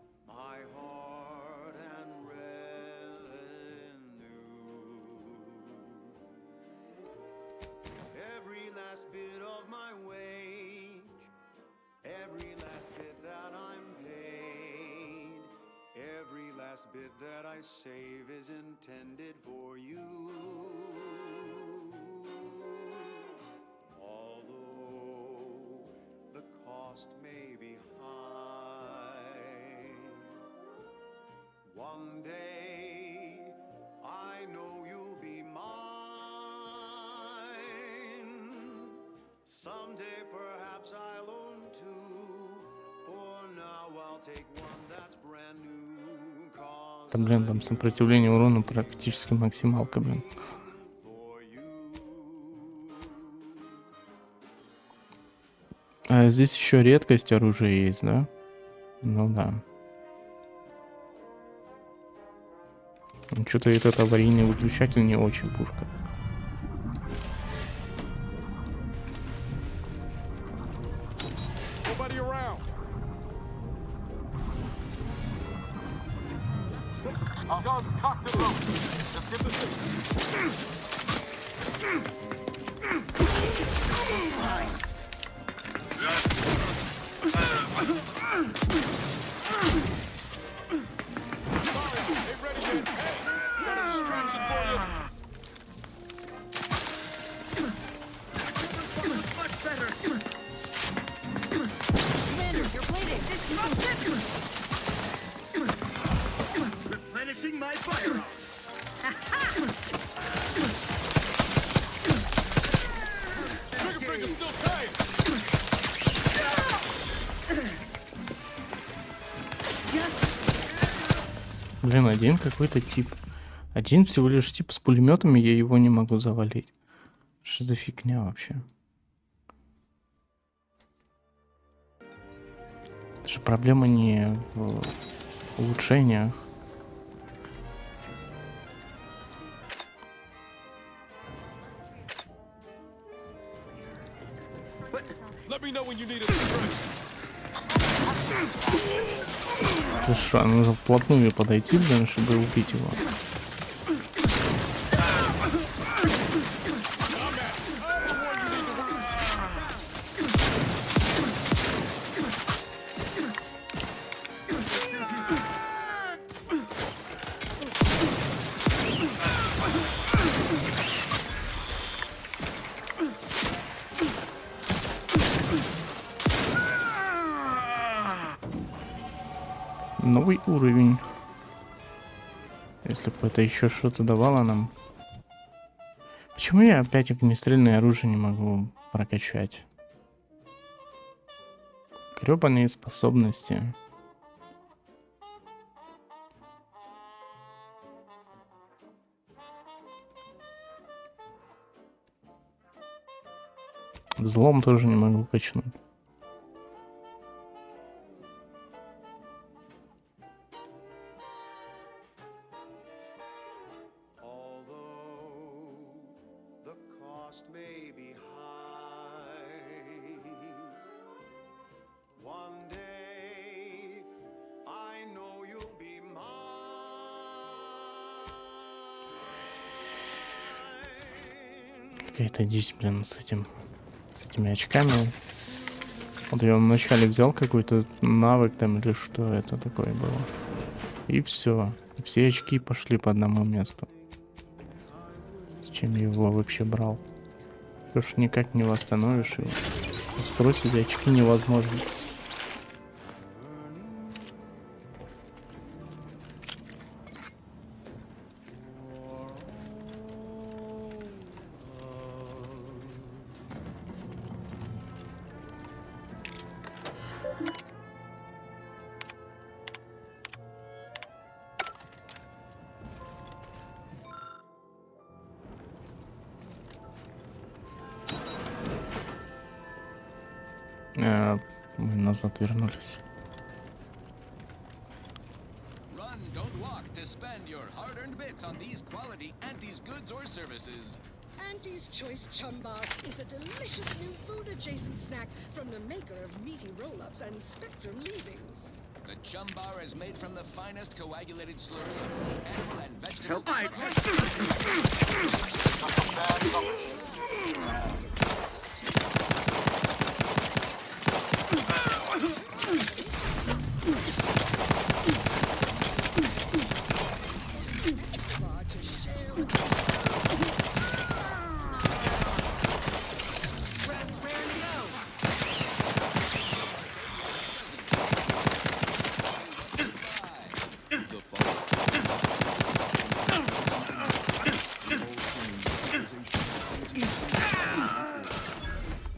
Save is intended for you. Although the cost may be high, one day I know you'll be mine. Someday perhaps I'll own two. For now I'll take one that's brand new. Там, блин, там сопротивление урону практически максималка, блин. А здесь еще редкость оружия есть, да? Ну да. Что-то этот аварийный выключатель не очень пушка. Replenishing my fire. Trigger still tight. Блин, один какой-то тип. Один всего лишь тип с пулеметами, я его не могу завалить. Что за фигня вообще? Это же проблема не в улучшениях. Ты что, нужно вплотную подойти, блин, чтобы убить его. Новый уровень. Если бы это еще что-то давало нам. Почему я опять огнестрельное оружие не могу прокачать? Гребаные способности. Взлом тоже не могу качнуть. Какая-то дичь, блин, с этими очками. Вот я в начале взял какой-то навык там или что это такое было. И все. Все очки пошли по одному месту. Зачем я его вообще брал? Ты ж никак не восстановишь его. Сбросить очки невозможно. назад вернулись. Run, don't walk to spend your hard-earned bits on these quality Auntie's goods or services. Auntie's Choice Chumbar is a delicious new food-adjacent snack from the maker of meaty roll-ups and Spectrum leavings. The Chumbar is made from the finest coagulated slurry of both animal and vegetable.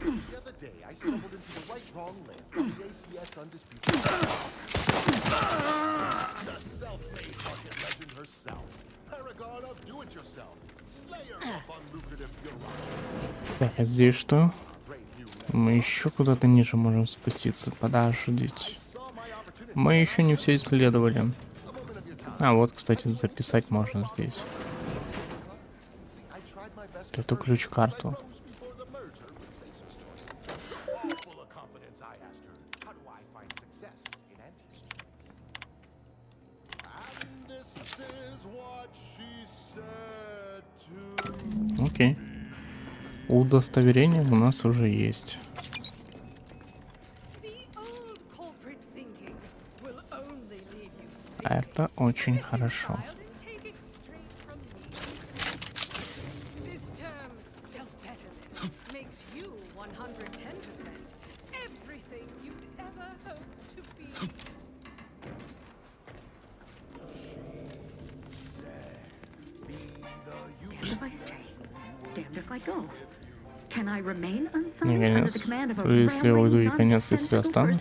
The other day, I stumbled into the right wrong list of the ACS Undisputed. The self-made market legend herself. Paragon of do-it-yourself. Slayer of unlucrative bureaucracy. Так, а здесь что? Мы еще куда-то ниже можем спуститься. Подождите. Мы еще не все исследовали. А, вот, кстати, записать можно здесь. Эту ключ-карту. Окей. Удостоверение у нас уже есть. Это очень хорошо. Наконец. Если я уйду и конец, если останусь.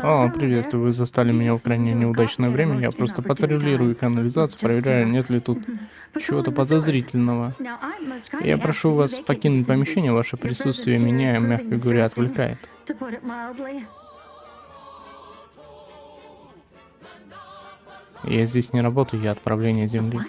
О, приветствую, вы застали меня в крайне неудачное время. Я просто патрулирую канализацию, проверяю, нет ли тут чего-то подозрительного. Я прошу вас покинуть помещение, ваше присутствие меня, мягко говоря, отвлекает. Я здесь не работаю, я отправление Земли.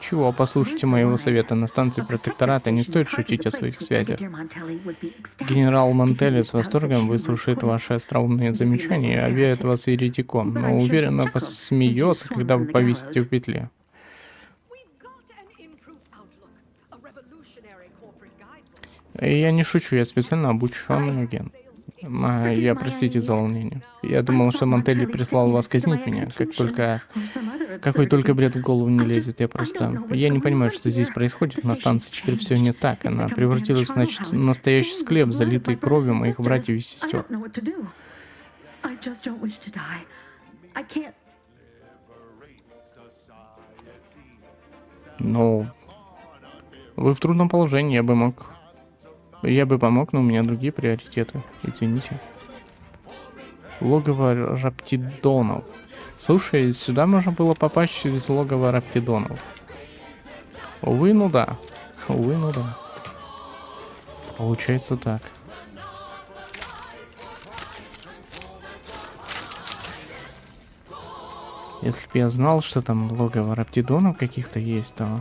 Чего? Послушайте моего совета. На станции протектората не стоит шутить о своих связях. Генерал Мантелли с восторгом выслушает ваши остроумные замечания и объявит вас еретиком, но уверенно посмеется, когда вы повисите в петле. Я не шучу, я специально обученный агент. Я, простите за волнение. Я думал, что Мантелли прислал вас казнить меня, какой только бред в голову не лезет. Я не понимаю, что здесь происходит. На станции теперь все не так. Она превратилась в настоящий склеп, залитый кровью моих братьев и сестер. Но вы в трудном положении, я бы помог, но у меня другие приоритеты. Извините. Логово раптидонов. Слушай, сюда можно было попасть через логово раптидонов. Увы, ну да. Увы, ну да. Получается так. Если бы я знал, что там логово раптидонов каких-то есть, то...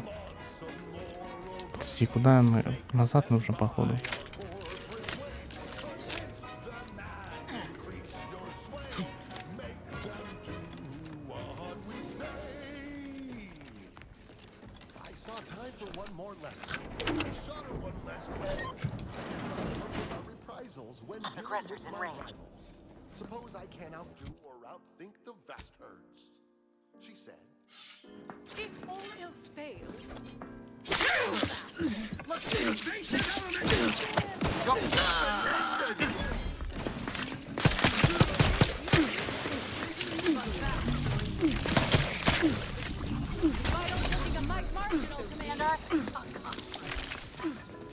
Подожди, куда мы? Назад нужно, походу. Suppose I can outdo or outthink the vast herds. She said. If all else fails. Let's see the basic element.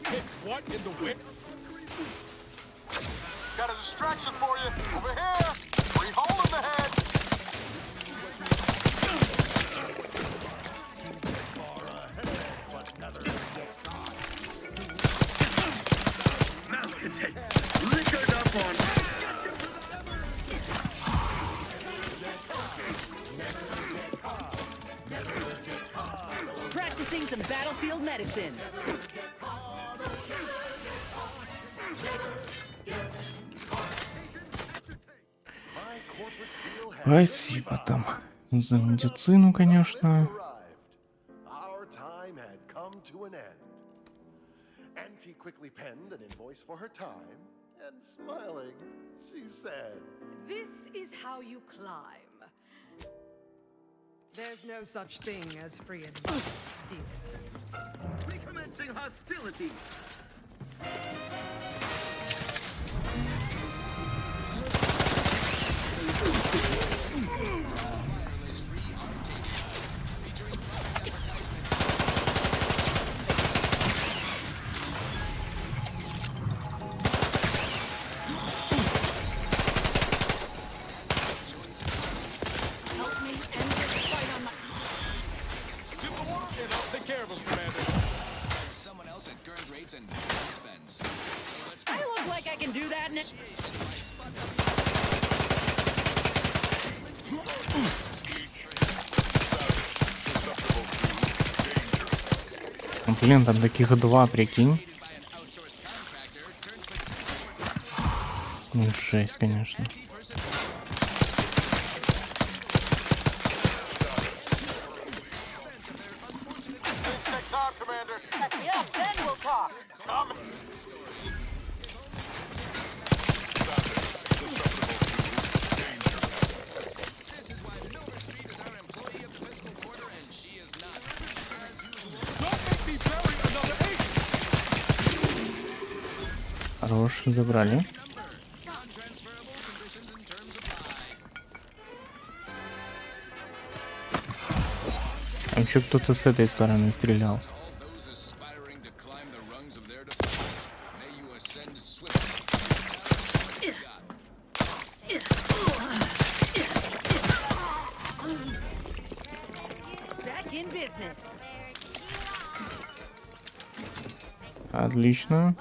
Hit what in the wind? Got a distraction for you. Over here. Free hole in the head. Malcontents, liquored up on Introducing some battlefield medicine. Спасибо там за медицину, конечно. Our time had come to an end. Auntie quickly penned an invoice for her time, and smiling, she said, This is how you climb. There's no such thing as free advice, dear. Recommencing hostilities. I look like I can do that now. Блин, там таких два, прикинь. Ну, жесть, конечно. Yeah, then we'll talk. Come. Хорош, забрали. А еще кто-то с этой стороны стрелял. Back in business. Отлично.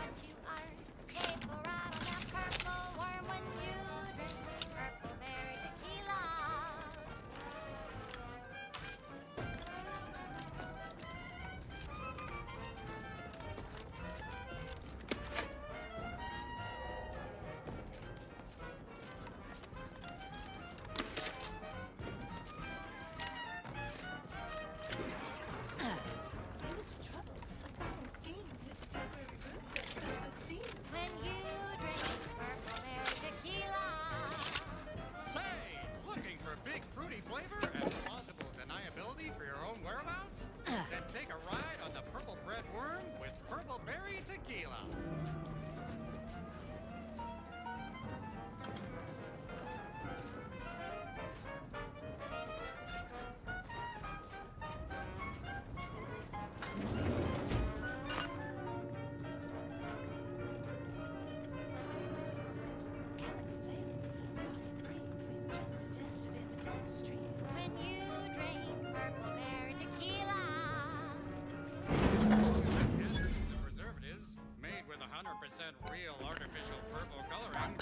When you drink purple berry tequila. Say, looking for big fruity flavor and plausible deniability for your own whereabouts? Then take a ride on the Purple Bread Worm with Purple Berry Tequila. When you drink purple berry tequila. Preservatives made with 100% real artificial purple coloring.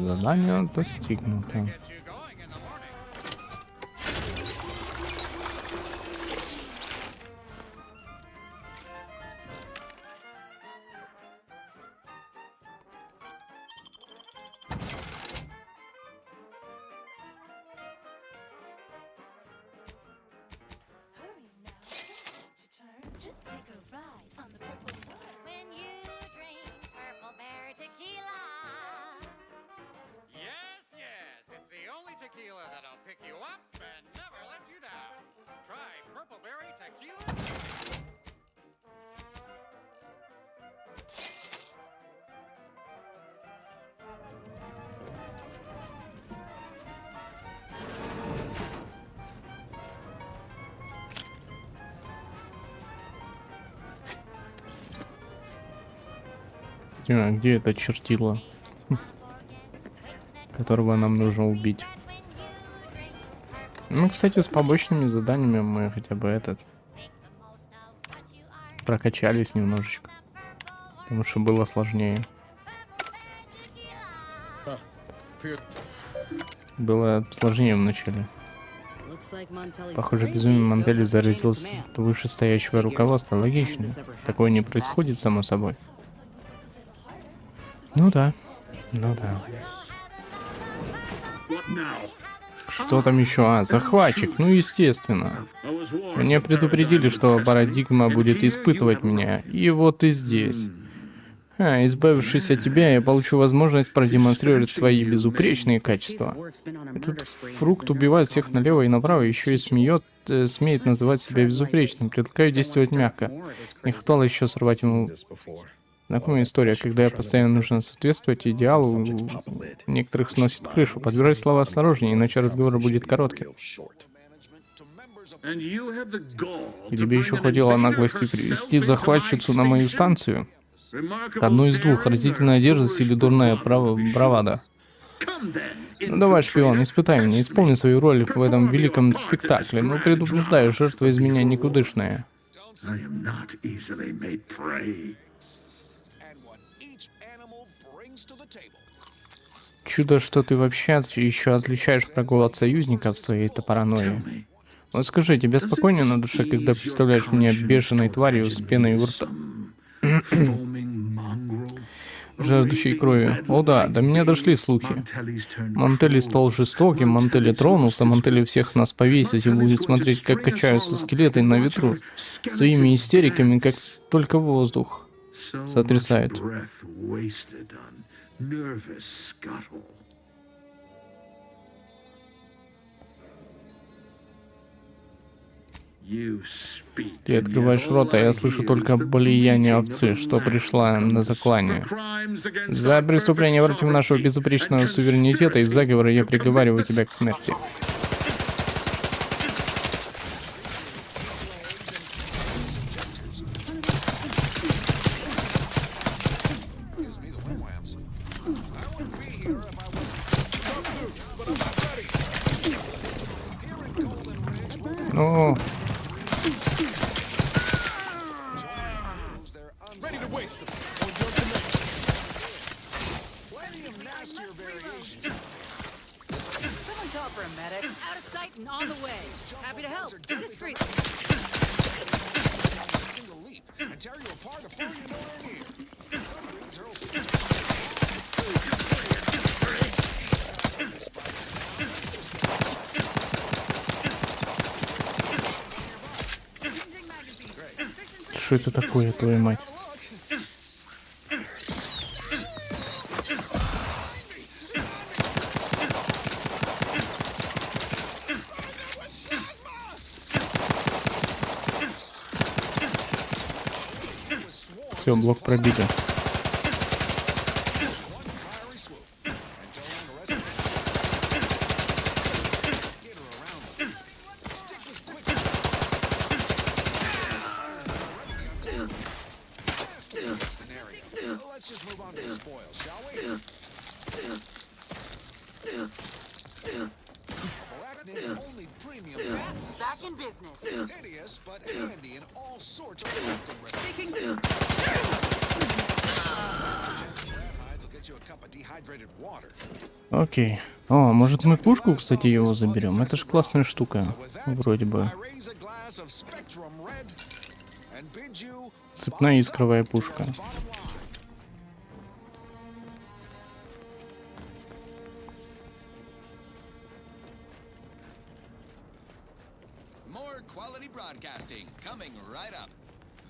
Задание достигнуто. Get you going in the morning. When you drink purple berry tequila. Yes, yes, it's the only tequila that'll pick you up and never let you down. Try Purple Berry Tequila. Где это чертило, которого нам нужно убить? Ну, кстати, с побочными заданиями мы хотя бы прокачались немножечко, потому что было сложнее. Было сложнее в начале. Похоже, безумие Мантели заразилось от вышестоящего руководства. Логично. Такое не происходит само собой. Ну да. Ну да. Что там еще? А, захватчик. Ну, естественно. Меня предупредили, что парадигма будет испытывать меня. И вот и здесь. Избавившись от тебя, я получу возможность продемонстрировать свои безупречные качества. Этот фрукт убивает всех налево и направо, еще и смеет называть себя безупречным. Предлагаю действовать мягко. Не хватало еще сорвать ему... Знакомая история, когда я постоянно нужно соответствовать идеалу, у некоторых сносит крышу. Подбирай слова осторожнее, иначе разговор будет коротким. И тебе еще хватило наглости привести захватчицу на мою станцию? Одно из двух: разительная дерзость или дурная бравада. Ну давай, шпион, испытай меня, исполни свою роль в этом великом спектакле. Но предупреждаю, жертва из меня никудышная. Чудо, что ты вообще еще отличаешь прогул от союзников с твоей-то паранойей. Вот скажи, тебе спокойнее на душе, когда представляешь меня бешеной тварью с пеной у рта? Жаждущей крови. О да, до меня дошли слухи. Мантели стал жестоким, Мантели тронулся, Мантели всех нас повесит и будет смотреть, как качаются скелеты на ветру. Своими истериками, как только воздух сотрясает. Ты открываешь рот, а я слышу только блияние овцы, что пришла на заклание. За преступление против нашего безупречного суверенитета и заговора я приговариваю тебя к смерти. Ну... Что это такое, твою мать? Все, блок пробитый. Окей. О, может мы пушку, кстати, его заберем? Это ж классная штука. Вроде бы. Цепная искровая пушка.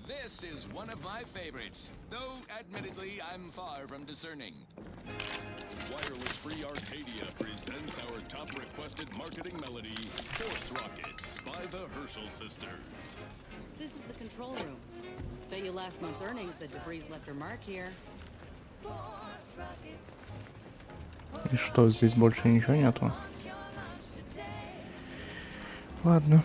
This is one of my favorites, though admittedly I'm far from discerning. Wireless Free Arcadia presents our top requested marketing melody, Force Rockets by the Herschel Sisters. This is the control room. Bet you last month's earnings that DeVries left her mark here. И что, здесь больше ничего нету? Ладно.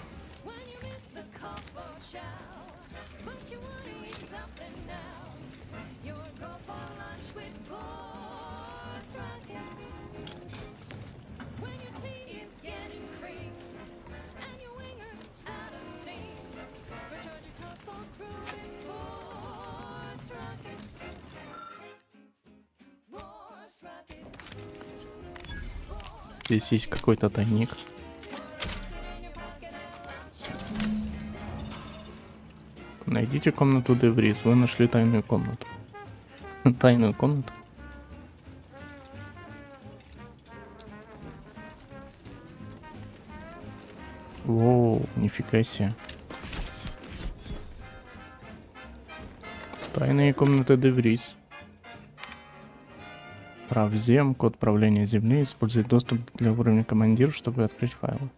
Здесь есть какой-то тайник. Найдите комнату Деврис. Вы нашли тайную комнату. Тайную комнату? Воу, нифига себе. Тайные комнаты Деврис. Прав Зем, код правления Земли. Использует доступ для уровня командир, чтобы открыть файлы.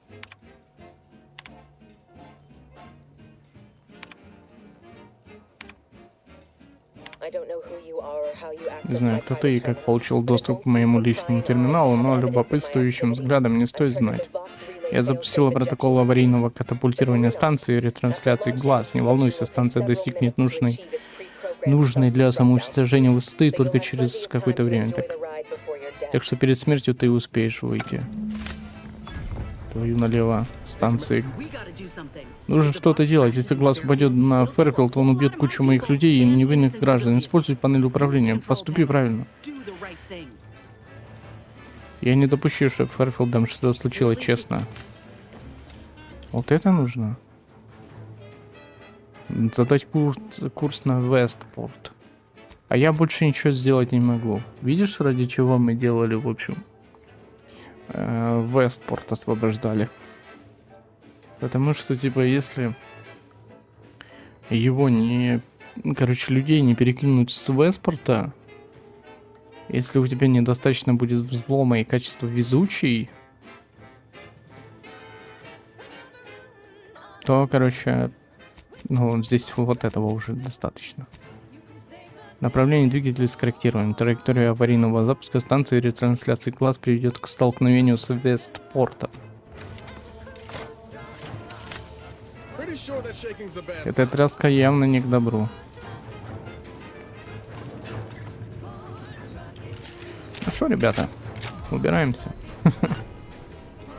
Не знаю, кто ты и как получил доступ к моему личному терминалу, но любопытствующим взглядом не стоит знать. Я запустила протокол аварийного катапультирования станции и ретрансляции глаз. Не волнуйся, станция достигнет нужной для самоуничтожения высоты только через какое-то время. Так что перед смертью ты успеешь выйти. Твою налево станции. Нужно что-то делать. Если глаз упадет на Фэрфилд, он убьет кучу моих людей и невинных граждан. Используй панель управления. Поступи правильно. Я не допущу, что Фэрфилдом что-то случилось, честно. Вот это нужно. Задать курс на Вестпорт. А я больше ничего сделать не могу. Видишь, ради чего мы делали, в общем? Вестпорт освобождали. Потому что, типа, если его не... Короче, людей не перекинуть с Вестпорта, если у тебя недостаточно будет взлома и качества везучий, то, короче, ну, здесь вот этого уже достаточно. Направление двигателя скорректировано. Траектория аварийного запуска станции и ретрансляции глаз приведет к столкновению с Вестпортом. Эта тряска явно не к добру. Ну что, ребята, убираемся.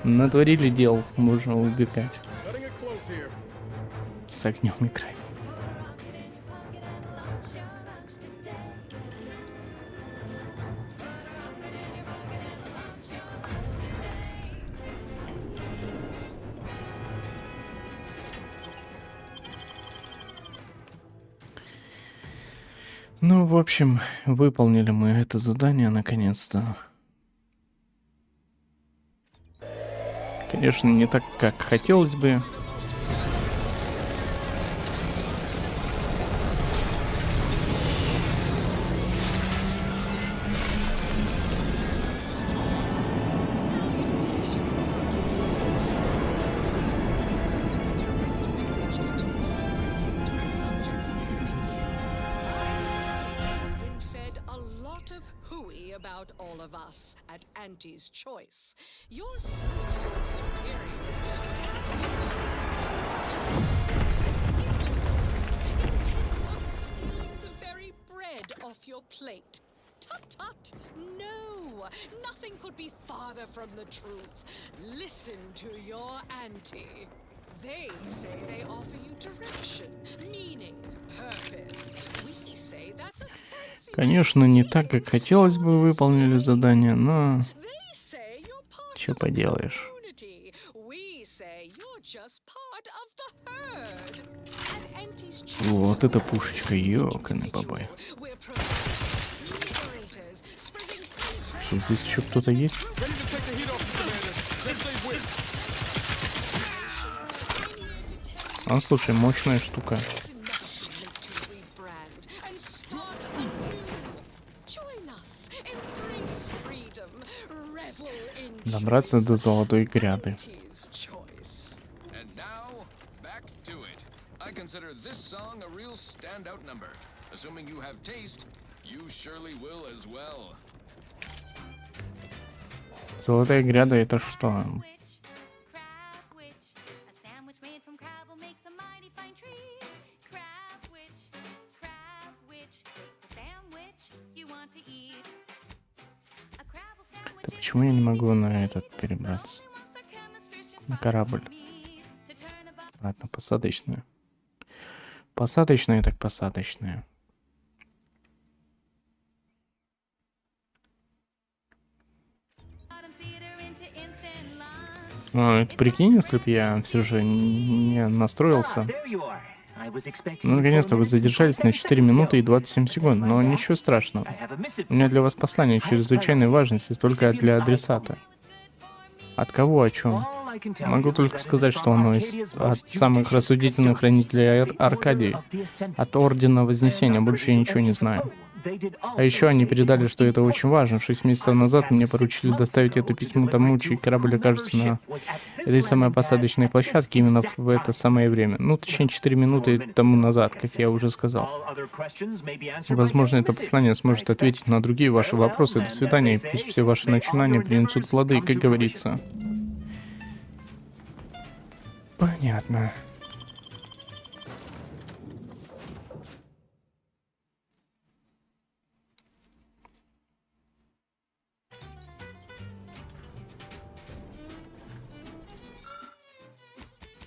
Натворили дел, можно убегать. С огнем играй. Ну, в общем, выполнили мы это задание наконец-то. Конечно, не так, как хотелось бы. About all of us at Auntie's Choice. Your so-called superiors intent on stealing the very bread off your plate. Tut tut! No! Nothing could be farther from the truth. Listen to your auntie. They say they offer you direction, meaning, purpose. We say that's a fancy. Конечно, не так, как хотелось бы, выполнили задание, но что поделаешь. Вот эта пушечка, ёканый бабай. Что, здесь еще кто-то есть? А, слушай, мощная штука. Добраться до золотой гряды. Золотая гряда — это что? Почему я не могу на этот перебраться? На корабль. Ладно, посадочную. Посадочная так посадочная. А, это прикинь, если бы я все же не настроился. Ну, наконец-то вы задержались на 4 минуты и 27 секунд, но ничего страшного. У меня для вас послание чрезвычайной важности, только для адресата. От кого, о чем? Могу только сказать, что оно от самых рассудительных хранителей Аркадии, от Ордена Вознесения, больше я ничего не знаю. А еще они передали, что это очень важно. 6 месяцев назад мне поручили доставить это письмо тому, чей корабль окажется на этой самой посадочной площадке именно в это самое время. Ну, точнее, 4 минуты тому назад, как я уже сказал. Возможно, это послание сможет ответить на другие ваши вопросы. До свидания, и пусть все ваши начинания принесут плоды, как говорится. Понятно.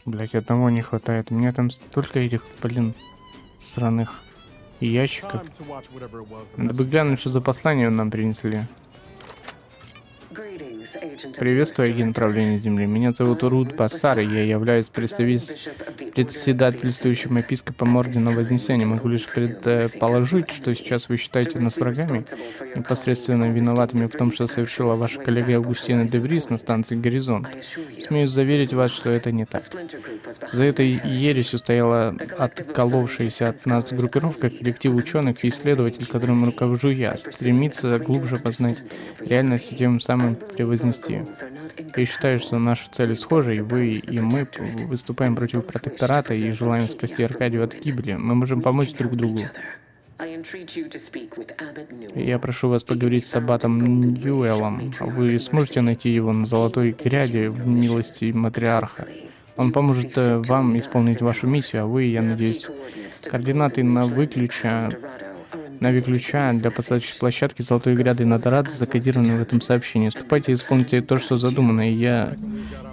Блять, одного не хватает. У меня там столько этих, блин, сраных ящиков. Надо бы глянуть, что за послание нам принесли. Приветствую, агент правления Земли. Меня зовут Рут Басар, и я являюсь председательствующим епископом Ордена Вознесения. Могу лишь предположить, что сейчас вы считаете нас врагами, непосредственно виноватыми в том, что совершила ваша коллега Августина де Врис на станции «Горизонт». Смею заверить вас, что это не так. За этой ересью стояла отколовшаяся от нас группировка, коллектив ученых и исследователей, которым руковожу я, стремится глубже познать реальность и тем самым превознести ее. Я считаю, что наши цели схожи, и вы, и мы выступаем против протектората и желаем спасти Аркадию от гибели. Мы можем помочь друг другу. Я прошу вас поговорить с аббатом Ньюэллом. Вы сможете найти его на Золотой Гряде в милости матриарха. Он поможет вам исполнить вашу миссию, а вы, я надеюсь, координаты Нави ключа для посадочной площадки Золотой Гряды на Дорадо закодированы в этом сообщении. Ступайте и исполните то, что задумано, и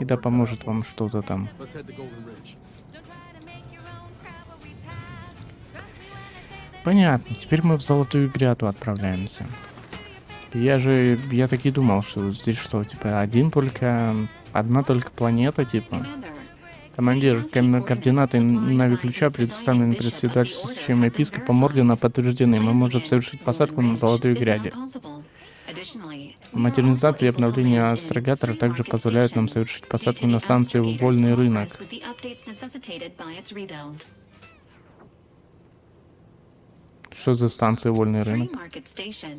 да поможет вам что-то там. Понятно. Теперь мы в Золотую Гряду отправляемся. Я так и думал, что здесь что, типа, одна только планета, типа. Командир, координаты Нави ключа предоставлены председательствующим епископом Ордена подтверждены. Мы можем совершить посадку на Золотой Гряде. Модернизация и обновление астрогатора также позволяют нам совершить посадку на станции Вольный рынок. Что за станция Вольный рынок?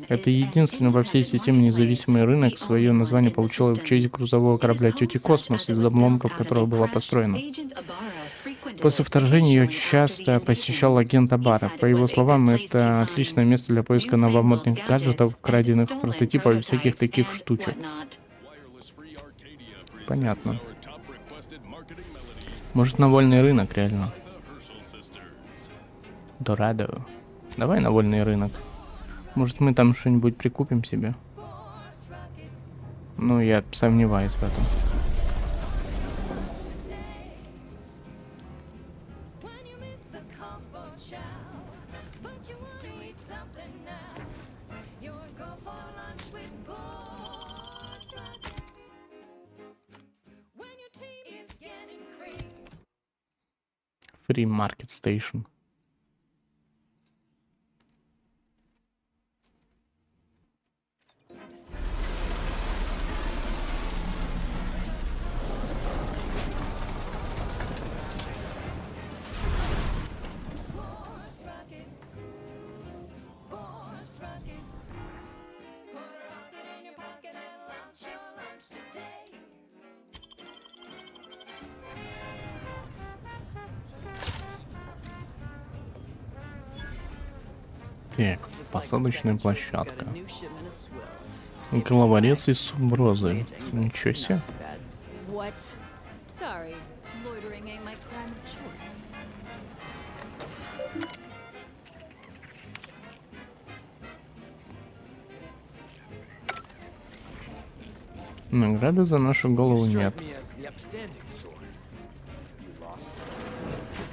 Это единственный во всей системе независимый рынок. Свое название получила в честь грузового корабля Тети Космос, из обломков которого была построена. После вторжения ее часто посещал агент Абара. По его словам, это отличное место для поиска новомодных гаджетов, краденных прототипов и всяких таких штучек. Понятно. Может, на Вольный рынок, реально? Дорадо. Давай на Вольный рынок. Может, мы там что-нибудь прикупим себе? Ну, я сомневаюсь в этом. Free Market Station. Так, посадочная площадка. Головорез из Суброзы. Ничего себе. Награды за нашу голову нет.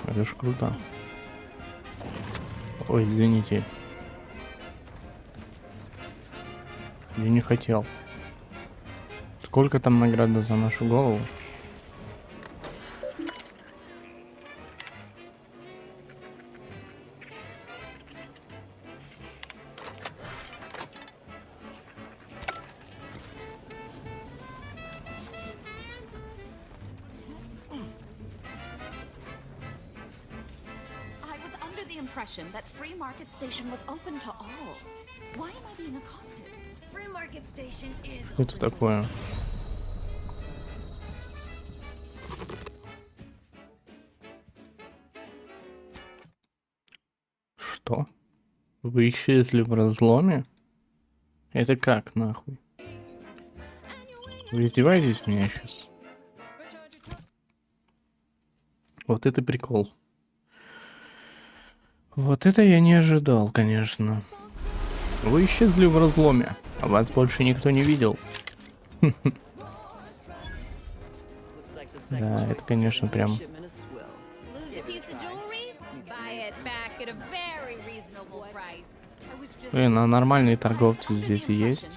Это ж круто. Ой, извините. Я не хотел. Сколько там награды за нашу голову? impression that Free Market Station was open to all. Why am I being accosted? Free Market Station is Что это такое? Что? Вы исчезли в разломе? Это как, нахуй? Вы издеваетесь меня сейчас? Вот это прикол. Вот это я не ожидал, конечно. Вы исчезли в разломе, а вас больше никто не видел. Да, это, конечно, прям... Блин, а нормальные торговцы здесь и есть.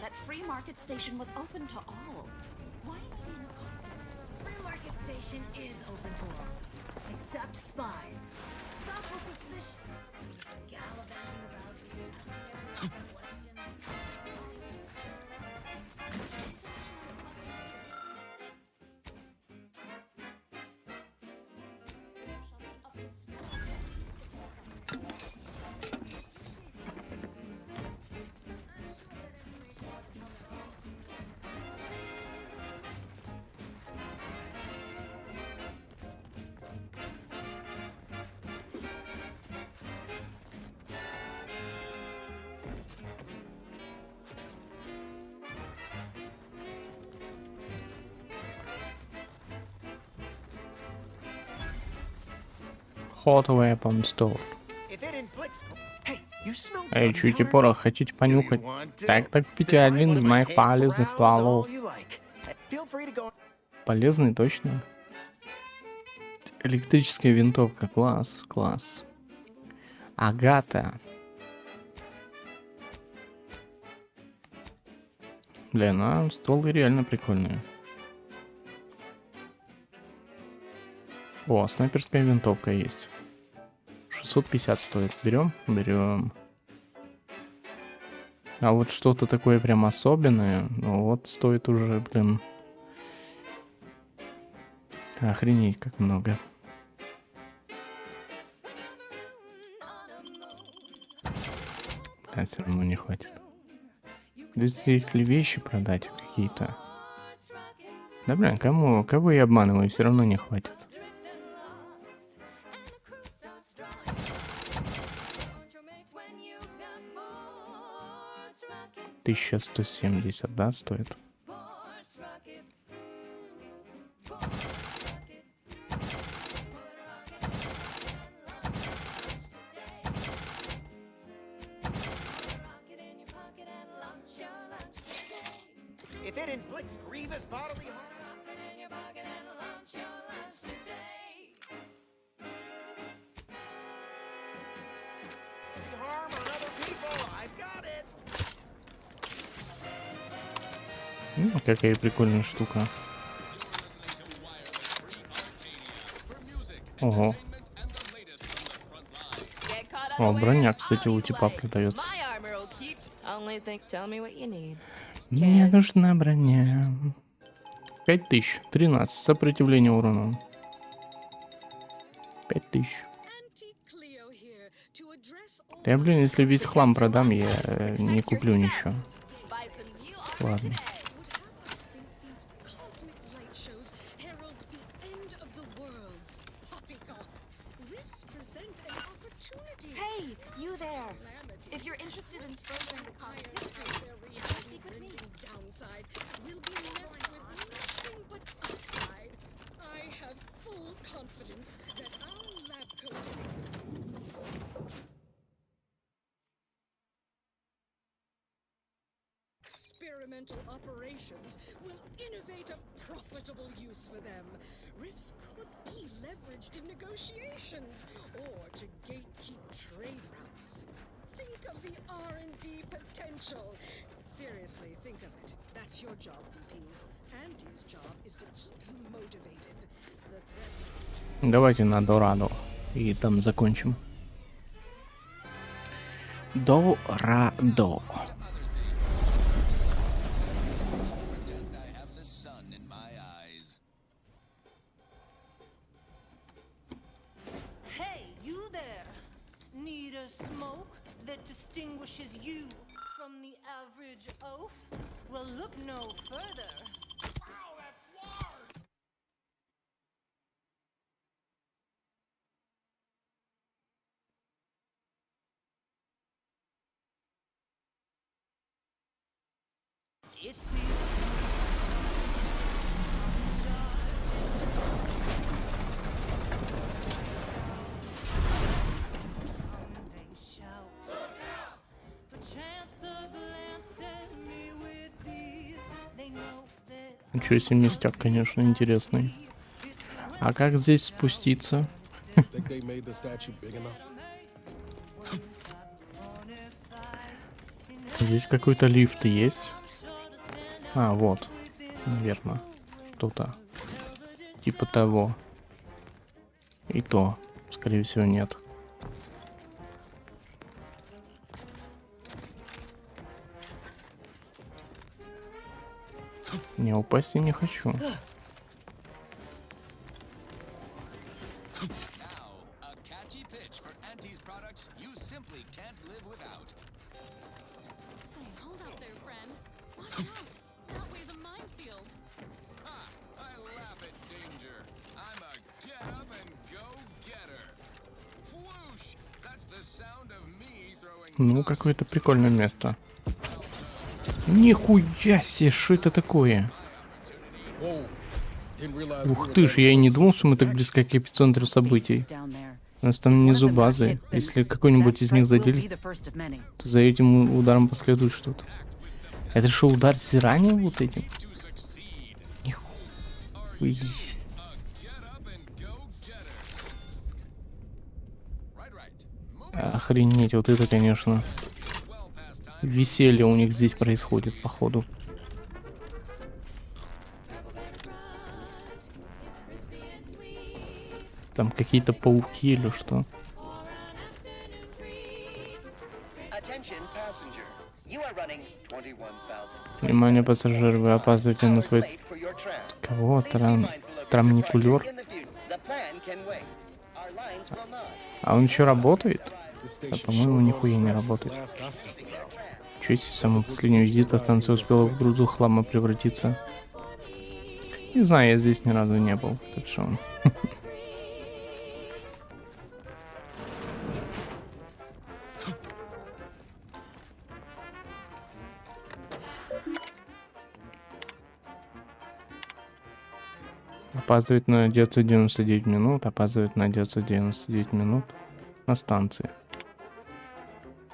Hot Weapon Store. Эй, чуете порох? Хотите понюхать? Так, пейте один из моих полезных стволов. Полезный, точно? Электрическая винтовка. Класс, класс. Агата. Блин, а стволы реально прикольные. О, снайперская винтовка есть. 650 стоит. Берем? Берем. А вот что-то такое прям особенное, ну вот стоит уже, блин. Охренеть, как много. А все равно не хватит. Если вещи продать какие-то. Да блин, кого я обманываю, все равно не хватит. 1170, да, стоит? If it inflicts grievous bodily harm on other people, I've got it. Какая прикольная штука. Ого. О, броня, кстати, у типа продается. Мне нужна броня. 5000. 13. Сопротивление урону. 5000. Я, блин, если весь хлам продам, я не куплю ничего. Ладно. Hey, you there! If you're interested in furthering the cause of history, speak with me. Downside will be met with nothing but upside. I have full confidence that our lab experimental operations will innovate a profitable use for them. Rifts could be leveraged in negotiations or to gatekeep trade routes. Think of the R&D potential. Seriously, think of it. That's your job, VPs. Andy's job is to keep you motivated. The threat. Давайте на Дорадо и там закончим. Дорадо. Hey, you there! smoke that distinguishes you from the average oaf? Well, look no further. Wow, that's large! It's Ничего себе, местяк, конечно, интересный. А как здесь спуститься? Think they made the statue big enough? Здесь какой-то лифт есть. А, вот. Наверное. Что-то. Типа того. И то. Скорее всего, нет. Не, упасть я не хочу. Say, hold up there, friend. Watch out. That way's a minefield. I laugh at danger. I'm a get up and go getter. Whoosh! That's the sound of me throwing. Ну, какое-то прикольное место. Нихуя себе, что это такое? Ух ты ж, я и не думал, что мы так близко к эпицентру событий. У нас там внизу базы. Если какой-нибудь из них заделит, то за этим ударом последует что-то. Это что, удар зирания вот этим? Нихуя. Охренеть, вот это, конечно. Веселье у них здесь происходит, походу. Там какие-то пауки или что? Внимание, пассажиры, вы опаздываете на свой... Кого? Трамникулер? А он еще работает? Да, по-моему, нихуя не работает. Чё, если самый последний визит станция успела в груду хлама превратиться? Не знаю, я здесь ни разу не был, так что... Опаздывает на 99 минут, опаздывает на 99 минут на станции.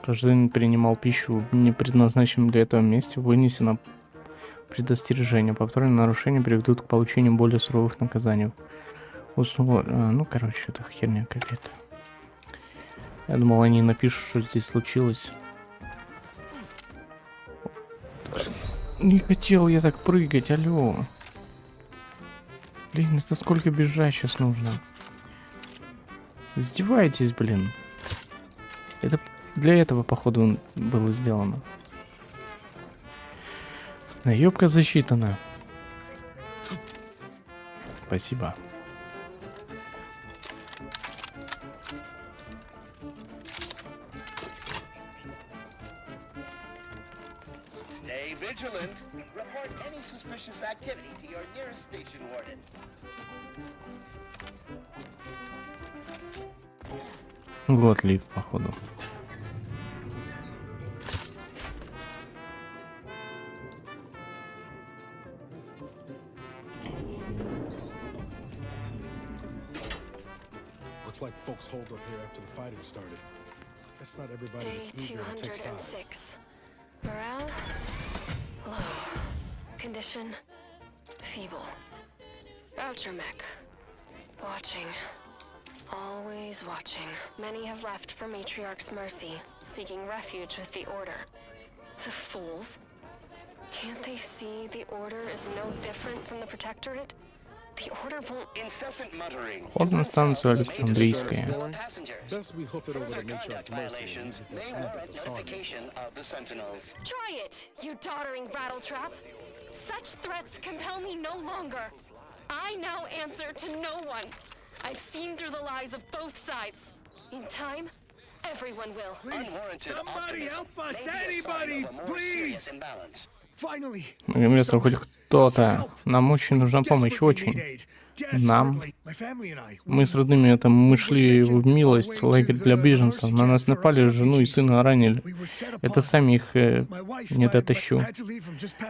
Гражданин принимал пищу в не предназначенном для этого месте, вынесено предостережение. Повторные нарушения приведут к получению более суровых наказаний. Ну, короче, это херня какая-то. Я думал, они напишут, что здесь случилось. Не хотел я так прыгать, алло. Блин, это сколько бежать сейчас нужно? Издеваетесь, блин. Это для этого, походу, было сделано. Наебка засчитана. Спасибо. Stay vigilant. Report any suspicious activity to your nearest station warden. Вот лифт, походу. Looks like folks holed up here after the fighting started. Guess not everybody was Day eager to take sides. 206. Morale low. Condition feeble. Voucher mech. Watching. Always watching. Many have left for Matriarch's mercy, seeking refuge with the Order. The fools. Can't they see the Order is no different from the Protectorate? The Order won't... Incessant muttering. Вход на станцию Александрийская. Best we hoof it over to Matriarch Mercy and get that added to Sarnia. Of the Sentinels. Try it, you doddering rattletrap. Such threats compel me no longer. I now answer to no one. I've seen through the lies of both sides. In time, Everyone will. Unwarranted Somebody optimism help us, may be a sign anybody, of a more serious imbalance. Finally. Наконец-то хоть кто-то. Нам очень нужна помощь, очень. Нам. Мы с родными мы шли в милость, лагерь для беженцев. На нас напали, жену и сына ранили. Это сами их не дотащу.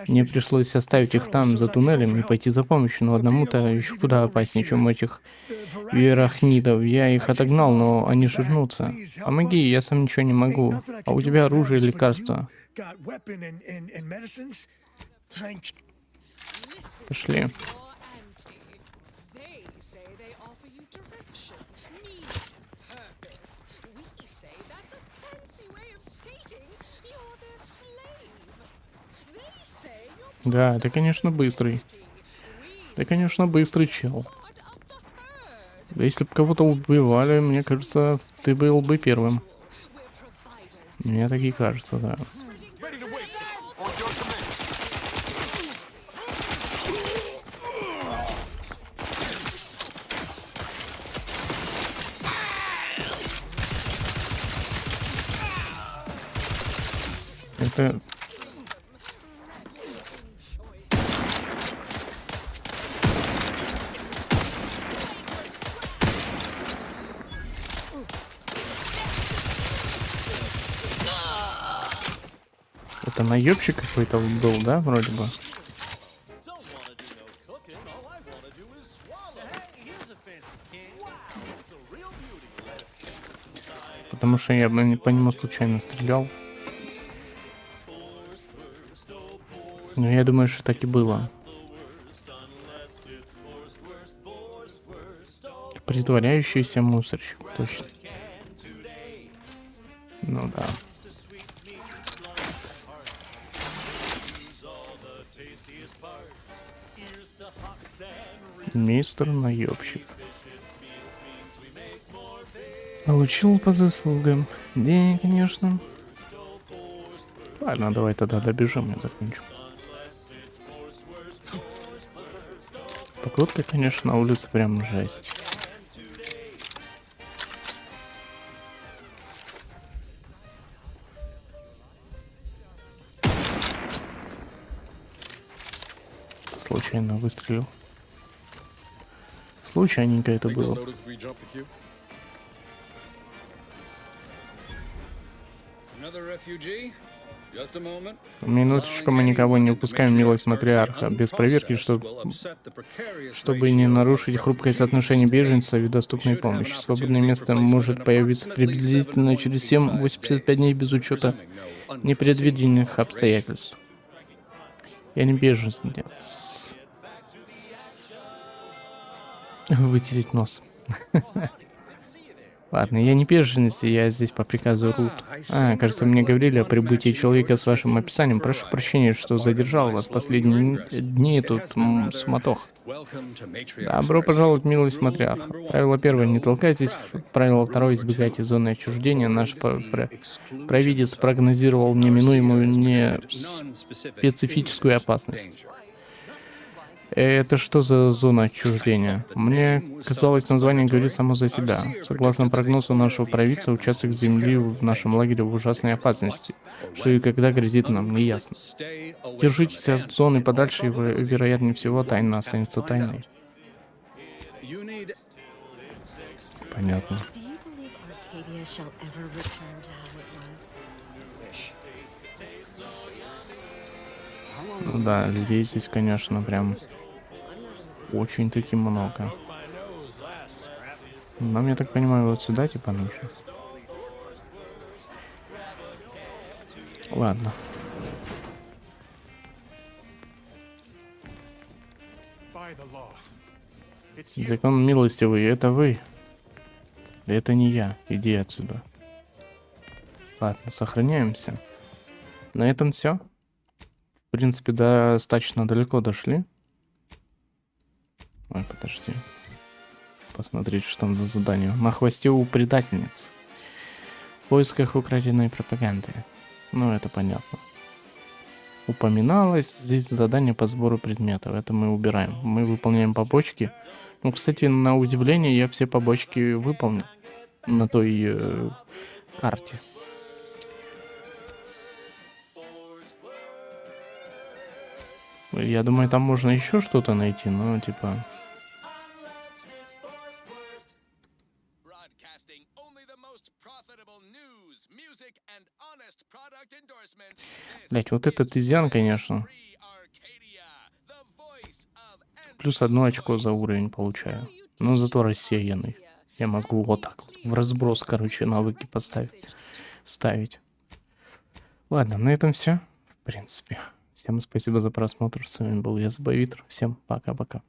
Мне пришлось оставить их там, за туннелем, и пойти за помощью, но одному-то еще куда опаснее, чем этих верахнидов. Я их отогнал, но они же вернутся. Помоги, я сам ничего не могу. А у тебя оружие и лекарства. Пошли. Да, ты, конечно, быстрый. Ты, конечно, быстрый чел. Да если бы кого-то убивали, мне кажется, ты был бы первым. Мне так и кажется, да. Это... Это наебщик какой-то был, да, вроде бы? Потому что я бы по нему случайно стрелял. Но я думаю, что так и было. Притворяющийся мусорщик, точно. Ну да. Мистер наебщик. Получил по заслугам. Да, конечно. Ладно, давай тогда добежим, я закончу. Погодка, конечно, на улице прям жесть. Случайно выстрелил. Случайненько это было. Минуточку, мы никого не упускаем, милость матриарха, без проверки, чтобы не нарушить хрупкое соотношение беженцев и доступной помощи. Свободное место может появиться приблизительно через 7-85 дней без учета непредвиденных обстоятельств. Я не беженец. Вытереть нос. Ладно, я не беженец, я здесь по приказу Рут. Кажется, мне говорили о прибытии человека с вашим описанием. Прошу прощения, что задержал вас последние дни, тут суматох. Добро пожаловать, милость матриарха. Правило первое, не толкайтесь. Правило второе, избегайте зоны отчуждения. Наш провидец прогнозировал неминуемую, не специфическую опасность. Это что за зона отчуждения? Мне казалось, название говорит само за себя. Согласно прогнозу нашего провидца, участок земли в нашем лагере в ужасной опасности. Что и когда грозит нам, не ясно. Держитесь от зоны подальше, и, вероятнее всего, тайна останется тайной. Понятно. Ну да, людей здесь, конечно, прям очень-таки много. Нам, я так понимаю, вот сюда типа нужно. Ладно. Закон милостивый, это вы. Это не я. Иди отсюда. Ладно, сохраняемся. На этом все. В принципе, достаточно далеко дошли. Ой, подожди. Посмотреть, что там за задание. На хвосте у предательниц. В поисках украденной пропаганды. Ну, это понятно. Упоминалось здесь задание по сбору предметов. Это мы убираем. Мы выполняем побочки. Ну, кстати, на удивление, я все побочки выполнил. На той карте. Я думаю, там можно еще что-то найти, но типа... Блять, вот этот изъян, конечно. Плюс 1 очко за уровень получаю. Но зато рассеянный. Я могу вот так вот в разброс, короче, навыки ставить. Ладно, на этом все. В принципе. Всем спасибо за просмотр. С вами был я, Забавитр. Всем пока-пока.